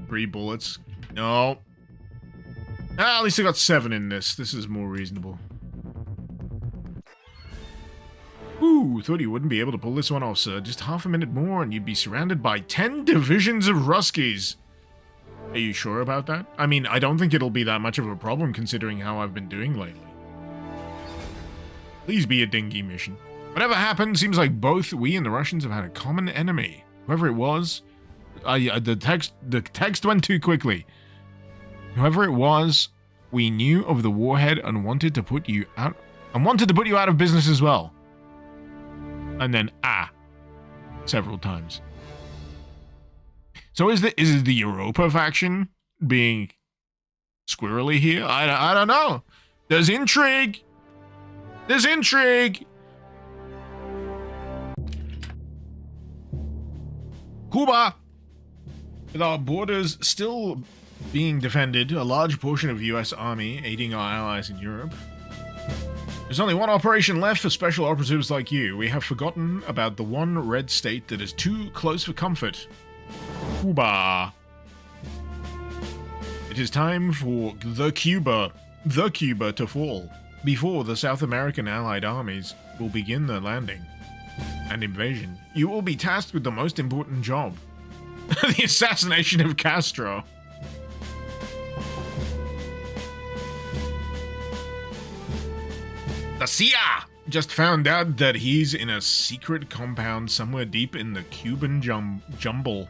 Speaker 2: Three bullets. No. Ah, at least I got 7 in this. This is more reasonable. Ooh, thought you wouldn't be able to pull this one off, sir. Just half a minute more and you'd be surrounded by 10 divisions of Ruskies. Are you sure about that? I mean, I don't think it'll be that much of a problem considering how I've been doing lately. Please be a dinghy mission. Whatever happened, seems like both we and the Russians have had a common enemy. Whoever it was... the text went too quickly. Whoever it was, we knew of the warhead and wanted to put you out... of business as well. And then, several times. So is the Europa faction being squirrely here? I don't know. There's intrigue. There's intrigue. Cuba. With our borders still being defended, a large portion of US Army aiding our allies in Europe. There's only one operation left for special operatives like you. We have forgotten about the one red state that is too close for comfort. Cuba. It is time for the Cuba to fall, before the South American allied armies will begin their landing and invasion. You will be tasked with the most important job. The assassination of Castro. The CIA just found out that he's in a secret compound somewhere deep in the Cuban jumble.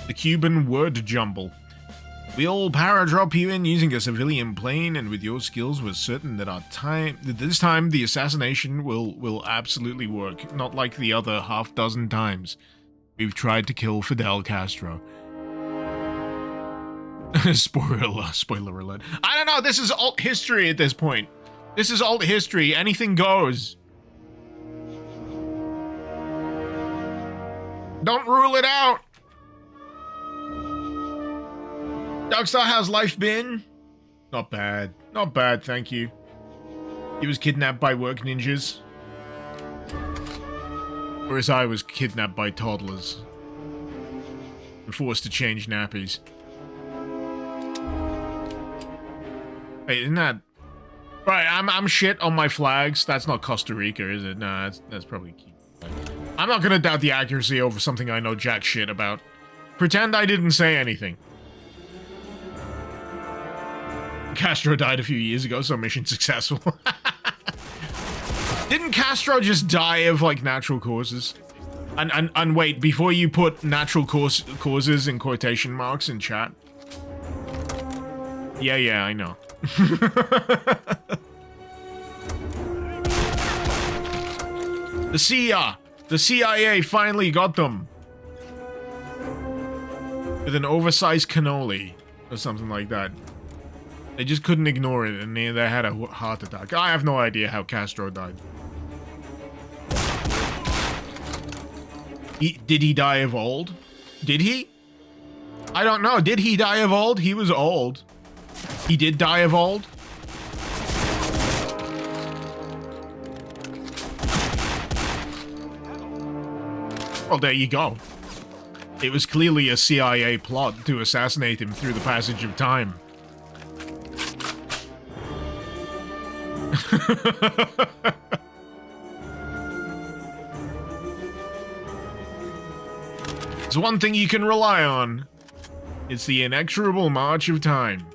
Speaker 2: The Cuban word jumble. We'll paradrop you in using a civilian plane, and with your skills, we're certain that this time the assassination will absolutely work. Not like the other half-dozen times we've tried to kill Fidel Castro. Spoiler alert. I don't know, this is alt history at this point. This is alt history. Anything goes. Don't rule it out. Darkstar, how's life been? Not bad. Not bad, thank you. He was kidnapped by work ninjas. Whereas I was kidnapped by toddlers. And forced to change nappies. Wait, isn't that... Right, I'm shit on my flags. That's not Costa Rica, is it? Nah, that's probably Cuba. I'm not gonna doubt the accuracy over something I know jack shit about. Pretend I didn't say anything. Castro died a few years ago, so mission successful. Didn't Castro just die of, like, natural causes? And wait, before you put natural causes in quotation marks in chat. Yeah, I know. The CIA finally got them. With an oversized cannoli. Or something like that. They just couldn't ignore it, and they had a heart attack. I have no idea how Castro died. Did he die of old? Did he? I don't know. Did he die of old? He was old. He did die of old? Well, there you go. It was clearly a CIA plot to assassinate him through the passage of time. There's one thing you can rely on. It's the inexorable march of time.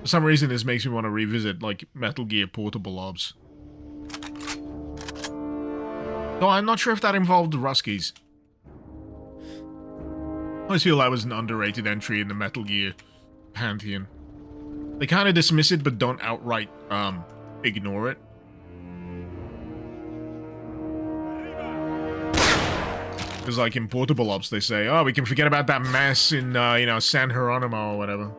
Speaker 2: For some reason, this makes me want to revisit, like, Metal Gear Portable Ops. Though I'm not sure if that involved Ruskies. I always feel that was an underrated entry in the Metal Gear pantheon. They kind of dismiss it, but don't outright, ignore it. Because, like, in Portable Ops, they say, oh, we can forget about that mess in, you know, San Geronimo or whatever.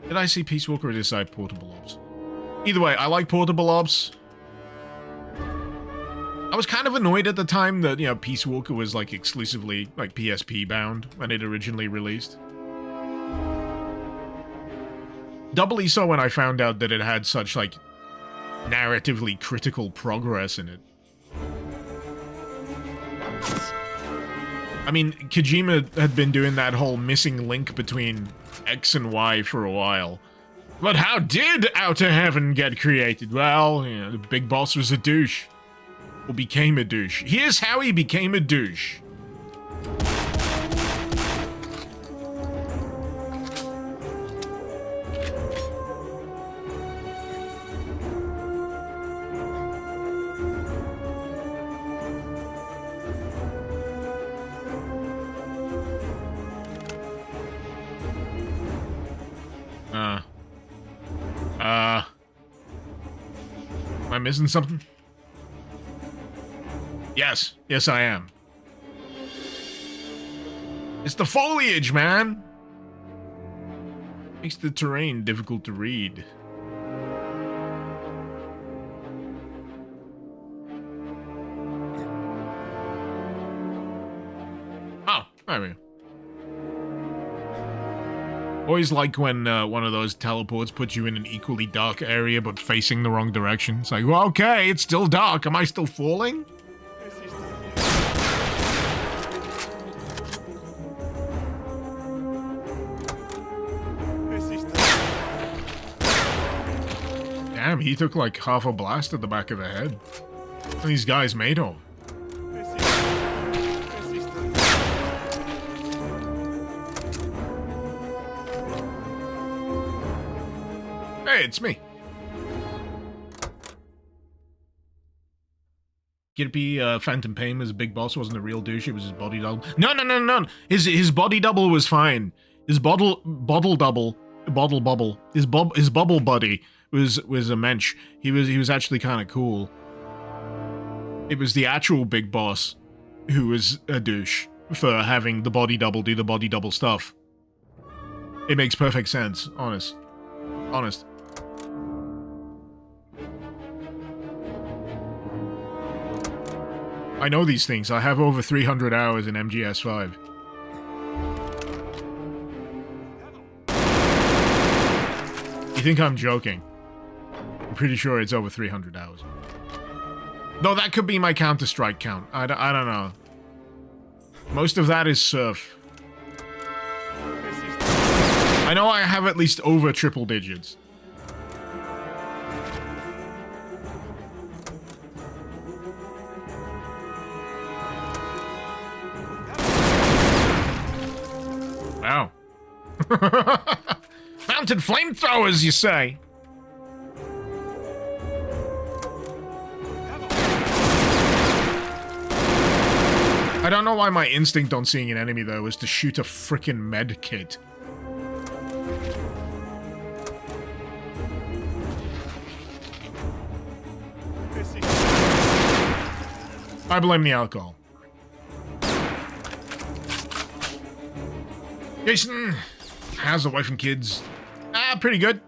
Speaker 2: Did I see Peace Walker or did I say Portable Ops? Either way, I like Portable Ops. I was kind of annoyed at the time that, you know, Peace Walker was, like, exclusively, like, PSP bound when it originally released. Doubly so when I found out that it had such, like, narratively critical progress in it. I mean, Kojima had been doing that whole missing link between X and Y for a while. But how did Outer Heaven get created? Well, you know, the big boss was a douche. Or became a douche. Here's how he became a douche. Am I missing something? Yes. Yes, I am. It's the foliage, man! Makes the terrain difficult to read. Oh, there we go. Always like when one of those teleports puts you in an equally dark area but facing the wrong direction. It's like, well, okay, it's still dark. Am I still falling? Damn, he took like half a blast at the back of the head. What are these guys made of? Hey, it's me. Could it be Phantom Pain was a big boss, wasn't a real douche, it was his body double? No. His body double was fine. His bottle double, his bubble buddy was a mensch. He was actually kind of cool. It was the actual big boss who was a douche for having the body double do the body double stuff. It makes perfect sense, honest. I know these things. I have over 300 hours in MGS5. You think I'm joking? I'm pretty sure it's over 300 hours. No, that could be my Counter-Strike count. I don't know. Most of that is Surf. I know I have at least over triple digits. Wow. Mounted flamethrowers, you say? I don't know why my instinct on seeing an enemy, though, was to shoot a frickin' med kit. I blame the alcohol. Jason, how's the wife and kids? Pretty good.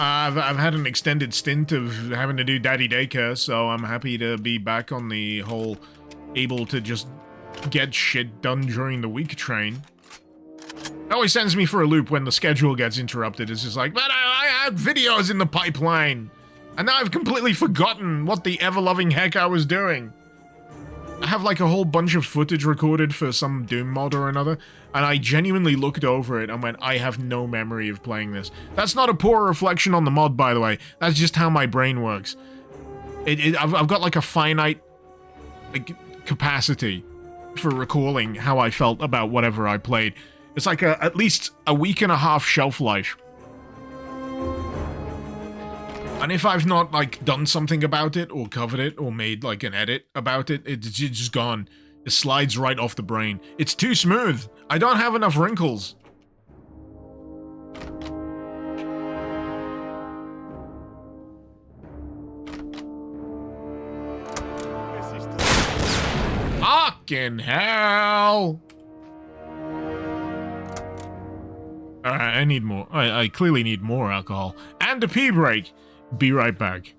Speaker 2: I've had an extended stint of having to do daddy daycare, so I'm happy to be back on the whole able to just get shit done during the week train. It always sends me for a loop when the schedule gets interrupted. It's just like, but I had videos in the pipeline, and now I've completely forgotten what the ever-loving heck I was doing. I have like a whole bunch of footage recorded for some Doom mod or another, and I genuinely looked over it and went, I have no memory of playing this. That's not a poor reflection on the mod, by the way. That's just how my brain works. I've got like a finite capacity for recalling how I felt about whatever I played. It's like at least a week and a half shelf life. And if I've not, like, done something about it, or covered it, or made, like, an edit about it, it's just gone. It slides right off the brain. It's too smooth. I don't have enough wrinkles. Fucking hell! Alright, I need more. I clearly need more alcohol. And a pee break. Be right back.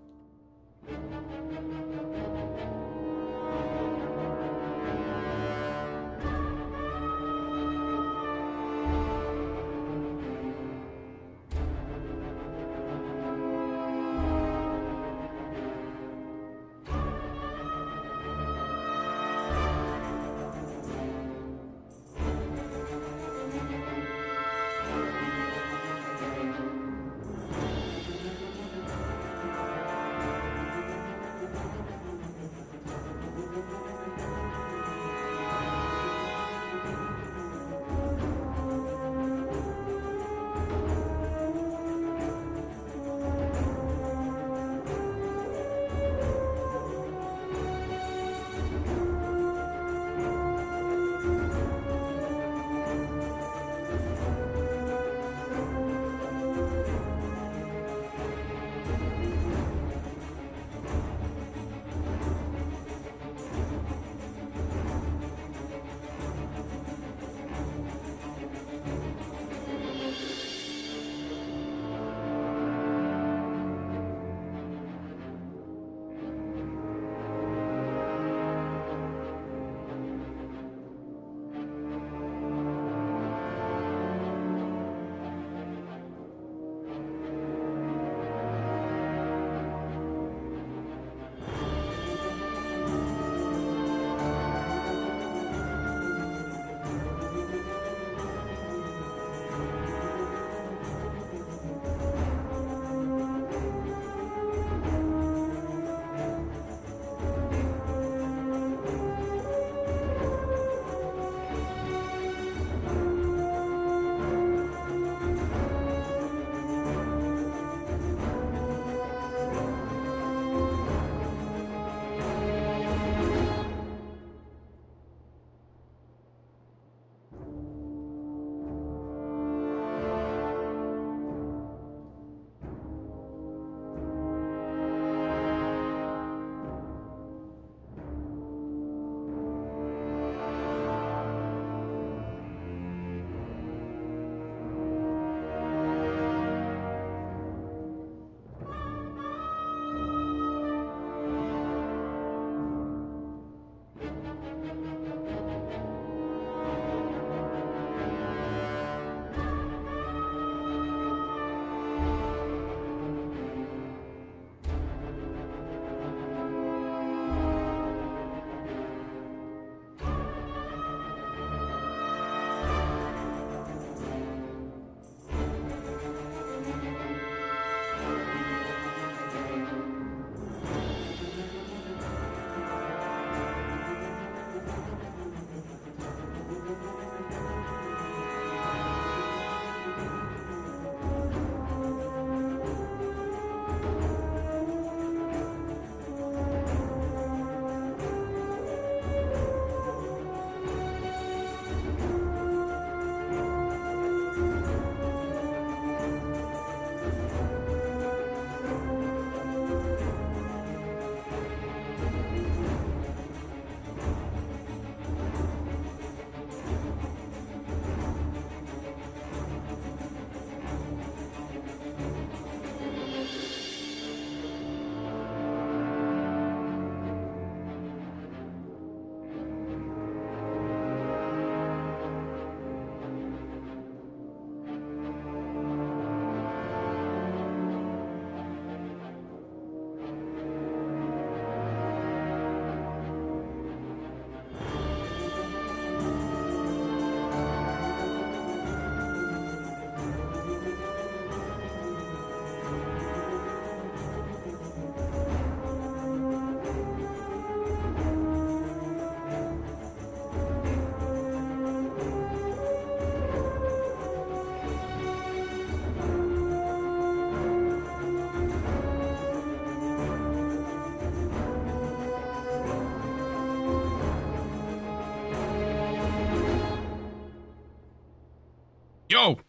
Speaker 2: Yo!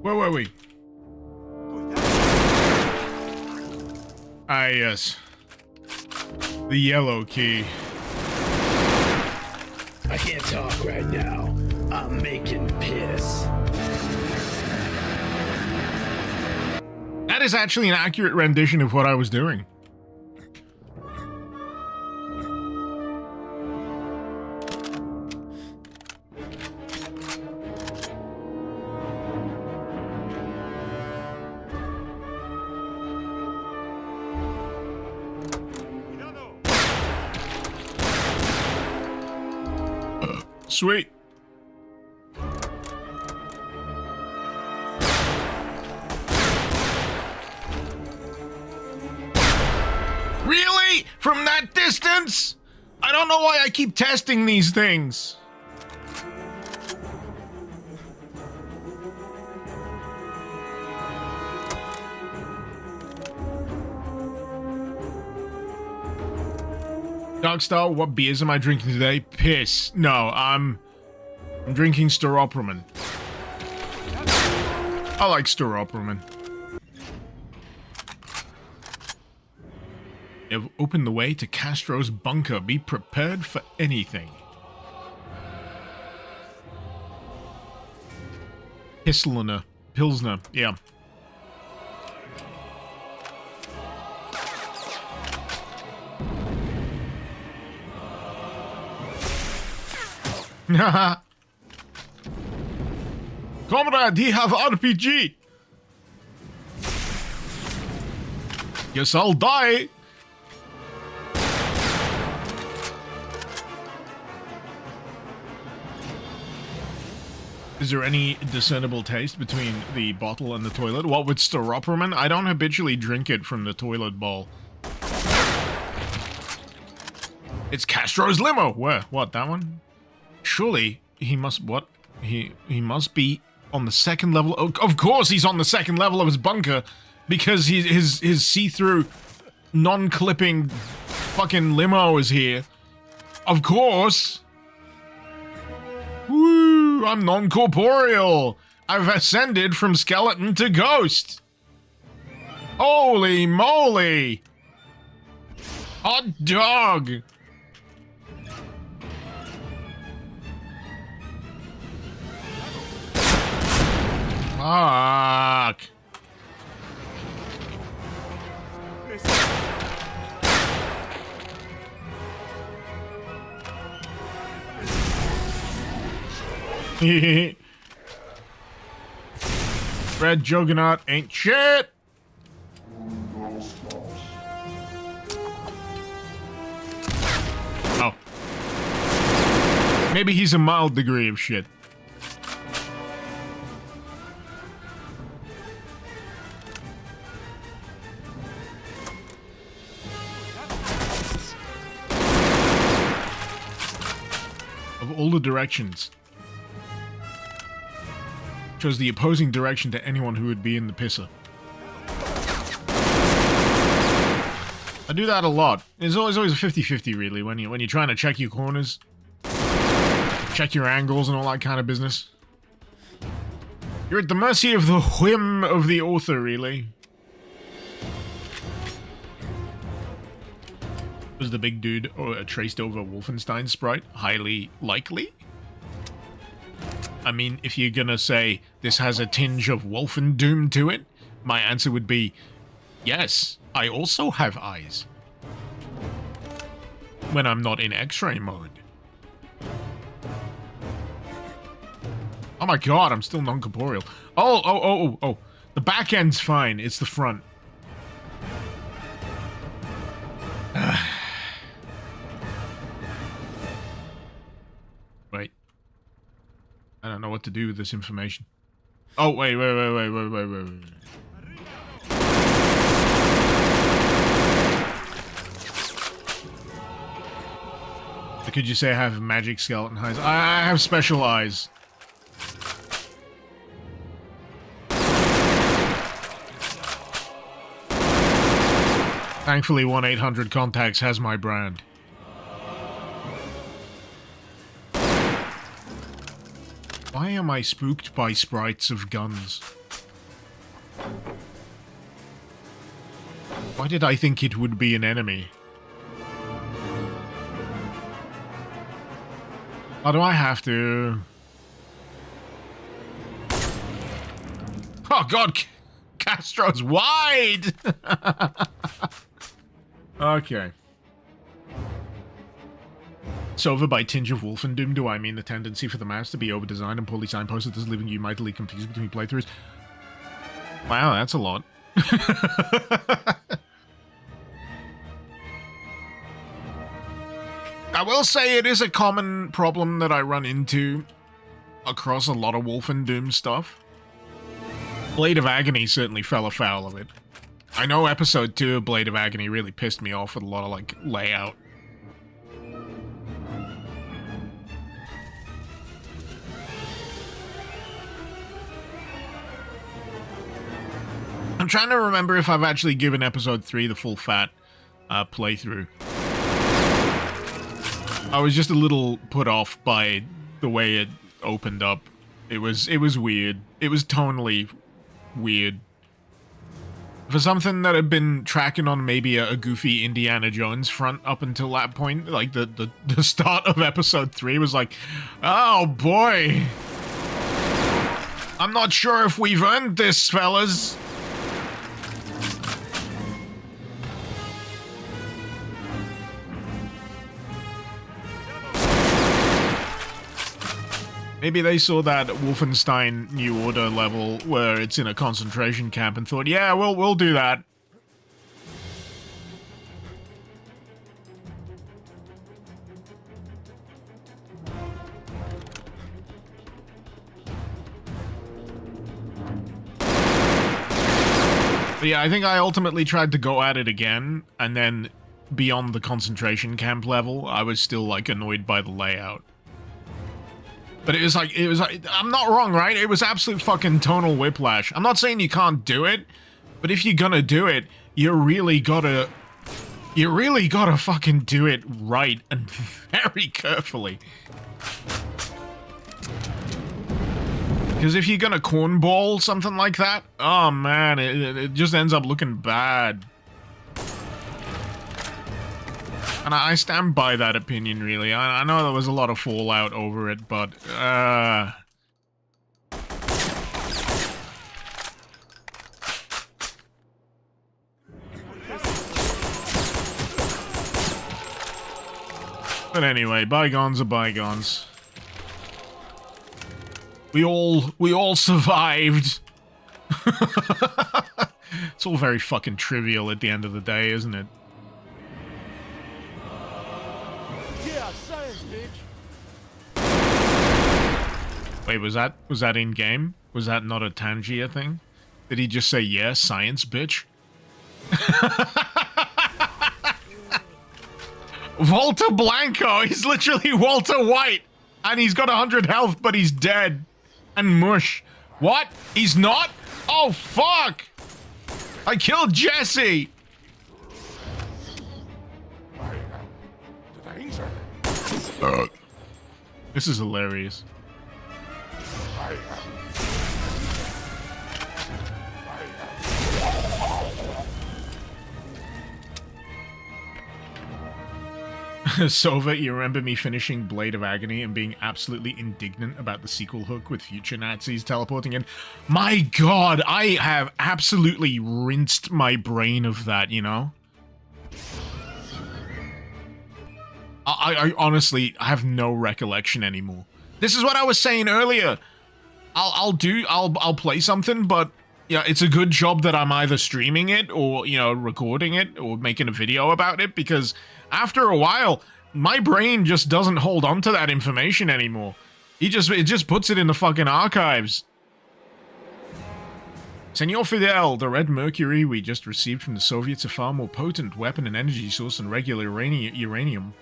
Speaker 2: Where were we? Ah, yes. The yellow key.
Speaker 6: I can't talk right now. I'm making piss.
Speaker 2: That is actually an accurate rendition of what I was doing. Sweet. Really? From that distance? I don't know why I keep testing these things. Darkstar, what beers am I drinking today? Piss. No, I'm drinking Staropramen. I like Staropramen. They've opened the way to Castro's bunker. Be prepared for anything. Pilsner, yeah. Haha. Comrade, he have RPG. Guess I'll die. Is there any discernible taste between the bottle and the toilet? What with Staropramen? I don't habitually drink it from the toilet bowl. It's Castro's limo. Where? What, that one? Surely he must what? He must be on the second level. Oh, of course he's on the second level of his bunker because his see-through non-clipping fucking limo is here. Of course. Woo, I'm non-corporeal. I've ascended from skeleton to ghost. Holy moly. Hot dog. Fuck. Red Juggernaut ain't shit. Oh. Maybe he's a mild degree of shit. Of all the directions, chose the opposing direction to anyone who would be in the pisser. I do that a lot. It's always a 50-50 really when you're trying to check your corners, check your angles and all that kind of business. You're at the mercy of the whim of the author, really. Was the big dude traced over Wolfenstein sprite? Highly likely. I mean, if you're gonna say this has a tinge of Wolfendoom to it, my answer would be, yes, I also have eyes. When I'm not in X-ray mode. Oh my god, I'm still non-corporeal. Oh. The back end's fine, it's the front. Wait. I don't know what to do with this information. Oh, wait. Could you say I have magic skeleton eyes? I have special eyes. Thankfully, 1-800-CONTACTS has my brand. Why Why am I spooked by sprites of guns? Why did I think it would be an enemy? Why do I have to... Oh god, Castro's wide! Okay. So over by tinge of Wolfendoom, do I mean the tendency for the mouse to be over-designed and poorly signposted thus leaving you mightily confused between playthroughs? Wow, that's a lot. I will say it is a common problem that I run into across a lot of Wolfendoom stuff. Blade of Agony certainly fell afoul of it. I know episode 2 of Blade of Agony really pissed me off with a lot of, like, layout. I'm trying to remember if I've actually given episode 3 the full fat playthrough. I was just a little put off by the way it opened up. It was weird. It was tonally weird. For something that had been tracking on maybe a goofy Indiana Jones front up until that point, like the start of episode 3 was like, oh boy. I'm not sure if we've earned this, fellas. Maybe they saw that Wolfenstein New Order level where it's in a concentration camp and thought, yeah, we'll do that. But yeah, I think I ultimately tried to go at it again, and then beyond the concentration camp level, I was still, like, annoyed by the layout. But it was like, I'm not wrong, right? It was absolute fucking tonal whiplash. I'm not saying you can't do it, but if you're gonna do it, you really gotta fucking do it right and very carefully. Because if you're gonna cornball something like that, oh man, it just ends up looking bad. And I stand by that opinion, really. I know there was a lot of fallout over it, but, But anyway, bygones are bygones. We all survived. It's all very fucking trivial at the end of the day, isn't it? Wait, was that in game? Was that not a Tangier thing? Did he just say, yeah, science, bitch? Walter Blanco, he's literally Walter White. And he's got 100 health, but he's dead. And mush. What? He's not? Oh, fuck! I killed Jesse! This is hilarious. Sova, you remember me finishing Blade of Agony and being absolutely indignant about the sequel hook with future Nazis teleporting in? My god, I have absolutely rinsed my brain of that, you know? I honestly have no recollection anymore. This is what I was saying earlier. I'll play something, but yeah, it's a good job that I'm either streaming it or, you know, recording it or making a video about it, because after a while, my brain just doesn't hold on to that information anymore. It just puts it in the fucking archives. Senor Fidel, the red mercury we just received from the Soviets, a far more potent weapon and energy source than regular uranium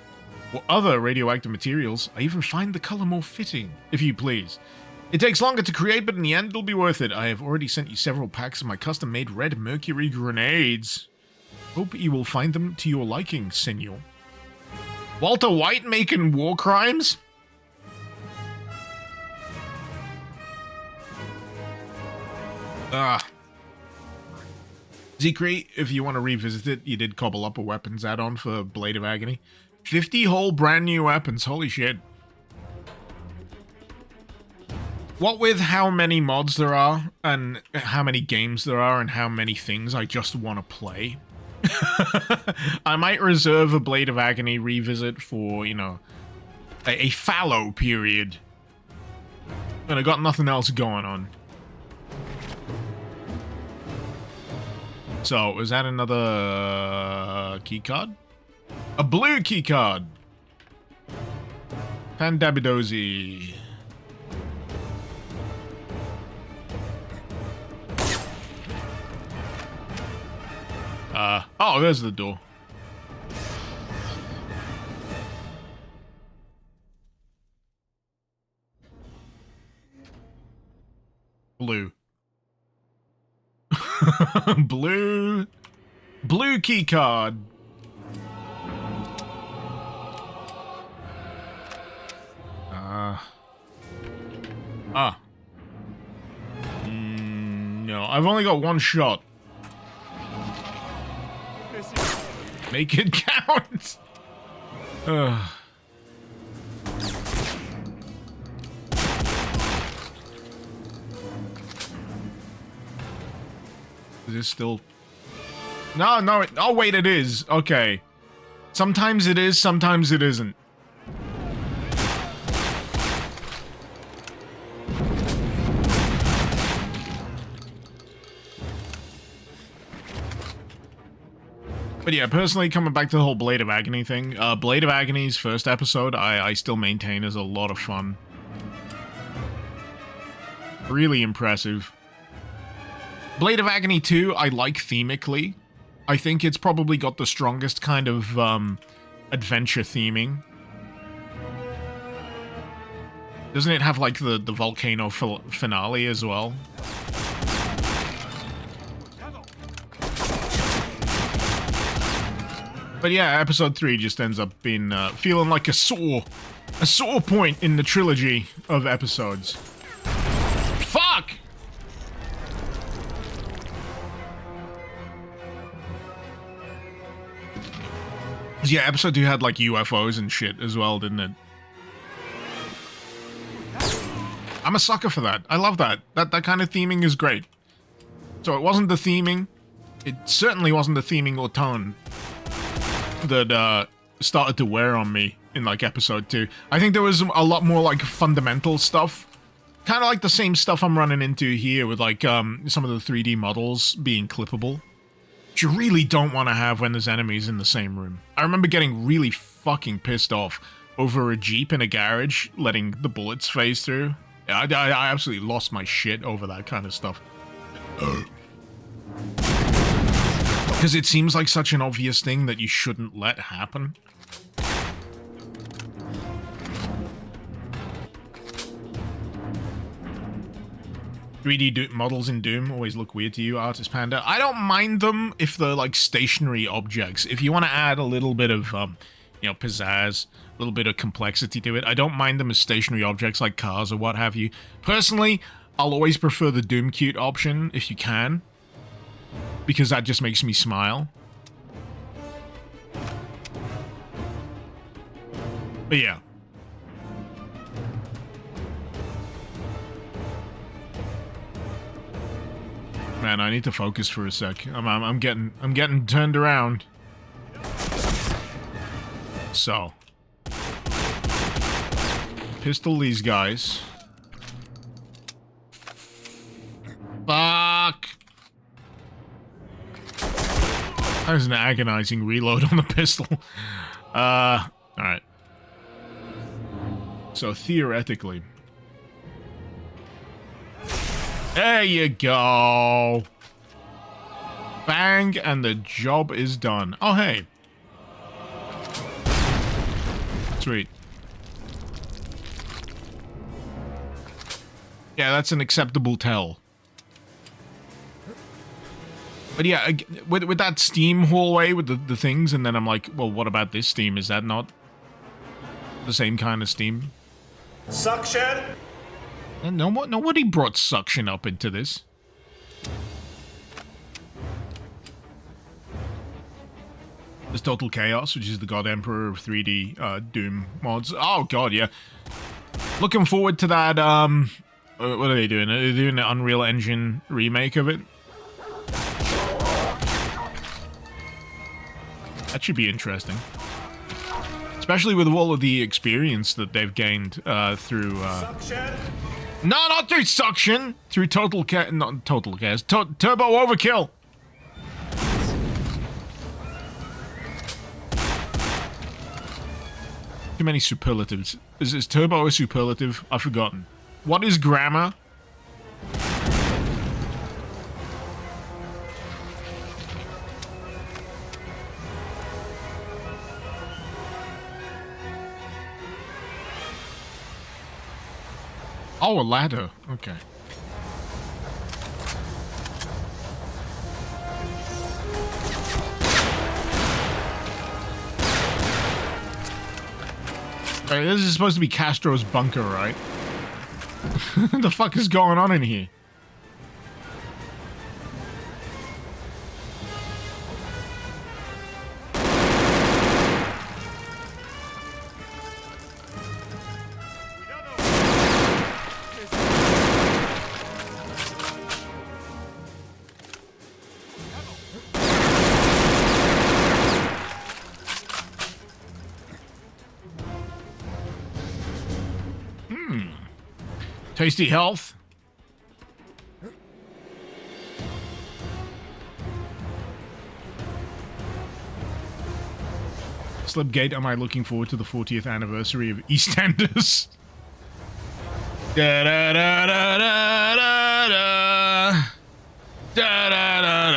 Speaker 2: or other radioactive materials. I even find the color more fitting, if you please. It takes longer to create, but in the end it'll be worth it. I have already sent you several packs of my custom-made red mercury grenades. Hope you will find them to your liking, senor. Walter White making war crimes? Zekri, if you want to revisit it, you did cobble up a weapons add-on for Blade of Agony. 50 whole brand new weapons, holy shit. What with how many mods there are, and how many games there are, and how many things I just want to play, I might reserve a Blade of Agony revisit for, you know, a fallow period. And I got nothing else going on. So, is that another keycard? A blue keycard! Pandabidozi. Oh, there's the door. Blue. Blue key card. No, I've only got one shot. Make it count. Is this still... No, oh wait, it is. Okay. Sometimes it is, sometimes it isn't. But yeah, personally, coming back to the whole Blade of Agony thing, Blade of Agony's first episode, I still maintain is a lot of fun. Really impressive. Blade of Agony 2, I like themically. I think it's probably got the strongest kind of adventure theming. Doesn't it have like the volcano finale as well? But yeah, episode 3 just ends up being feeling like a sore point in the trilogy of episodes. Fuck! Yeah, episode 2 had like UFOs and shit as well, didn't it? I'm a sucker for that. I love that. That kind of theming is great. So it wasn't the theming. It certainly wasn't the theming or tone that started to wear on me in like episode 2. I think there was a lot more like fundamental stuff. Kind of like the same stuff I'm running into here with like some of the 3D models being clippable. Which you really don't want to have when there's enemies in the same room. I remember getting really fucking pissed off over a Jeep in a garage, letting the bullets phase through. I absolutely lost my shit over that kind of stuff. Because it seems like such an obvious thing that you shouldn't let happen. Models in Doom always look weird to you, Artist Panda. I don't mind them if they're like stationary objects. If you want to add a little bit of, you know, pizzazz, a little bit of complexity to it, I don't mind them as stationary objects like cars or what have you. Personally, I'll always prefer the Doom Cute option if you can. Because that just makes me smile. But yeah. Man, I need to focus for a sec. I'm getting turned around. So. Pistol these guys. Fuck. That was an agonizing reload on the pistol. Alright. So, theoretically... There you go! Bang, and the job is done. Oh, hey. Sweet. Yeah, that's an acceptable tell. But yeah, with that steam hallway with the things, and then I'm like, well, what about this steam? Is that not the same kind of steam?
Speaker 4: Suction?
Speaker 2: And nobody brought suction up into this. There's Total Chaos, which is the God Emperor of 3D Doom mods. Oh god, yeah. Looking forward to that. What are they doing? Are they doing an Unreal Engine remake of it? That should be interesting. Especially with all of the experience that they've gained through... No, not through suction! Through Total Chaos... Not Total Chaos. Turbo Overkill! Too many superlatives. Is turbo a superlative? I've forgotten. What is grammar? Oh, a ladder. Okay. Okay, this is supposed to be Castro's bunker, right? What the fuck is going on in here? Tasty health. Slipgate, am I looking forward to the 40th anniversary of EastEnders? Da da da da da da da da da da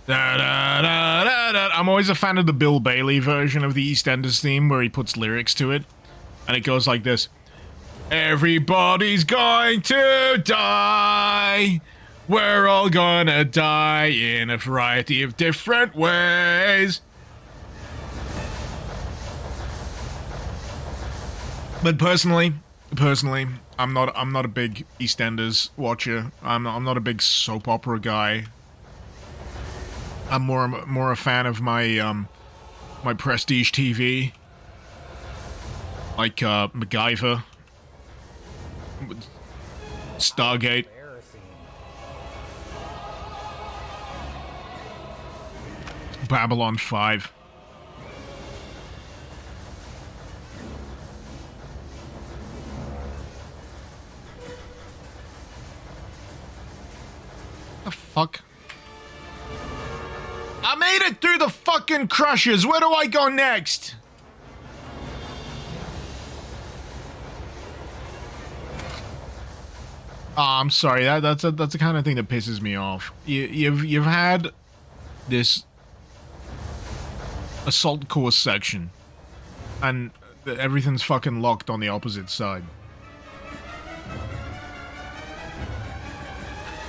Speaker 2: da da da. I'm always a fan of the Bill Bailey version of the EastEnders theme where he puts lyrics to it, and it goes like this. Everybody's going to die. We're all gonna die in a variety of different ways. But personally, I'm not a big EastEnders watcher. I'm not a big soap opera guy. I'm more a fan of my my prestige TV, like MacGyver. Stargate. Babylon 5. The fuck? I made it through the fucking crushers. Where do I go next? Oh, I'm sorry. That's the kind of thing that pisses me off. You've had this assault course section, and everything's fucking locked on the opposite side.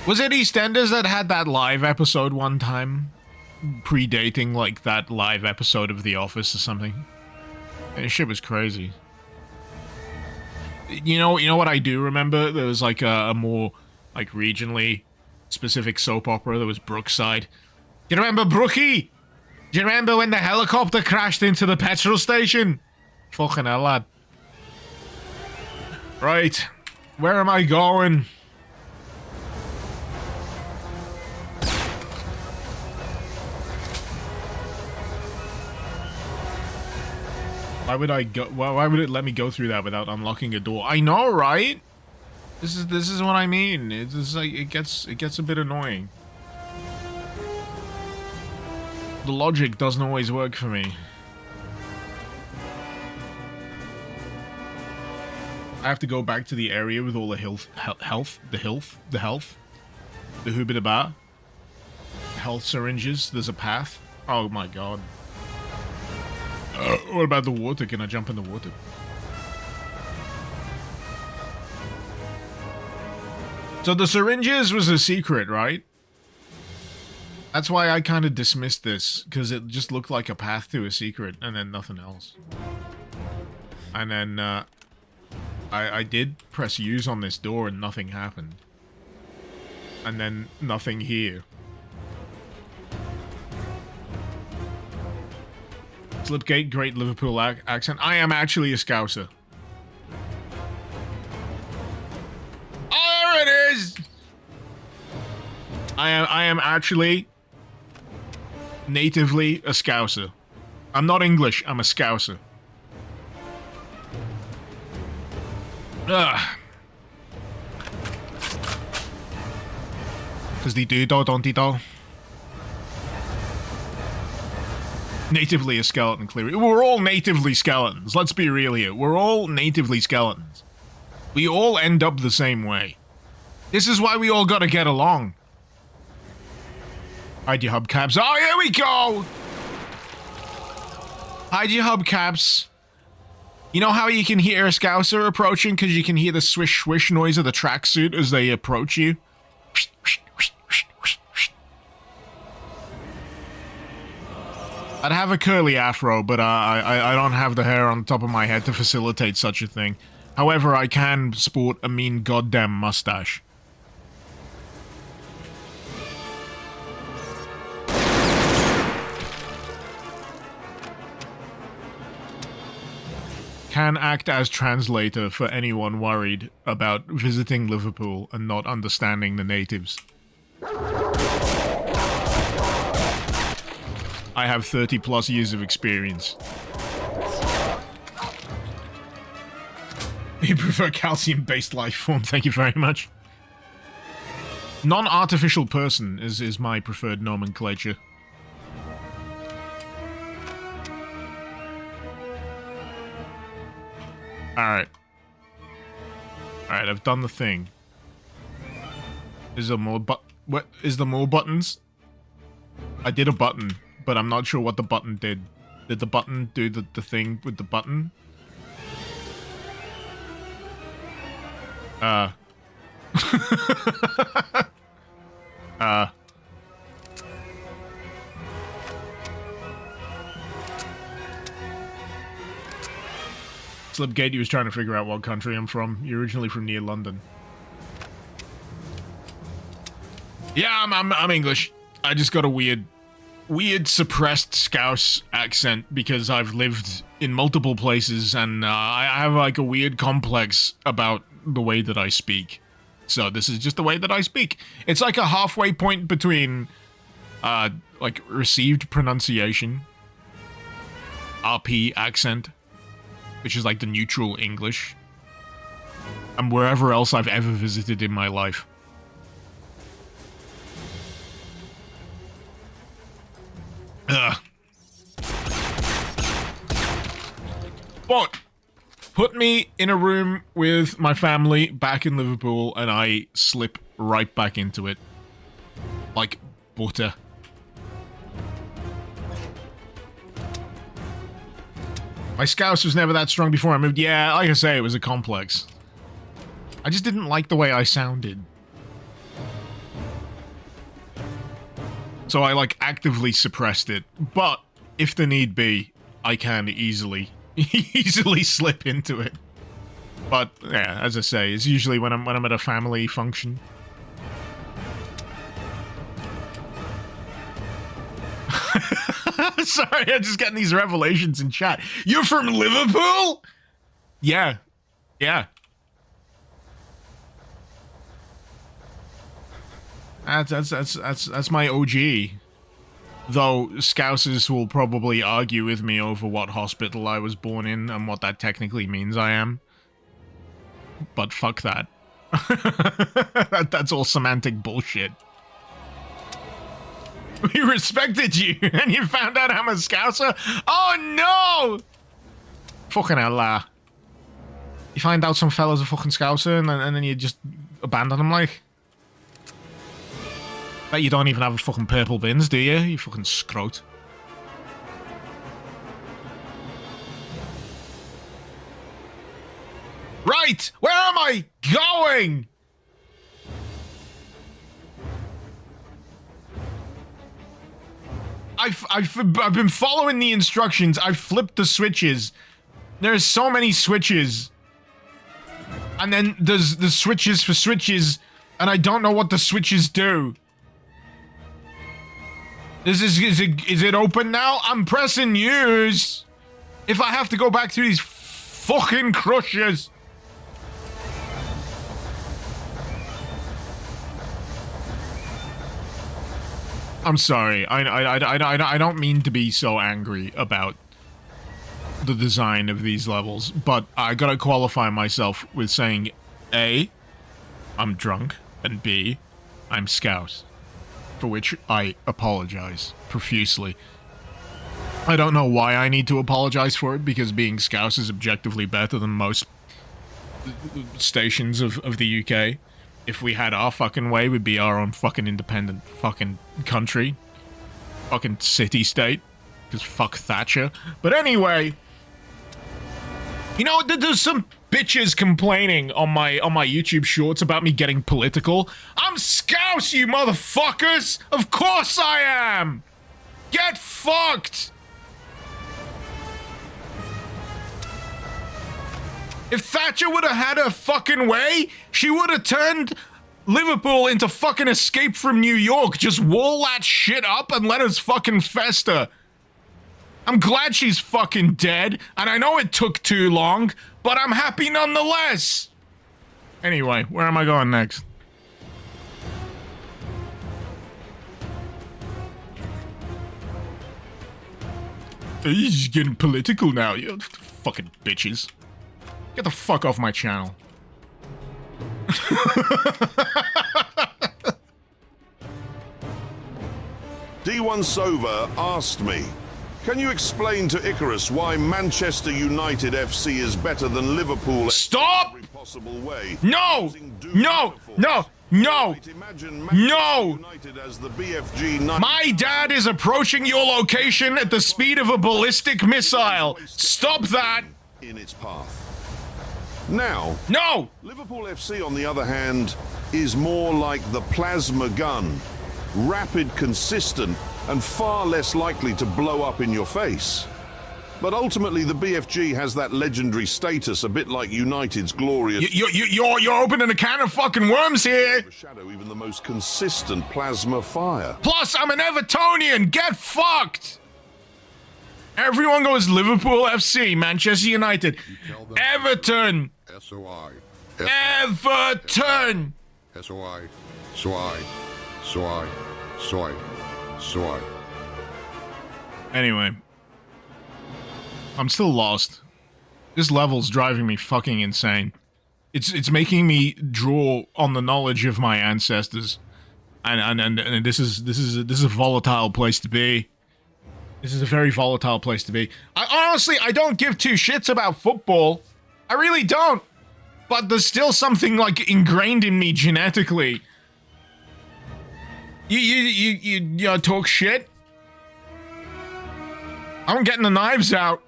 Speaker 2: Was it EastEnders that had that live episode one time, predating like that live episode of The Office or something? That shit was crazy. You know what I do remember? There was like a more like regionally specific soap opera. There was Brookside. Do you remember Brookie? Do you remember when the helicopter crashed into the petrol station? Fucking hell, lad. Right. Where am I going? Why would I go? Why would it let me go through that without unlocking a door? I know, right? This is what I mean. It's just like it gets a bit annoying. The logic doesn't always work for me. I have to go back to the area with all the the hoobidaba, health syringes. There's a path. Oh my god. What about the water? Can I jump in the water? So the syringes was a secret, right? That's why I kind of dismissed this, because it just looked like a path to a secret, and then nothing else. And then, I did press use on this door, and nothing happened. And then, nothing here. Slipgate, great Liverpool accent. I am actually a Scouser. Oh, there it is! I am actually natively a Scouser. I'm not English, I'm a Scouser. Ugh. Does they do, don't they, though? Natively a skeleton, clearly. We're all natively skeletons. Let's be real here. We're all natively skeletons. We all end up the same way. This is why we all gotta get along. Hide your hubcaps. Oh, here we go! Hide your hubcaps. You know how you can hear a Scouser approaching because you can hear the swish-swish noise of the tracksuit as they approach you? I'd have a curly afro, but I don't have the hair on the top of my head to facilitate such a thing. However, I can sport a mean goddamn mustache. Can act as translator for anyone worried about visiting Liverpool and not understanding the natives. I have 30 plus years of experience. You prefer calcium-based life form, thank you very much. Non-artificial person is my preferred nomenclature. Alright. Alright, I've done the thing. Is there more what is there more buttons? I did a button, but I'm not sure what the button did. Did the button do the thing with the button? Slipgate, he was trying to figure out what country I'm from. You're originally from near London. Yeah, I'm English. I just got a weird suppressed Scouse accent because I've lived in multiple places and I have like a weird complex about the way that I speak. So this is just the way that I speak. It's like a halfway point between like received pronunciation, RP accent, which is like the neutral English, and wherever else I've ever visited in my life. Ugh. But put me in a room with my family back in Liverpool and I slip right back into it. Like butter. My Scouse was never that strong before I moved. Yeah, like I say, it was a complex. I just didn't like the way I sounded. So I, like, actively suppressed it. But, if the need be, I can easily slip into it. But, yeah, as I say, it's usually when I'm at a family function. Sorry, I'm just getting these revelations in chat. You're from Liverpool? Yeah. Yeah. That's my OG. Though Scousers will probably argue with me over what hospital I was born in and what that technically means I am. But fuck that. That's all semantic bullshit. We respected you, and you found out I'm a Scouser? Oh no! Fucking hell, you find out some fella's a fucking Scouser, and then you just abandon them, like? Bet you don't even have a fucking purple bins, do you? You fucking scrote. Right! Where am I going? I've been following the instructions. I've flipped the switches. There's so many switches. And then there's the switches for switches, and I don't know what the switches do. Is it open now? I'm pressing use. If I have to go back through these fucking crushes. I'm sorry. I don't mean to be so angry about the design of these levels, but I gotta qualify myself with saying A, I'm drunk, and B, I'm Scouse, for which I apologize profusely. I don't know why I need to apologize for it, because being Scouse is objectively better than most stations of the UK. If we had our fucking way, we'd be our own fucking independent fucking country. Fucking city-state. Because fuck Thatcher. But anyway... You know, there's some bitches complaining on my YouTube shorts about me getting political. I'm Scouse, you motherfuckers! Of course I am! Get fucked! If Thatcher would have had her fucking way, she would have turned Liverpool into fucking Escape from New York. Just wall that shit up and let us fucking fester. I'm glad she's fucking dead, and I know it took too long, but I'm happy nonetheless. Anyway, where am I going next? He's getting political now, you fucking bitches. Get the fuck off my channel.
Speaker 3: D1 Sova asked me, can you explain to Icarus why Manchester United FC is better than Liverpool?
Speaker 2: Stop!
Speaker 3: In every possible way?
Speaker 2: No! No! No! No! No!
Speaker 3: United as the BFG
Speaker 2: My dad is approaching your location at the speed of a ballistic missile. Stop that!
Speaker 3: in its path. Now,
Speaker 2: No!
Speaker 3: Liverpool FC, on the other hand, is more like the plasma gun. Rapid, consistent, and far less likely to blow up in your face. But ultimately, the BFG has that legendary status, a bit like United's glorious...
Speaker 2: You're opening a can of fucking worms here!
Speaker 3: ...overshadow even the most consistent plasma fire.
Speaker 2: Plus, I'm an Evertonian! Get fucked! Everyone goes Liverpool FC, Manchester United. Everton!
Speaker 7: SOI.
Speaker 2: Everton!
Speaker 7: SOI. SOI. SOI. SOI. SOI.
Speaker 2: Anyway. I'm still lost. This level's driving me fucking insane. It's making me draw on the knowledge of my ancestors. And this is a volatile place to be. This is a very volatile place to be. I don't give two shits about football. I really don't. But there's still something, like, ingrained in me genetically. You talk shit? I'm getting the knives out.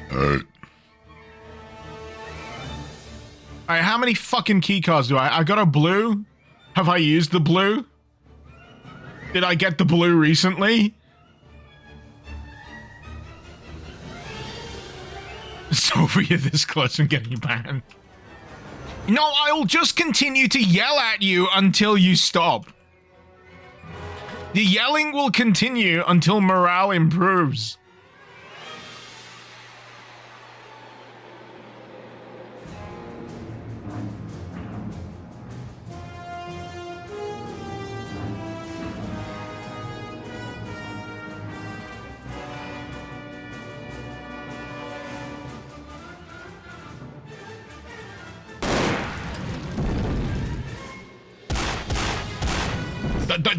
Speaker 2: Alright, how many fucking keycards do I got a blue? Have I used the blue? Did I get the blue recently? So you're this close from getting banned. No, I'll just continue to yell at you until you stop. The yelling will continue until morale improves.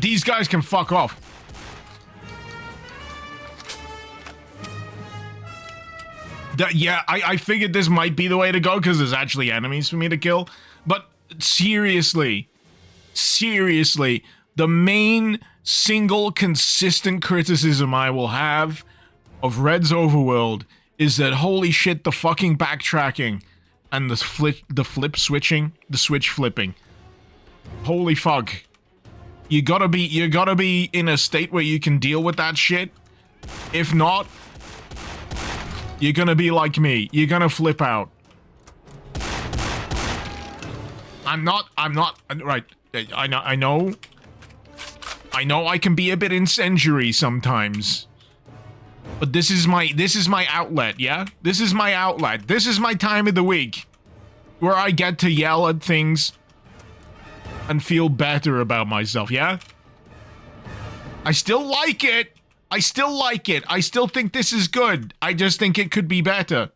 Speaker 2: These guys can fuck off. Yeah, I figured this might be the way to go because there's actually enemies for me to kill. But seriously, the main single consistent criticism I will have of Red's Overworld is that holy shit, the fucking backtracking and the switch flipping. Holy fuck. You gotta be in a state where you can deal with that shit. If not, you're gonna be like me. You're gonna flip out. I'm not, right. I I know I can be a bit incendiary sometimes. But this is my outlet, yeah? This is my outlet. This is my time of the week where I get to yell at things and feel better about myself, yeah? I still like it. I still like it. I still think this is good. I just think it could be better.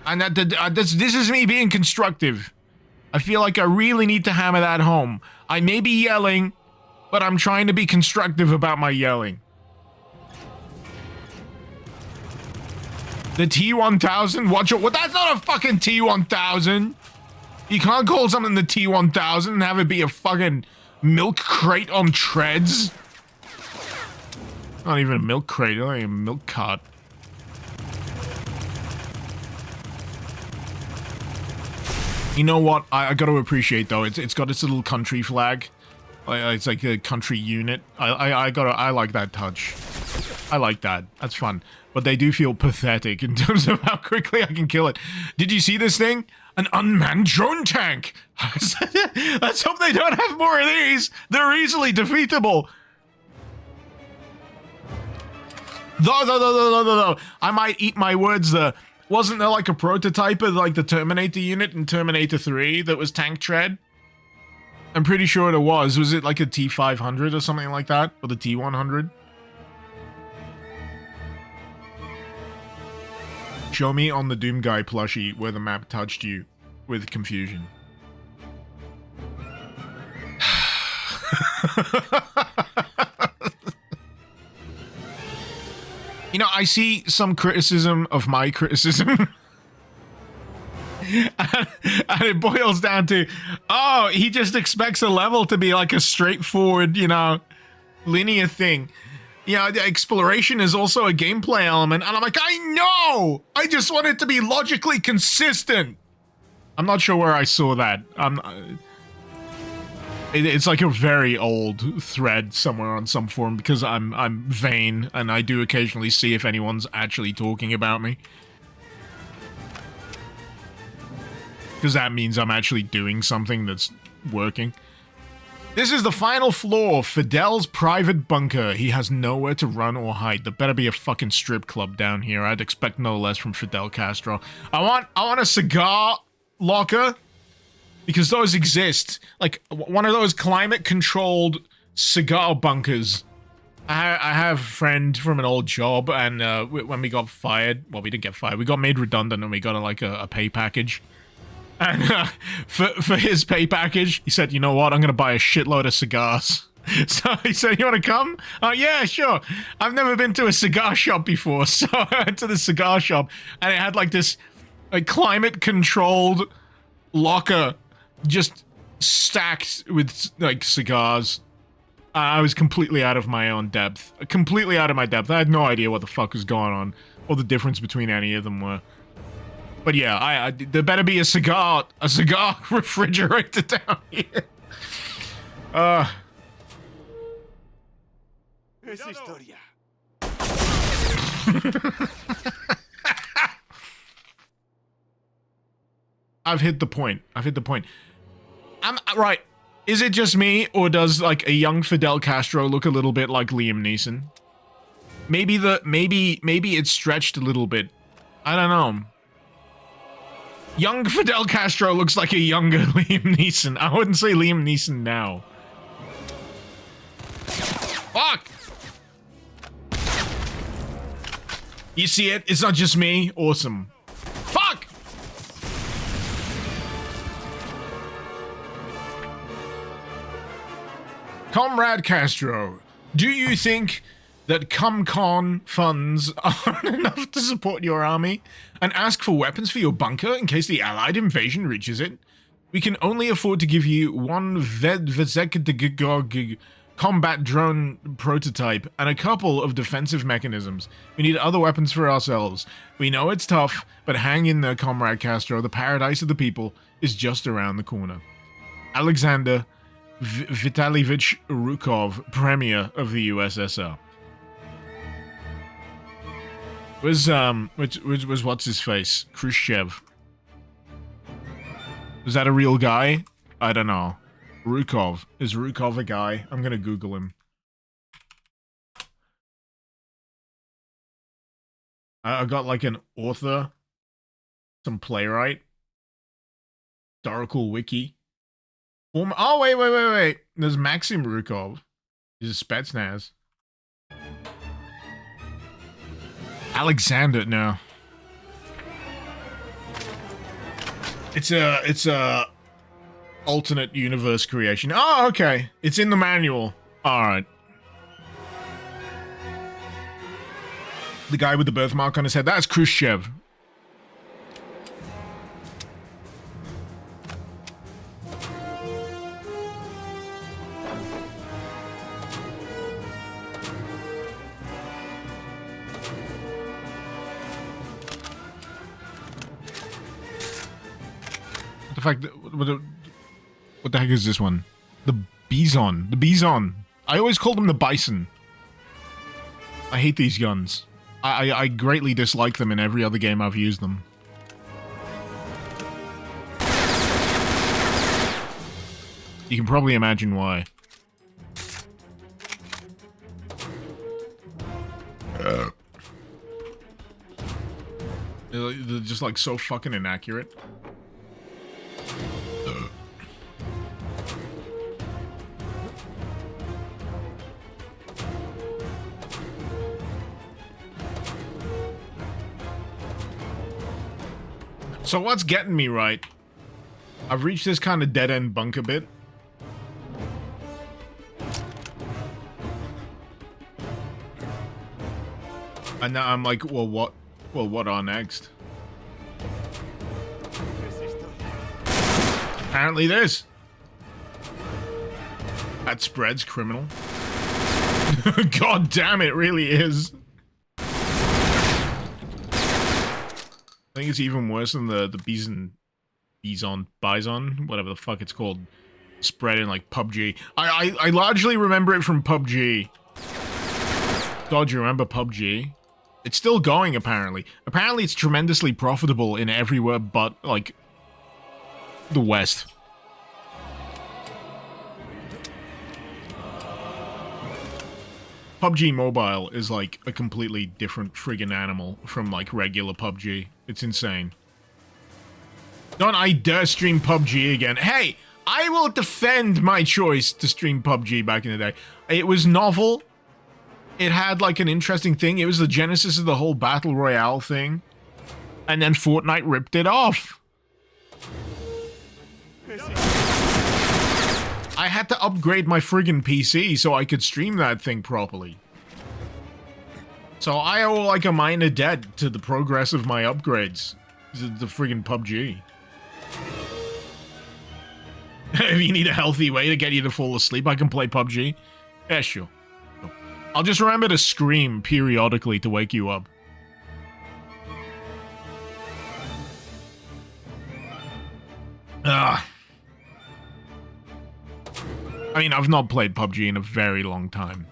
Speaker 2: And this is me being constructive. I feel like I really need to hammer that home. I may be yelling, but I'm trying to be constructive about my yelling. The T-1000? Watch it. Well, that's not a fucking T-1000. You can't call something the T-1000 and have it be a fucking milk crate on treads. Not even a milk crate, not even a milk cart. You know what? I got to appreciate though. It's got its little country flag. It's like a country unit. I like that touch. I like that. That's fun. But they do feel pathetic in terms of how quickly I can kill it. Did you see this thing? An unmanned drone tank. Let's hope they don't have more of these. They're easily defeatable. No. I might eat my words there. Wasn't there like a prototype of like the Terminator unit in Terminator 3 that was tank tread? I'm pretty sure it was. Was it like a T-500 or something like that? Or the T-100? Show me on the Doom Guy plushie where the map touched you with confusion. You know, I see some criticism of my criticism. And it boils down to, oh, he just expects a level to be like a straightforward, you know, linear thing. You know, the exploration is also a gameplay element. And I'm like, I know! I just want it to be logically consistent. I'm not sure where I saw that. It's like a very old thread somewhere on some forum because I'm vain and I do occasionally see if anyone's actually talking about me. Because that means I'm actually doing something that's working. This is the final floor, Fidel's private bunker. He has nowhere to run or hide. There better be a fucking strip club down here. I'd expect no less from Fidel Castro. I want a cigar locker. Because those exist. Like, one of those climate-controlled cigar bunkers. I have a friend from an old job, and when we got fired... Well, we didn't get fired. We got made redundant, and we got a pay package. And for his pay package, he said, you know what? I'm going to buy a shitload of cigars. So he said, you want to come? Yeah, sure. I've never been to a cigar shop before. So I went to the cigar shop, and it had, like, this climate-controlled locker just stacked with, like, cigars. I was completely out of my own depth. Completely out of my depth. I had no idea what the fuck was going on, or the difference between any of them were. But yeah, there better be a cigar refrigerator down here. I've hit the point. Right. Is it just me, or does, like, a young Fidel Castro look a little bit like Liam Neeson? Maybe it's stretched a little bit. I don't know. Young Fidel Castro looks like a younger Liam Neeson. I wouldn't say Liam Neeson now. Fuck! You see it? It's not just me. Awesome. Fuck! Comrade Castro, do you think that CumCon funds aren't enough to support your army and ask for weapons for your bunker in case the Allied invasion reaches it? We can only afford to give you one combat drone prototype and a couple of defensive mechanisms. We need other weapons for ourselves. We know it's tough, but hang in there, Comrade Castro. The paradise of the people is just around the corner. Alexander Vitalievich Rukov, Premier of the USSR. Was what's his face? Khrushchev. Was that a real guy? I don't know. Rukov. Is Rukov a guy? I'm gonna Google him. I got like an author, some playwright, historical wiki. Oh, wait. There's Maxim Rukov. He's a Spetsnaz. Alexander, no. It's a alternate universe creation. Oh, okay. It's in the manual. Alright. The guy with the birthmark on his head. That's Khrushchev. What the heck is this one? The Bison. The Bison. I always called them the Bison. I hate these guns. I greatly dislike them in every other game I've used them. You can probably imagine why. They're just like so fucking inaccurate. So what's getting me right? I've reached this kind of dead-end bunker bit. And now I'm like, well, what are next? Apparently this. That spread's criminal. God damn, it really is. I think it's even worse than the Bison, whatever the fuck it's called, spread in like PUBG. I largely remember it from PUBG. God, you remember PUBG? It's still going, apparently. Apparently it's tremendously profitable in everywhere but, like, the West. PUBG Mobile is like a completely different friggin' animal from like regular PUBG. It's insane. Don't I dare stream PUBG again. Hey, I will defend my choice to stream PUBG back in the day. It was novel. It had like an interesting thing. It was the genesis of the whole Battle Royale thing. And then Fortnite ripped it off. I had to upgrade my friggin' PC so I could stream that thing properly. So I owe like a minor debt to the progress of my upgrades. The friggin' PUBG. If you need a healthy way to get you to fall asleep, I can play PUBG. Yeah, sure. I'll just remember to scream periodically to wake you up. Ah. I mean, I've not played PUBG in a very long time.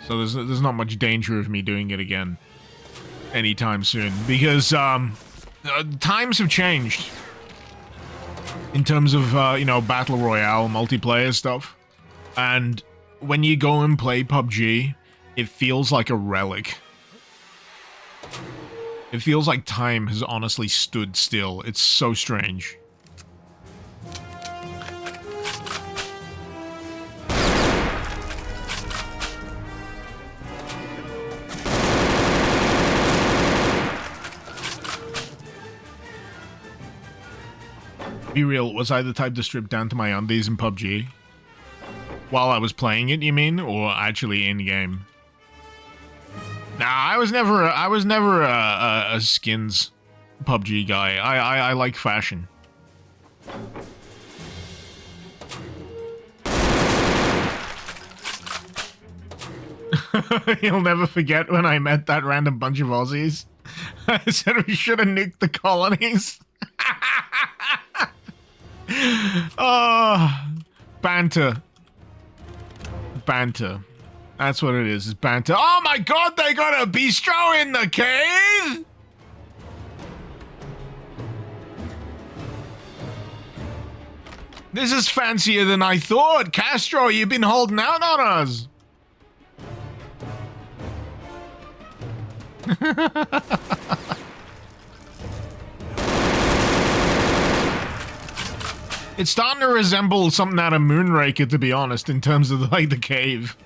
Speaker 2: So there's not much danger of me doing it again anytime soon. Because, times have changed. In terms of, you know, Battle Royale, multiplayer stuff. And when you go and play PUBG, it feels like a relic. It feels like time has honestly stood still. It's so strange. Be real, was I the type to strip down to my undies in PUBG? While I was playing it, you mean? Or actually in-game? Nah, I was never a skins PUBG guy. I like fashion. You'll never forget when I met that random bunch of Aussies. I said we should have nuked the colonies. Oh, banter. Banter. That's what it is, it's banter. Oh my god, they got a bistro in the cave? This is fancier than I thought. Castro, you've been holding out on us. It's starting to resemble something out of Moonraker, to be honest, in terms of like the cave.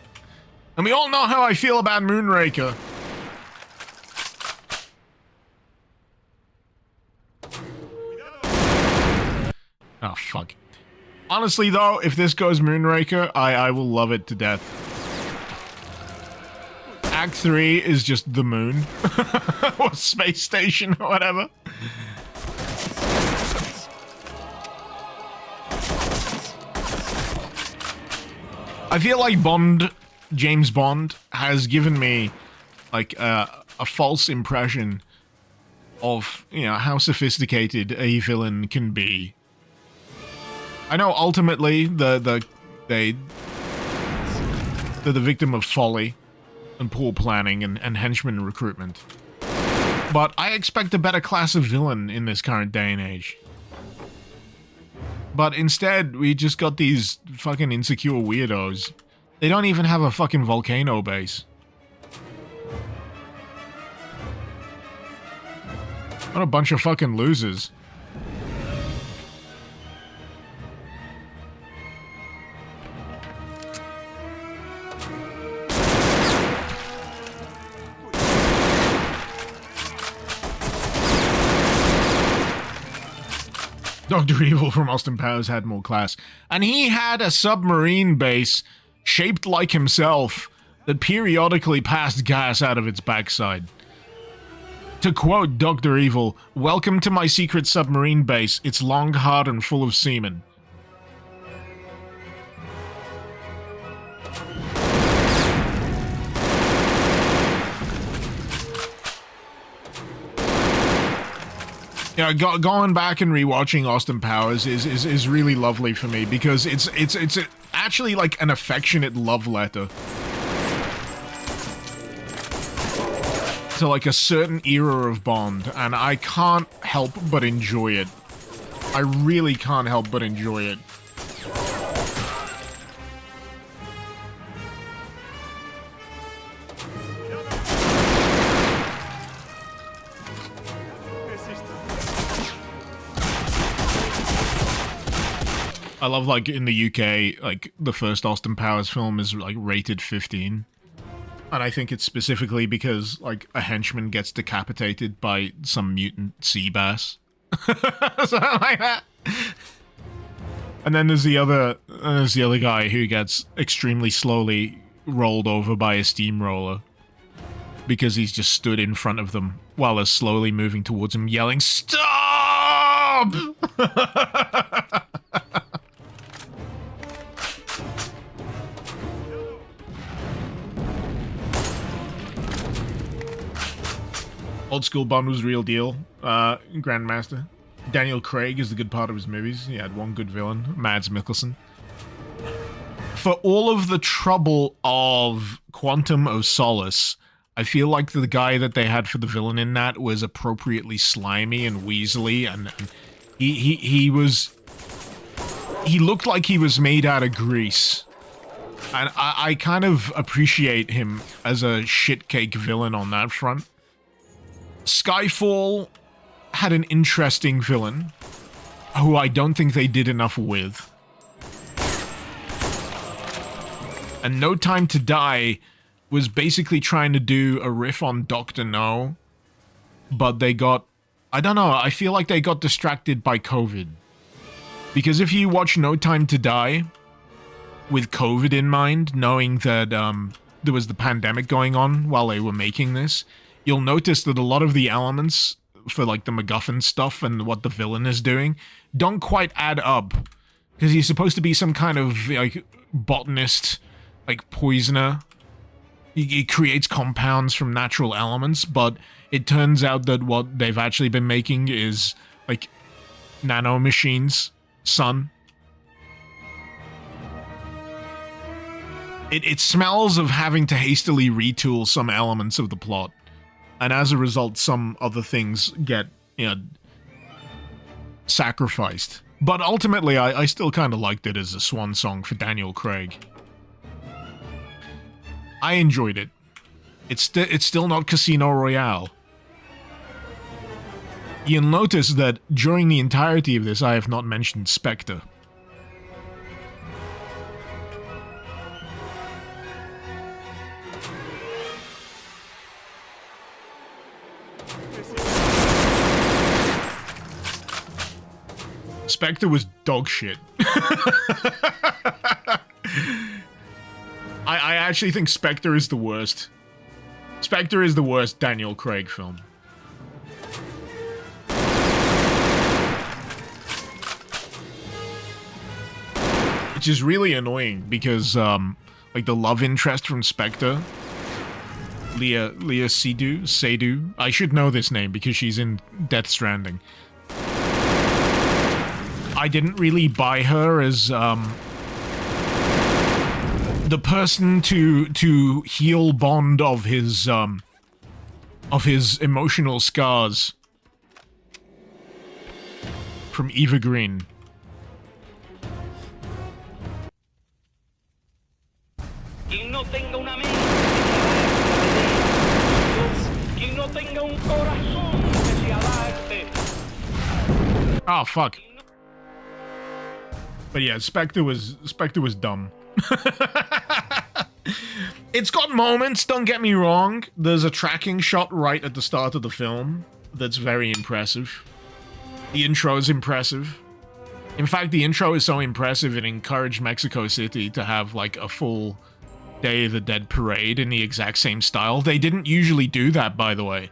Speaker 2: And we all know how I feel about Moonraker. Oh, fuck. Honestly, though, if this goes Moonraker, I will love it to death. Act 3 is just the moon. Or space station or whatever. I feel like James Bond, has given me, like, a false impression of, you know, how sophisticated a villain can be. I know ultimately they're the victim of folly and poor planning and henchman recruitment. But I expect a better class of villain in this current day and age. But instead, we just got these fucking insecure weirdos. They don't even have a fucking volcano base. What a bunch of fucking losers. Dr. Evil from Austin Powers had more class. And he had a submarine base shaped like himself that periodically passed gas out of its backside. To quote Dr. Evil, "Welcome to my secret submarine base. It's long, hard, and full of semen." Yeah, going back and rewatching Austin Powers is really lovely for me because it's actually like an affectionate love letter to like a certain era of Bond, and I can't help but enjoy it. I really can't help but enjoy it. I love, like, in the UK, like, the first Austin Powers film is, like, rated 15. And I think it's specifically because, like, a henchman gets decapitated by some mutant sea bass. Something like that. And then there's the other guy who gets extremely slowly rolled over by a steamroller. Because he's just stood in front of them while they're slowly moving towards him, yelling, "Stop!" Old School Bond was real deal. Grandmaster. Daniel Craig is the good part of his movies. He had one good villain, Mads Mikkelsen. For all of the trouble of Quantum of Solace, I feel like the guy that they had for the villain in that was appropriately slimy and weaselly, and he looked like he was made out of grease. And I kind of appreciate him as a shitcake villain on that front. Skyfall had an interesting villain, who I don't think they did enough with. And No Time to Die was basically trying to do a riff on Dr. No, but they got... I don't know, I feel like they got distracted by COVID. Because if you watch No Time to Die with COVID in mind, knowing that there was the pandemic going on while they were making this, you'll notice that a lot of the elements for, like, the MacGuffin stuff and what the villain is doing don't quite add up. Because he's supposed to be some kind of, like, botanist, like, poisoner. He creates compounds from natural elements, but it turns out that what they've actually been making is, like, nanomachines, son. It smells of having to hastily retool some elements of the plot. And as a result, some other things get, you know, sacrificed. But ultimately, I still kind of liked it as a swan song for Daniel Craig. I enjoyed it. It's still not Casino Royale. You'll notice that during the entirety of this, I have not mentioned Spectre. Spectre was dog shit. I actually think Spectre is the worst. Spectre is the worst Daniel Craig film. Which is really annoying because, like, the love interest from Spectre, Leah Seydoux, I should know this name because she's in Death Stranding. I didn't really buy her as, the person to heal Bond of his emotional scars from Eva Green. Oh fuck. But yeah, Spectre was dumb. It's got moments, don't get me wrong. There's a tracking shot right at the start of the film that's very impressive. The intro is impressive. In fact, the intro is so impressive it encouraged Mexico City to have like a full Day of the Dead parade in the exact same style. They didn't usually do that, by the way.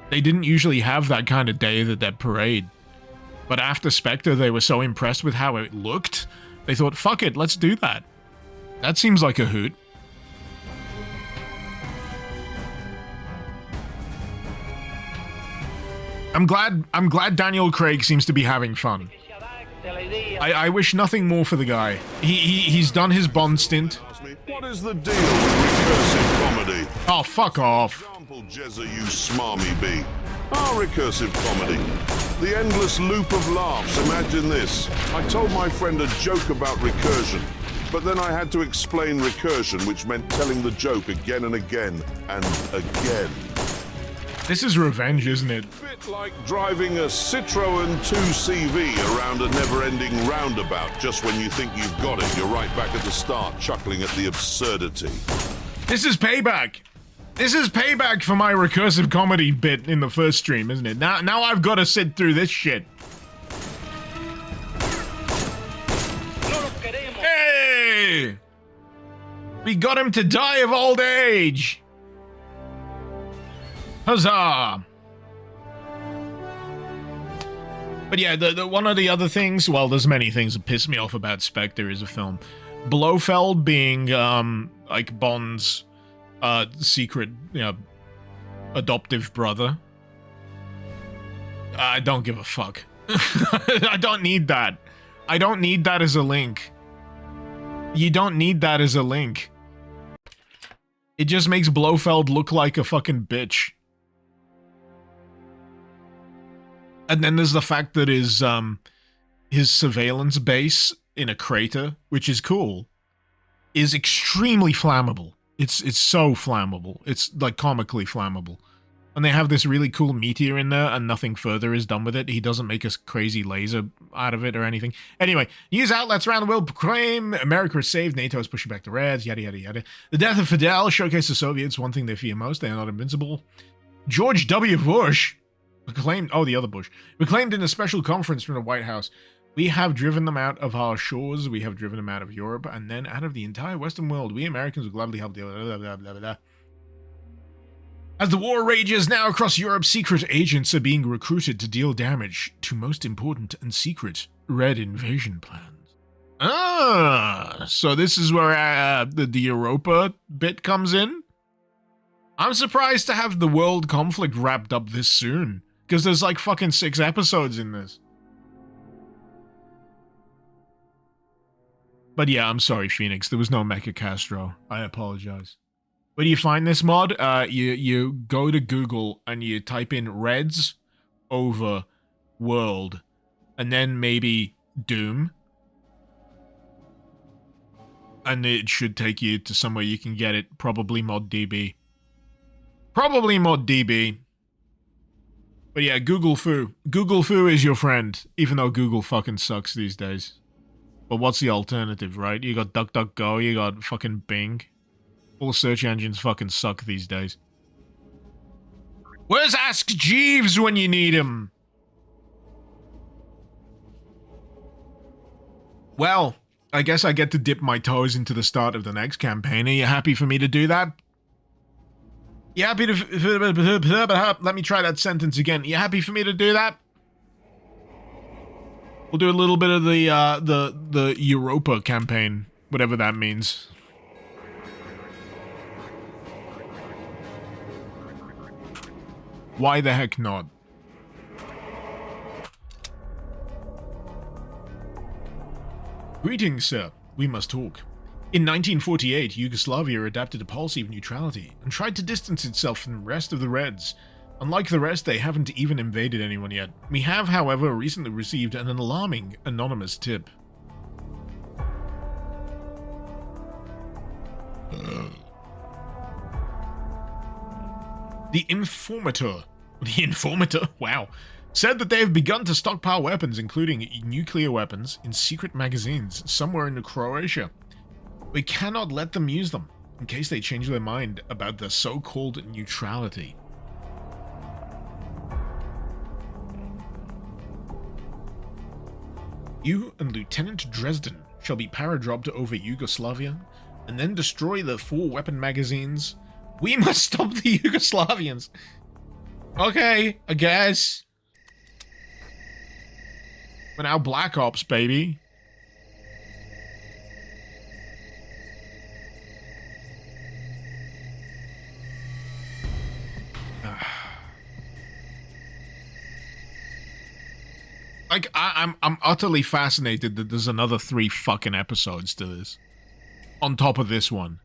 Speaker 2: They didn't usually have that kind of Day of the Dead parade. But after Spectre, they were so impressed with how it looked, they thought, fuck it, let's do that. That seems like a hoot. I'm glad Daniel Craig seems to be having fun. I wish nothing more for the guy. He's done his Bond stint.
Speaker 3: What is the deal with recursive comedy?
Speaker 2: Oh, fuck off.
Speaker 3: Example, Jezza, you smarmy bee. Our recursive comedy. The endless loop of laughs. Imagine this. I told my friend a joke about recursion, but then I had to explain recursion, which meant telling the joke again and again and again.
Speaker 2: This is revenge, isn't it?
Speaker 3: Bit like driving a Citroën 2CV around a never-ending roundabout. Just when you think you've got it, you're right back at the start, chuckling at the absurdity.
Speaker 2: This is payback. This is payback for my recursive comedy bit in the first stream, isn't it? Now I've got to sit through this shit. Hey! We got him to die of old age! Huzzah! But yeah, the one of the other things, well, there's many things that piss me off about Spectre as a film. Blofeld being, like, Bond's, secret, you know, adoptive brother. I don't give a fuck. I don't need that. I don't need that as a link. You don't need that as a link. It just makes Blofeld look like a fucking bitch. And then there's the fact that his surveillance base in a crater, which is cool, is extremely flammable. It's so flammable. It's, like, comically flammable. And they have this really cool meteor in there, and nothing further is done with it. He doesn't make a crazy laser out of it or anything. Anyway, news outlets around the world proclaim America is saved, NATO is pushing back the Reds, yada yada yada. The death of Fidel showcased the Soviets, one thing they fear most, they are not invincible. George W. Bush proclaimed, oh, the other Bush, proclaimed in a special conference from the White House, we have driven them out of our shores, we have driven them out of Europe, and then out of the entire Western world. We Americans will gladly help the blah, blah, blah, blah, blah. As the war rages now across Europe, secret agents are being recruited to deal damage to most important and secret Red invasion plans. Ah, so this is where the Europa bit comes in? I'm surprised to have the world conflict wrapped up this soon, because there's like fucking 6 episodes in this. But yeah, I'm sorry, Phoenix, there was no Mecha Castro. I apologize. Where do you find this mod? You go to Google and you type in Reds over world, and then maybe Doom. And it should take you to somewhere you can get it. Probably ModDB. Probably ModDB. But yeah, Google Foo. Google Foo is your friend, even though Google fucking sucks these days. But what's the alternative, right? You got DuckDuckGo, you got fucking Bing. All search engines fucking suck these days. Where's Ask Jeeves when you need him? Well, I guess I get to dip my toes into the start of the next campaign. Are you happy for me to do that? You happy to... Let me try that sentence again. You happy for me to do that? We'll do a little bit of the Europa campaign, whatever that means. Why the heck not? Greetings, sir. We must talk. In 1948, Yugoslavia adapted a policy of neutrality and tried to distance itself from the rest of the Reds. Unlike the rest, they haven't even invaded anyone yet. We have, however, recently received an alarming anonymous tip. The informator, wow, said that they have begun to stockpile weapons, including nuclear weapons, in secret magazines somewhere in Croatia. We cannot let them use them, in case they change their mind about the so-called neutrality. You and Lieutenant Dresden shall be paradropped over Yugoslavia, and then destroy the 4 weapon magazines. We must stop the Yugoslavians! Okay, I guess. We're now Black Ops, baby. Like, I'm utterly fascinated that there's another 3 fucking episodes to this. On top of this one.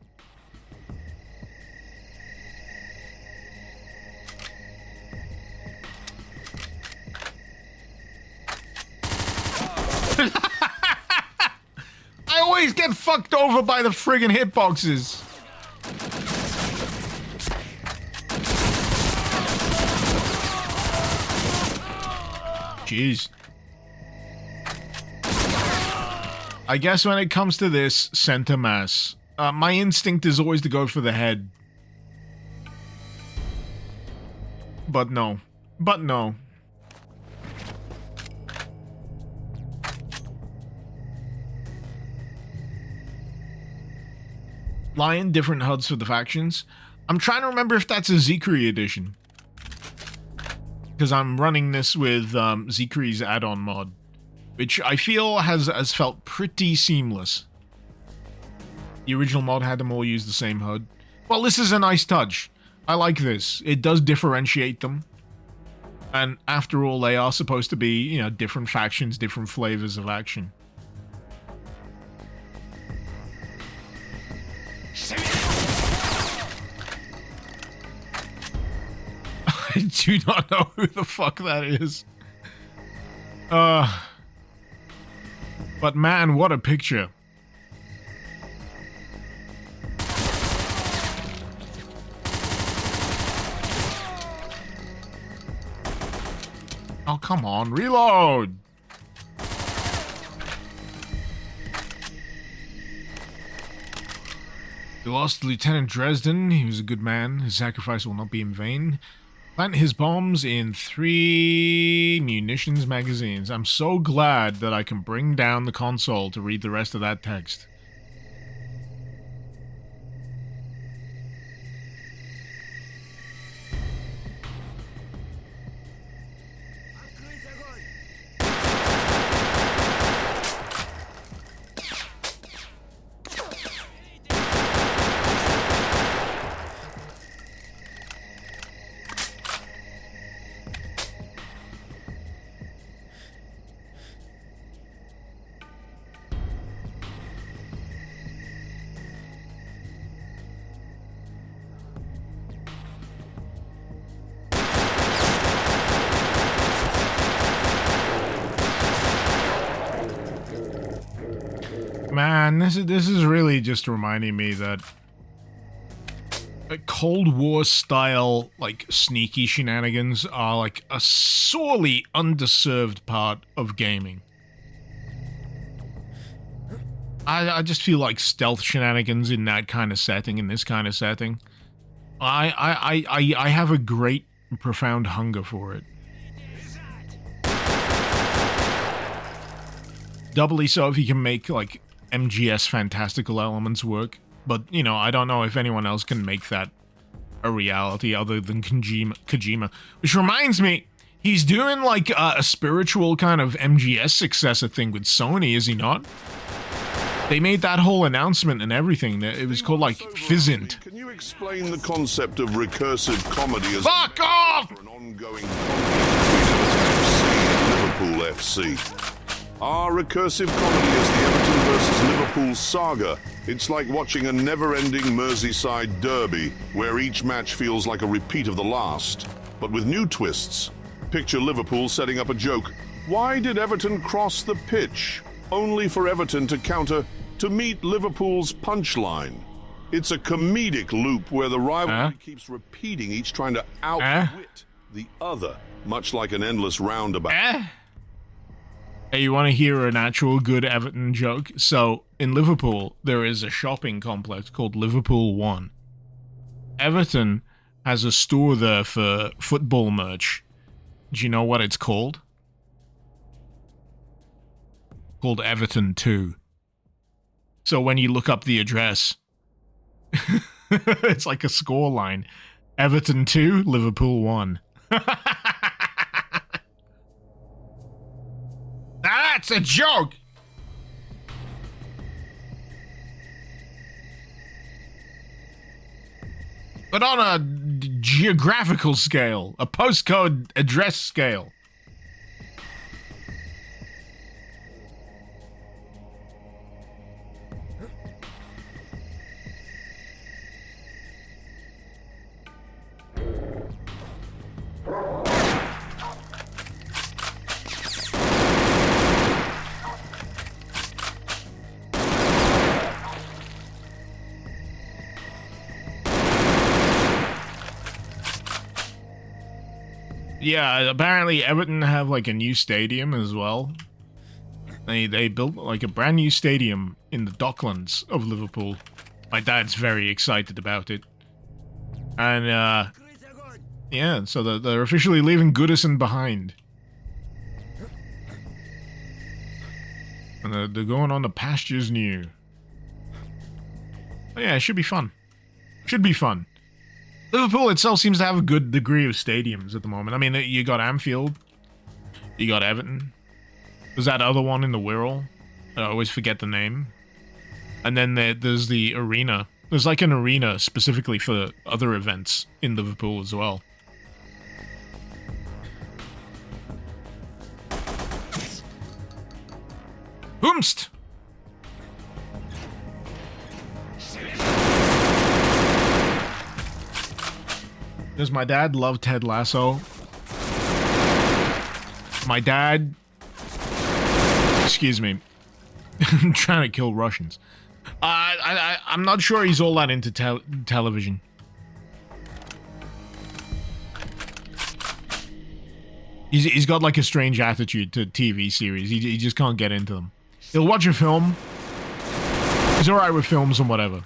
Speaker 2: I always get fucked over by the friggin' hitboxes. Jeez. I guess when it comes to this, center mass. My instinct is always to go for the head. But no. But no. Lion, different HUDs for the factions. I'm trying to remember if that's a Zikri edition. Because I'm running this with Zikri's add-on mod. Which I feel has felt pretty seamless. The original mod had them all use the same HUD. Well, this is a nice touch. I like this. It does differentiate them. And after all, they are supposed to be, you know, different factions, different flavors of action. I do not know who the fuck that is. But man, what a picture. Oh, come on, reload! We lost Lieutenant Dresden. He was a good man. His sacrifice will not be in vain. Plant his bombs in 3 munitions magazines. I'm so glad that I can bring down the console to read the rest of that text. Man, this is really just reminding me that Cold War style, like, sneaky shenanigans are, like, a sorely underserved part of gaming. I just feel like stealth shenanigans in that kind of setting, in this kind of setting, I have a great and profound hunger for it. Doubly so if you can make, like, MGS fantastical elements work. But, you know, I don't know if anyone else can make that a reality other than Kojima. Which reminds me, he's doing, like, a spiritual kind of MGS successor thing with Sony, is he not? They made that whole announcement and everything. It was called, like, Fizzint.
Speaker 3: Can you explain the concept of recursive comedy as
Speaker 2: Fuck off!
Speaker 3: for an ongoing conflict between Everton FC and Liverpool FC? Our recursive comedy is the Everton versus Liverpool saga. It's like watching a never-ending Merseyside derby, where each match feels like a repeat of the last, but with new twists. Picture Liverpool setting up a joke. Why did Everton cross the pitch? Only for Everton to counter to meet Liverpool's punchline. It's a comedic loop where the rivalry keeps repeating, each trying to outwit the other, much like an endless roundabout.
Speaker 2: Hey, you want to hear an actual good Everton joke? So, in Liverpool, there is a shopping complex called Liverpool One. Everton has a store there for football merch. Do you know what it's called? Called Everton 2. So when you look up the address, it's like a score line. Everton 2, Liverpool 1. That's a joke! But on a geographical scale, a postcode address scale. Yeah, apparently Everton have like a new stadium as well. They built like a brand new stadium in the Docklands of Liverpool. My dad's very excited about it. And yeah, so they're officially leaving Goodison behind. And they're going on the pastures new. But yeah, it should be fun. Should be fun. Liverpool itself seems to have a good degree of stadiums at the moment. I mean, you got Anfield, you got Everton. There's that other one in the Wirral. I always forget the name. And then there's the arena. There's like an arena specifically for other events in Liverpool as well. Hoomst! Does my dad love Ted Lasso? My dad... Excuse me. I'm trying to kill Russians. I'm not sure he's all that into television. He's got like a strange attitude to TV series. He just can't get into them. He'll watch a film. He's alright with films and whatever.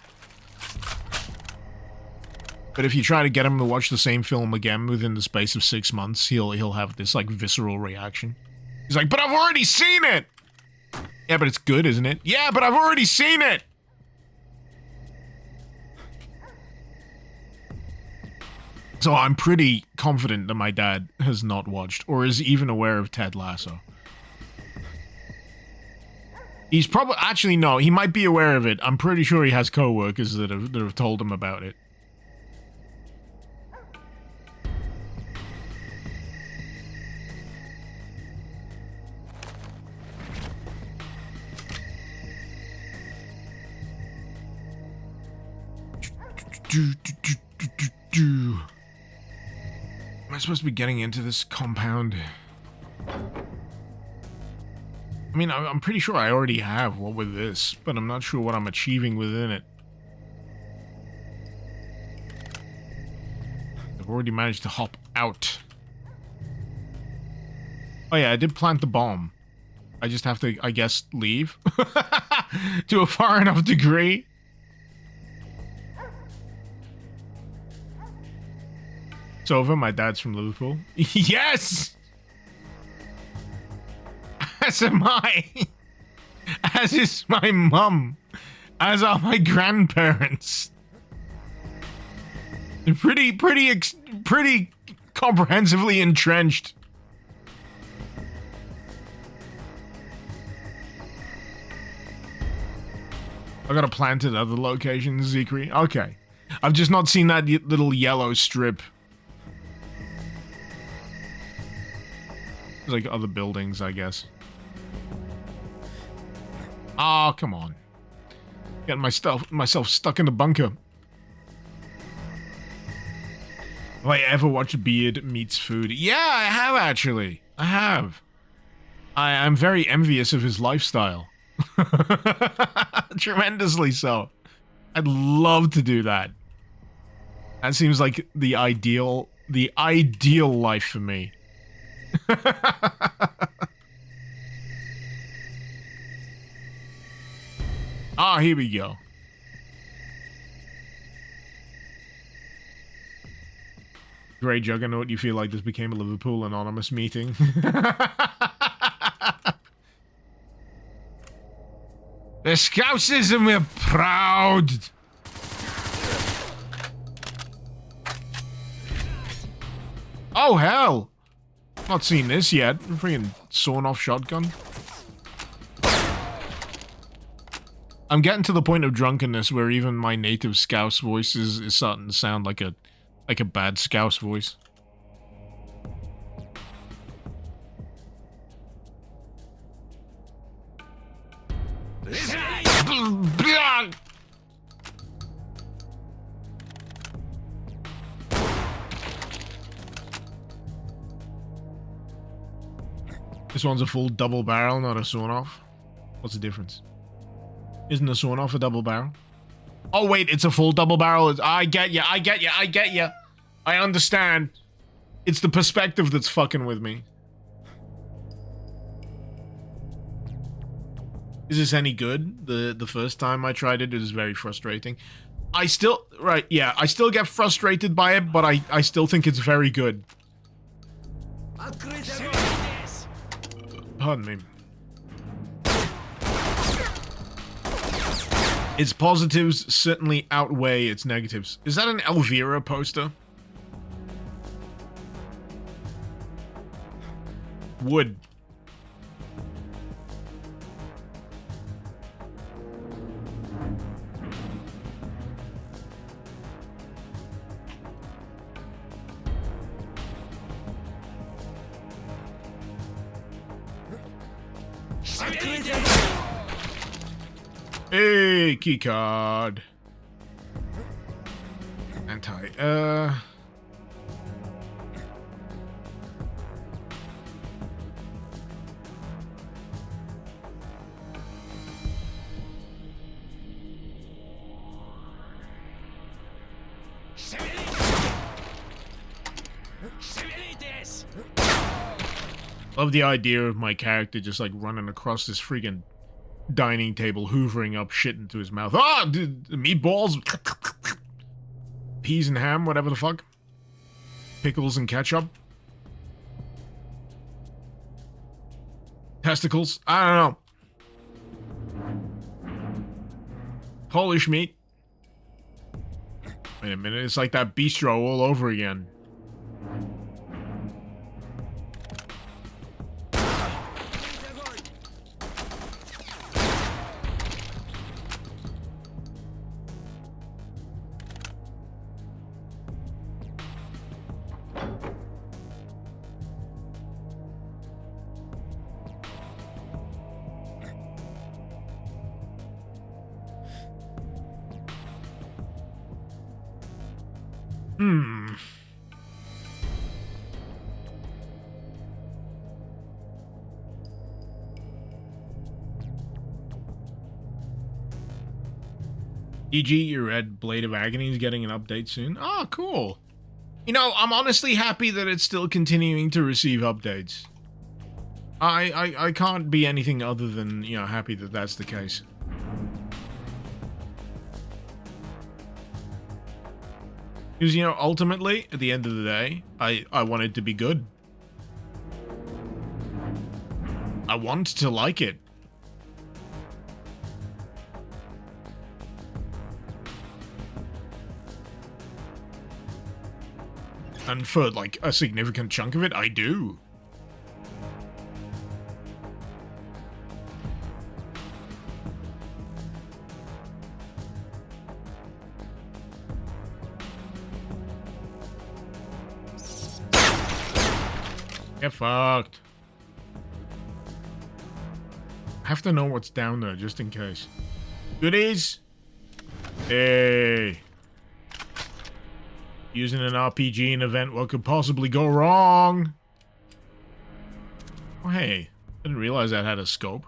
Speaker 2: But if you try to get him to watch the same film again within the space of 6 months, he'll have this like visceral reaction. He's like, but I've already seen it! Yeah, but it's good, isn't it? Yeah, but I've already seen it! So I'm pretty confident that my dad has not watched, or is even aware of Ted Lasso. He's probably... Actually, no, he might be aware of it. I'm pretty sure he has co-workers that have told him about it. Am I supposed to be getting into this compound? I mean, I'm pretty sure I already have what with this, but I'm not sure what I'm achieving within it. I've already managed to hop out. Oh yeah, I did plant the bomb. I just have to, I guess, leave. To a far enough degree. It's over, my dad's from Liverpool. Yes! As am I. As is my mum. As are my grandparents. They're pretty comprehensively entrenched. I gotta plant at other locations, Zekri. Okay. I've just not seen that little yellow strip. There's like other buildings, I guess. Oh, come on. Getting myself stuck in the bunker. Have I ever watched Beard Meets Food? Yeah, I have actually. I have. I'm very envious of his lifestyle. Tremendously so. I'd love to do that. That seems like the ideal life for me. Ah, here we go. Grey Juggernaut, you feel like this became a Liverpool Anonymous meeting? The Scousism, we're proud! Oh, hell! Not seen this yet. Freaking sawn-off shotgun. I'm getting to the point of drunkenness where even my native Scouse voice is starting to sound like a bad Scouse voice. This one's a full double barrel, not a sawn-off. What's the difference? Isn't a sawn-off a double barrel? Oh wait, it's a full double barrel. I get ya, I get ya, I get ya. I understand. It's the perspective that's fucking with me. Is this any good? The first time I tried it, it was very frustrating. I still get frustrated by it, but I still think it's very good. Pardon me. Its positives certainly outweigh its negatives. Is that an Elvira poster? Wood. Hey, keycard. Love the idea of my character just like running across this freaking dining table, hoovering up shit into his mouth. Ah, meatballs, peas and ham, whatever the fuck, pickles and ketchup, testicles. I don't know. Polish meat. Wait a minute, it's like that bistro all over again. EG, your Red Blade of Agony is getting an update soon. Oh, cool. You know, I'm honestly happy that it's still continuing to receive updates. I can't be anything other than, you know, happy that that's the case. Because, you know, ultimately, at the end of the day, I want it to be good. I want to like it. And for, like, a significant chunk of it, I do. Get fucked. I have to know what's down there, just in case. Goodies? Hey. Using an RPG in an event, what could possibly go wrong? Oh, hey. I didn't realize that had a scope.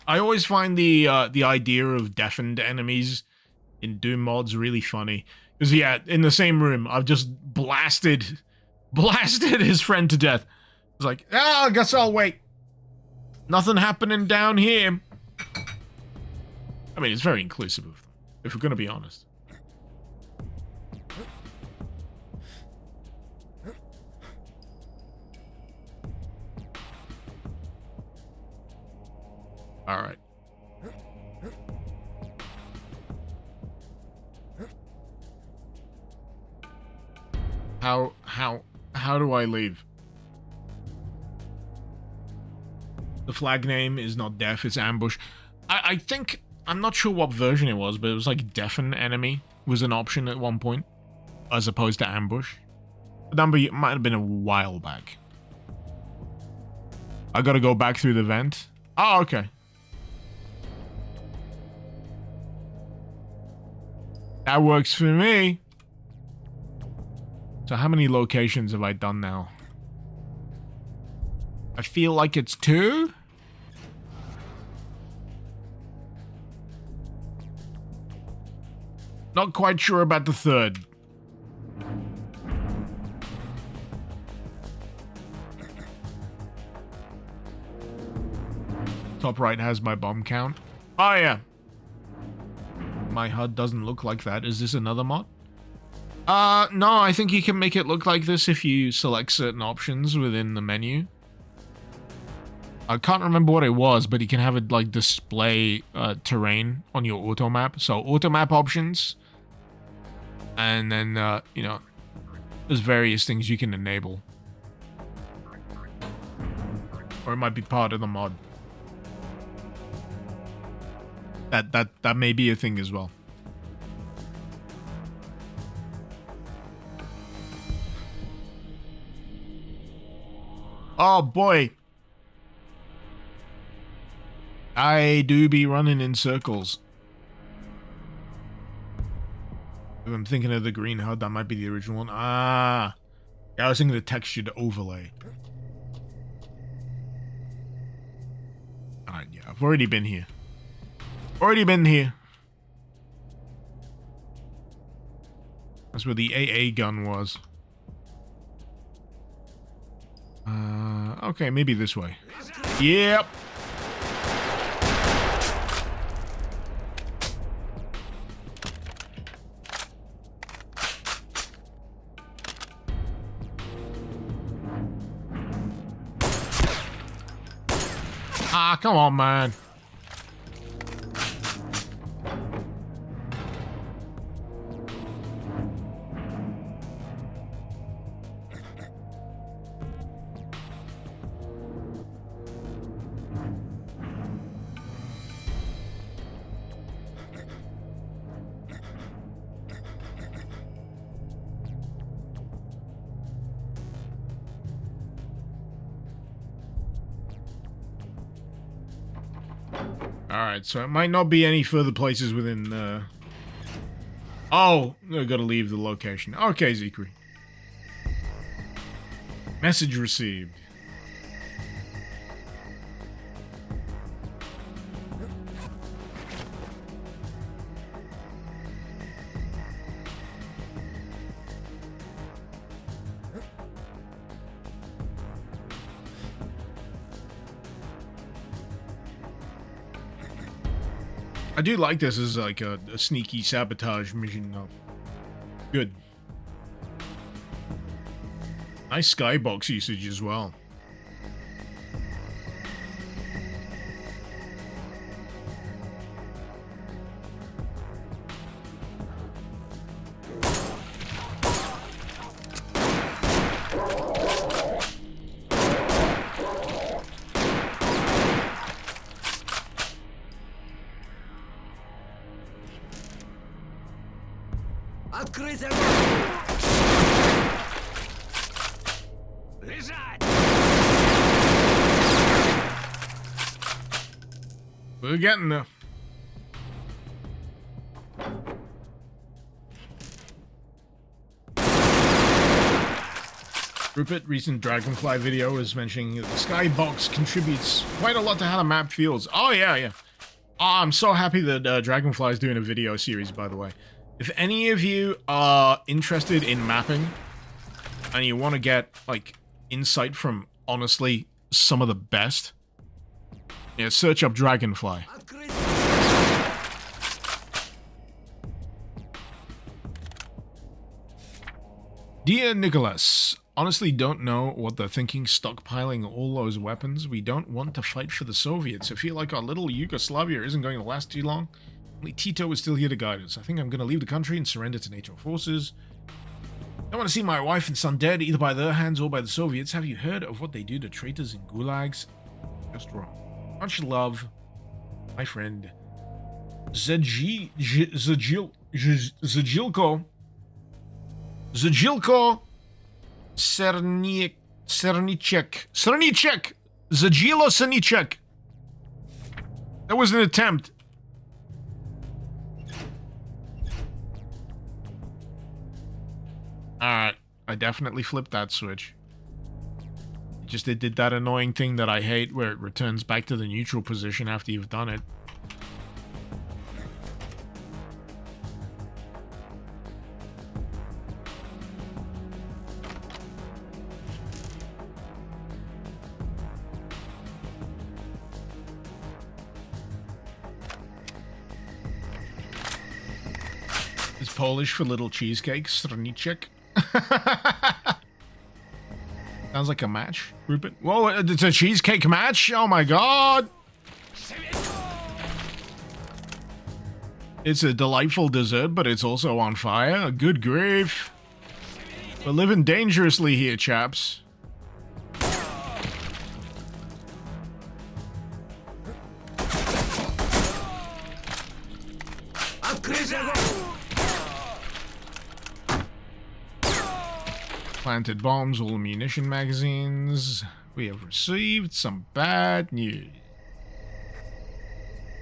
Speaker 2: I always find the idea of deafened enemies in Doom mods really funny. Because, yeah, in the same room, I've just blasted his friend to death. It's like, I guess I'll wait. Nothing happening down here. I mean, it's very inclusive of them, if we're going to be honest. All right. How do I leave? The flag name is not deaf, it's ambush. I think, I'm not sure what version it was, but it was like deafen enemy was an option at one point, as opposed to ambush. The number might have been a while back. I gotta go back through the vent. Oh, okay. That works for me. So how many locations have I done now? I feel like it's 2. Not quite sure about the 3rd. Top right has my bomb count. Oh yeah. My HUD doesn't look like that. Is this another mod? No, I think you can make it look like this if you select certain options within the menu. I can't remember what it was, but you can have it like display terrain on your auto map. So auto map options, and then you know, there's various things you can enable, or it might be part of the mod. That may be a thing as well. Oh boy. I do be running in circles. If I'm thinking of the green HUD, that might be the original one. Ah. Yeah, I was thinking the textured overlay. Alright, yeah, I've already been here. Already been here. That's where the AA gun was. Okay, maybe this way. Yep. Ah, come on, man. Alright, so it might not be any further places within, Oh, I gotta leave the location. Okay, Zekri. Message received. I do like this as like a sneaky sabotage mission though. Good. Nice skybox usage as well.
Speaker 5: Открыть огонь!
Speaker 4: Лежать!
Speaker 2: We're getting there. Rupert, recent Dragonfly video is mentioning that the skybox contributes quite a lot to how the map feels. Oh yeah, yeah. Oh, I'm so happy that Dragonfly is doing a video series, by the way. If any of you are interested in mapping and you want to get like insight from honestly some of the best, yeah, search up Dragonfly.
Speaker 5: Открыть!
Speaker 2: Dear Nicholas, honestly don't know what they're thinking stockpiling all those weapons. We don't want to fight for the Soviets. I feel like our little Yugoslavia isn't going to last too long. Only Tito is still here to guide us. I think I'm going to leave the country and surrender to NATO forces. I want to see my wife and son dead, either by their hands or by the Soviets. Have you heard of what they do to traitors in gulags? Just wrong. Much love, my friend. Zajilko Cernichek. Zajilo Cernichek. That was an attempt. Alright, I definitely flipped that switch. It did that annoying thing that I hate where it returns back to the neutral position after you've done it. It's Polish for little cheesecake, Stroniczek. Sounds like a match, Rupert. Whoa, it's a cheesecake match? Oh my god! It's a delightful dessert, but it's also on fire. Good grief. We're living dangerously here, chaps.
Speaker 5: Открыть огонь!
Speaker 2: Planted bombs, all munition magazines. We have received some bad news.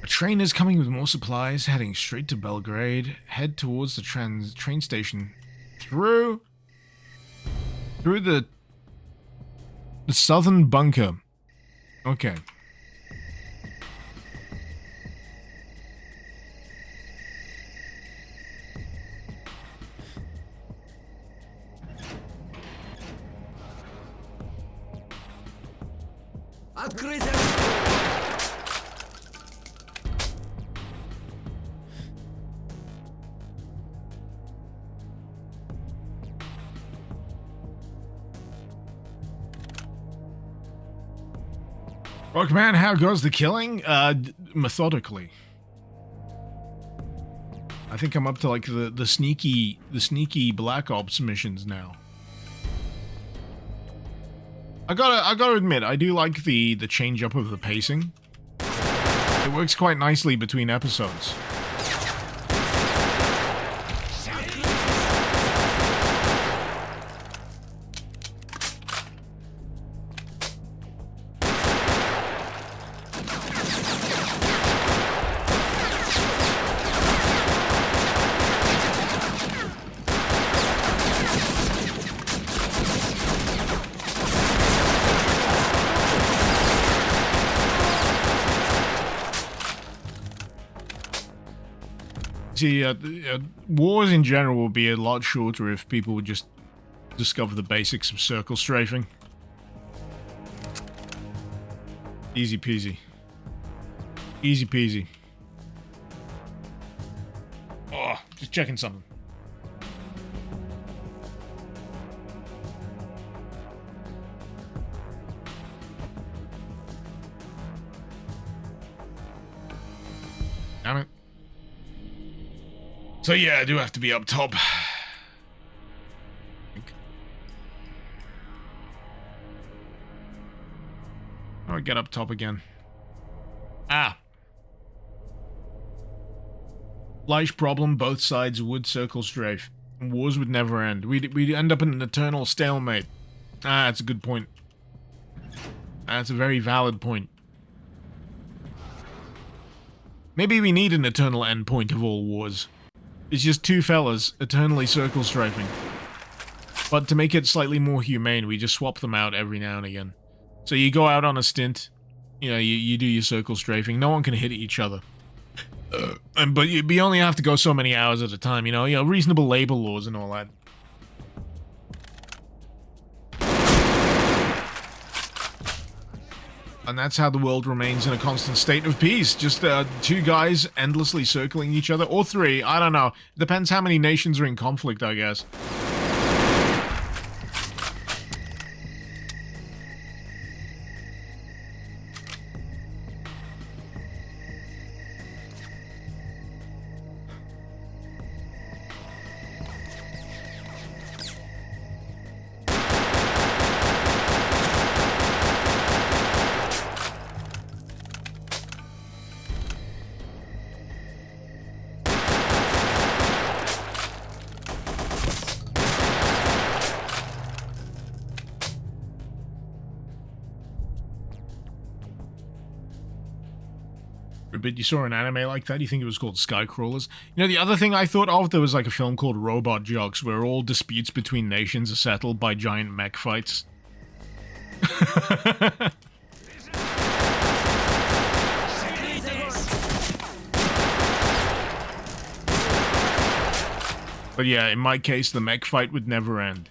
Speaker 2: A train is coming with more supplies, heading straight to Belgrade. Head towards the train station through the southern bunker. Okay.
Speaker 5: Открыть огонь!
Speaker 2: Rockman, how goes the killing? Methodically. I think I'm up to like the sneaky Black Ops missions now. I gotta admit, I do like the change up of the pacing. It works quite nicely between episodes. See, wars in general would be a lot shorter if people would just discover the basics of circle strafing. Easy peasy. Easy peasy. Oh, just checking something. Damn it. So yeah, I do have to be up top. How do I get up top again? Ah. Large problem, both sides would circle strafe. Wars would never end. We'd end up in an eternal stalemate. Ah, that's a good point. That's a very valid point. Maybe we need an eternal end point of all wars. It's just two fellas eternally circle strafing. But to make it slightly more humane, we just swap them out every now and again. So you go out on a stint, you know, you do your circle strafing. No one can hit each other. But you only have to go so many hours at a time, you know, reasonable labor laws and all that. And that's how the world remains in a constant state of peace. Just two guys endlessly circling each other. Or three, I don't know. Depends how many nations are in conflict, I guess. But you saw an anime like that, you think it was called Skycrawlers? You know, the other thing I thought of, there was like a film called Robot Jocks, where all disputes between nations are settled by giant mech fights. But yeah, in my case, the mech fight would never end.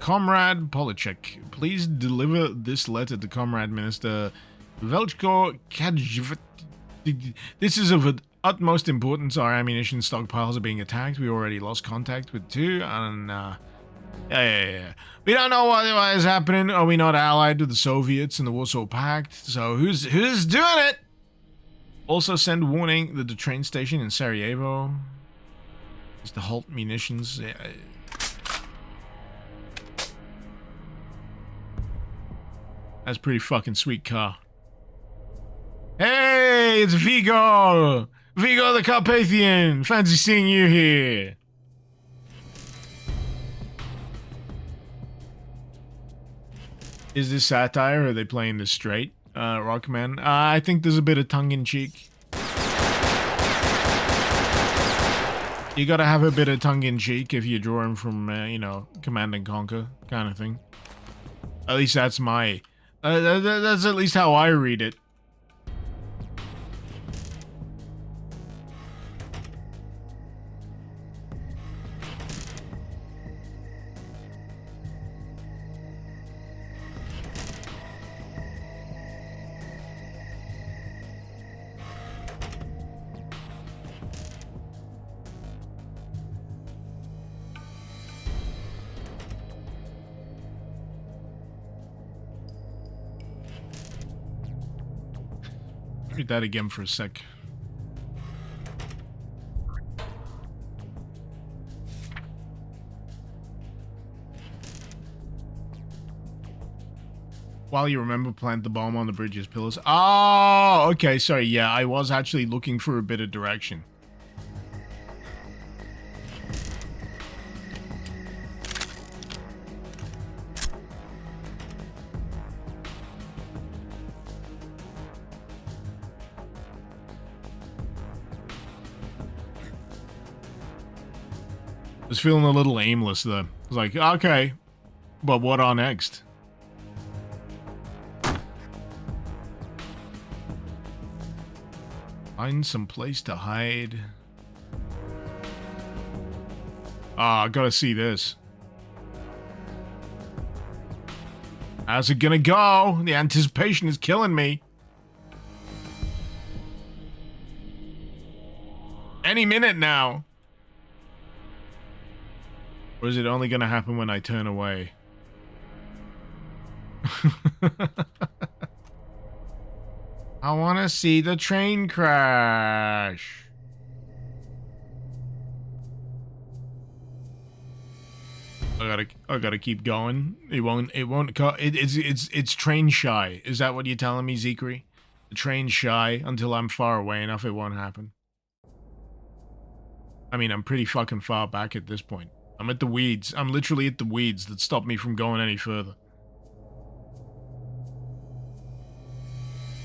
Speaker 2: Comrade Polachek, please deliver this letter to Comrade Minister Velchko Kadjv. This is of utmost importance. Our ammunition stockpiles are being attacked. We already lost contact with two, and yeah. We don't know what is happening. Are we not allied with the Soviets and the Warsaw Pact? So who's doing it? Also send warning that the train station in Sarajevo is to halt munitions. Yeah. That's a pretty fucking sweet car. Hey, it's Vigo! Vigo the Carpathian! Fancy seeing you here! Is this satire, or are they playing this straight, Rockman? I think there's a bit of tongue-in-cheek. You gotta have a bit of tongue-in-cheek if you're drawing from, you know, Command and Conquer kind of thing. At least that's my... that's at least how I read it. Read that again for a sec. While you remember, plant the bomb on the bridge's pillars. Oh, okay, sorry, yeah, I was actually looking for a bit of direction. Was feeling a little aimless though. I was like, okay, But what on next? Find some place to hide. Ah, I gotta see this. How's it gonna go? The anticipation is killing me. Any minute now. Or is it only gonna happen when I turn away? I wanna see the train crash. I gotta keep going. It's train shy. Is that what you're telling me, Zekri? The train's shy until I'm far away enough it won't happen. I mean, I'm pretty fucking far back at this point. I'm at the weeds. I'm literally at the weeds that stop me from going any further.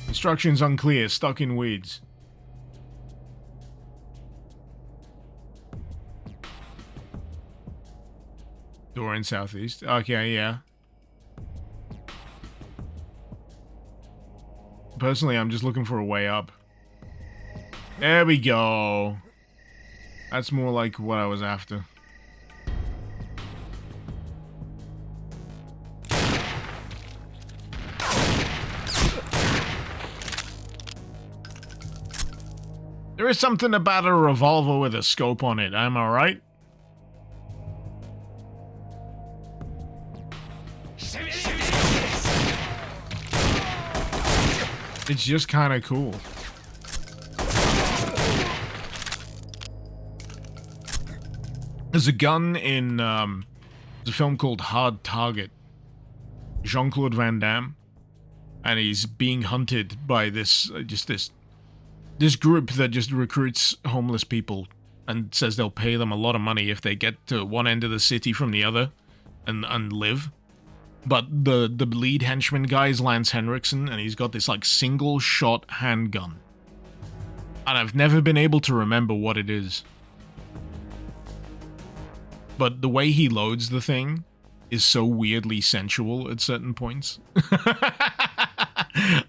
Speaker 2: Instructions unclear, stuck in weeds. Door in southeast. Okay, yeah. Personally, I'm just looking for a way up. There we go. That's more like what I was after. There is something about a revolver with a scope on it, am I right? It's just kind of cool. There's a gun in there's a film called Hard Target. Jean-Claude Van Damme, and he's being hunted by this this group that just recruits homeless people and says they'll pay them a lot of money if they get to one end of the city from the other and live. But the lead henchman guy is Lance Henriksen, and he's got this like single shot handgun. And I've never been able to remember what it is. But the way he loads the thing is so weirdly sensual at certain points.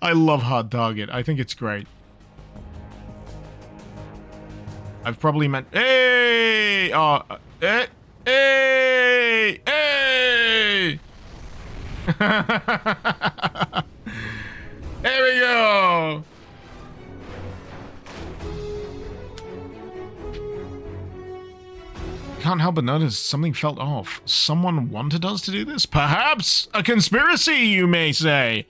Speaker 2: I love Hard Target. I think it's great. I've probably meant... Hey! Hey! Hey! There we go! Can't help but notice something felt off. Someone wanted us to do this? Perhaps a conspiracy, you may say.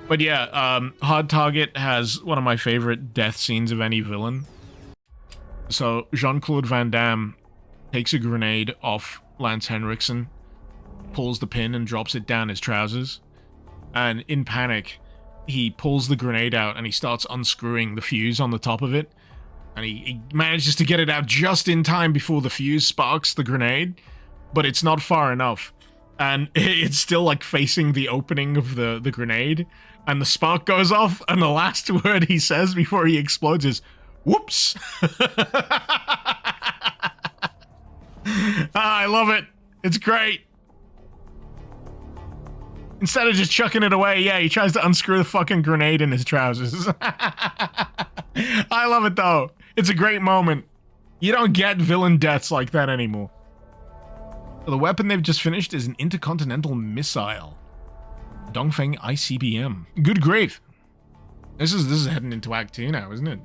Speaker 2: But yeah, Hard Target has one of my favorite death scenes of any villain. So Jean-Claude Van Damme takes a grenade off Lance Henriksen, pulls the pin and drops it down his trousers, and in panic, he pulls the grenade out and he starts unscrewing the fuse on the top of it, and he manages to get it out just in time before the fuse sparks the grenade, but it's not far enough, and it's still like facing the opening of the grenade, and the spark goes off, and the last word he says before he explodes is, "Whoops!" I love it. It's great. Instead of just chucking it away, yeah, he tries to unscrew the fucking grenade in his trousers. I love it, though. It's a great moment. You don't get villain deaths like that anymore. The weapon they've just finished is an intercontinental missile. Dongfeng ICBM. Good grief. This is heading into Act 2 now, isn't it?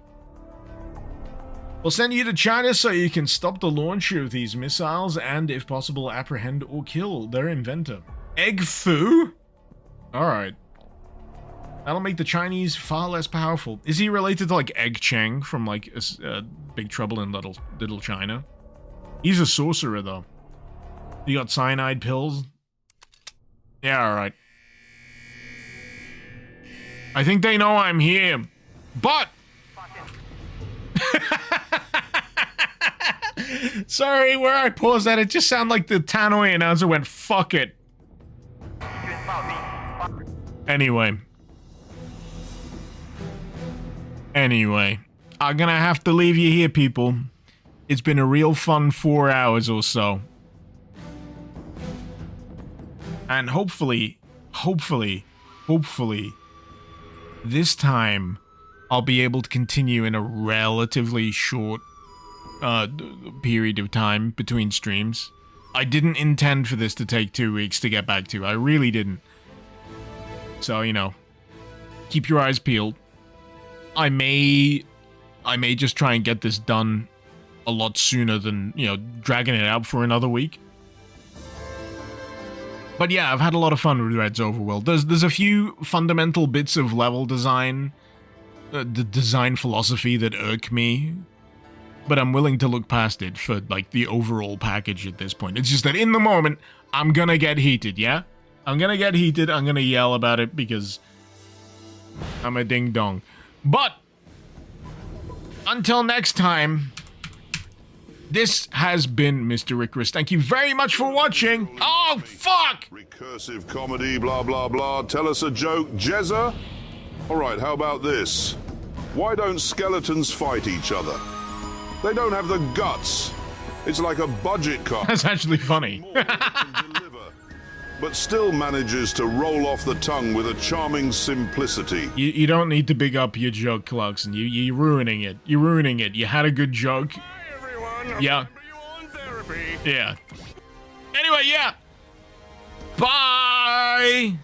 Speaker 2: We'll send you to China so you can stop the launch of these missiles and, if possible, apprehend or kill their inventor. Egg Foo? Alright. That'll make the Chinese far less powerful. Is he related to, like, Egg Cheng from, like, Big Trouble in Little China? He's a sorcerer, though. You got cyanide pills? Yeah, alright. I think they know I'm here. But... Sorry, where I paused that, it just sounded like the Tannoy announcer went, "Fuck it." Anyway, I'm gonna have to leave you here, people. It's been a real fun 4 hours or so. And hopefully, this time I'll be able to continue in a relatively short period of time between streams. I didn't intend for this to take 2 weeks to get back to. I really didn't. So, you know, keep your eyes peeled. I may just try and get this done a lot sooner than, you know, dragging it out for another week. But yeah, I've had a lot of fun with Red's Overworld. There's a few fundamental bits of level design, the design philosophy that irk me, but I'm willing to look past it for, like, the overall package at this point. It's just that in the moment, I'm gonna get heated, yeah? I'm gonna get heated, I'm gonna yell about it because I'm a ding-dong. But, until next time, this has been Mr. Icarus. Thank you very much for watching. Oh, fuck!
Speaker 3: Recursive comedy, blah, blah, blah. Tell us a joke, Jezza? Alright, how about this? Why don't skeletons fight each other? They don't have the guts. It's like a budget car.
Speaker 2: That's actually funny.
Speaker 3: But still manages to roll off the tongue with a charming simplicity.
Speaker 2: You don't need to big up your joke, Clarkson. You're ruining it. You're ruining it. You had a good joke. Yeah. Yeah. Anyway, yeah. Bye!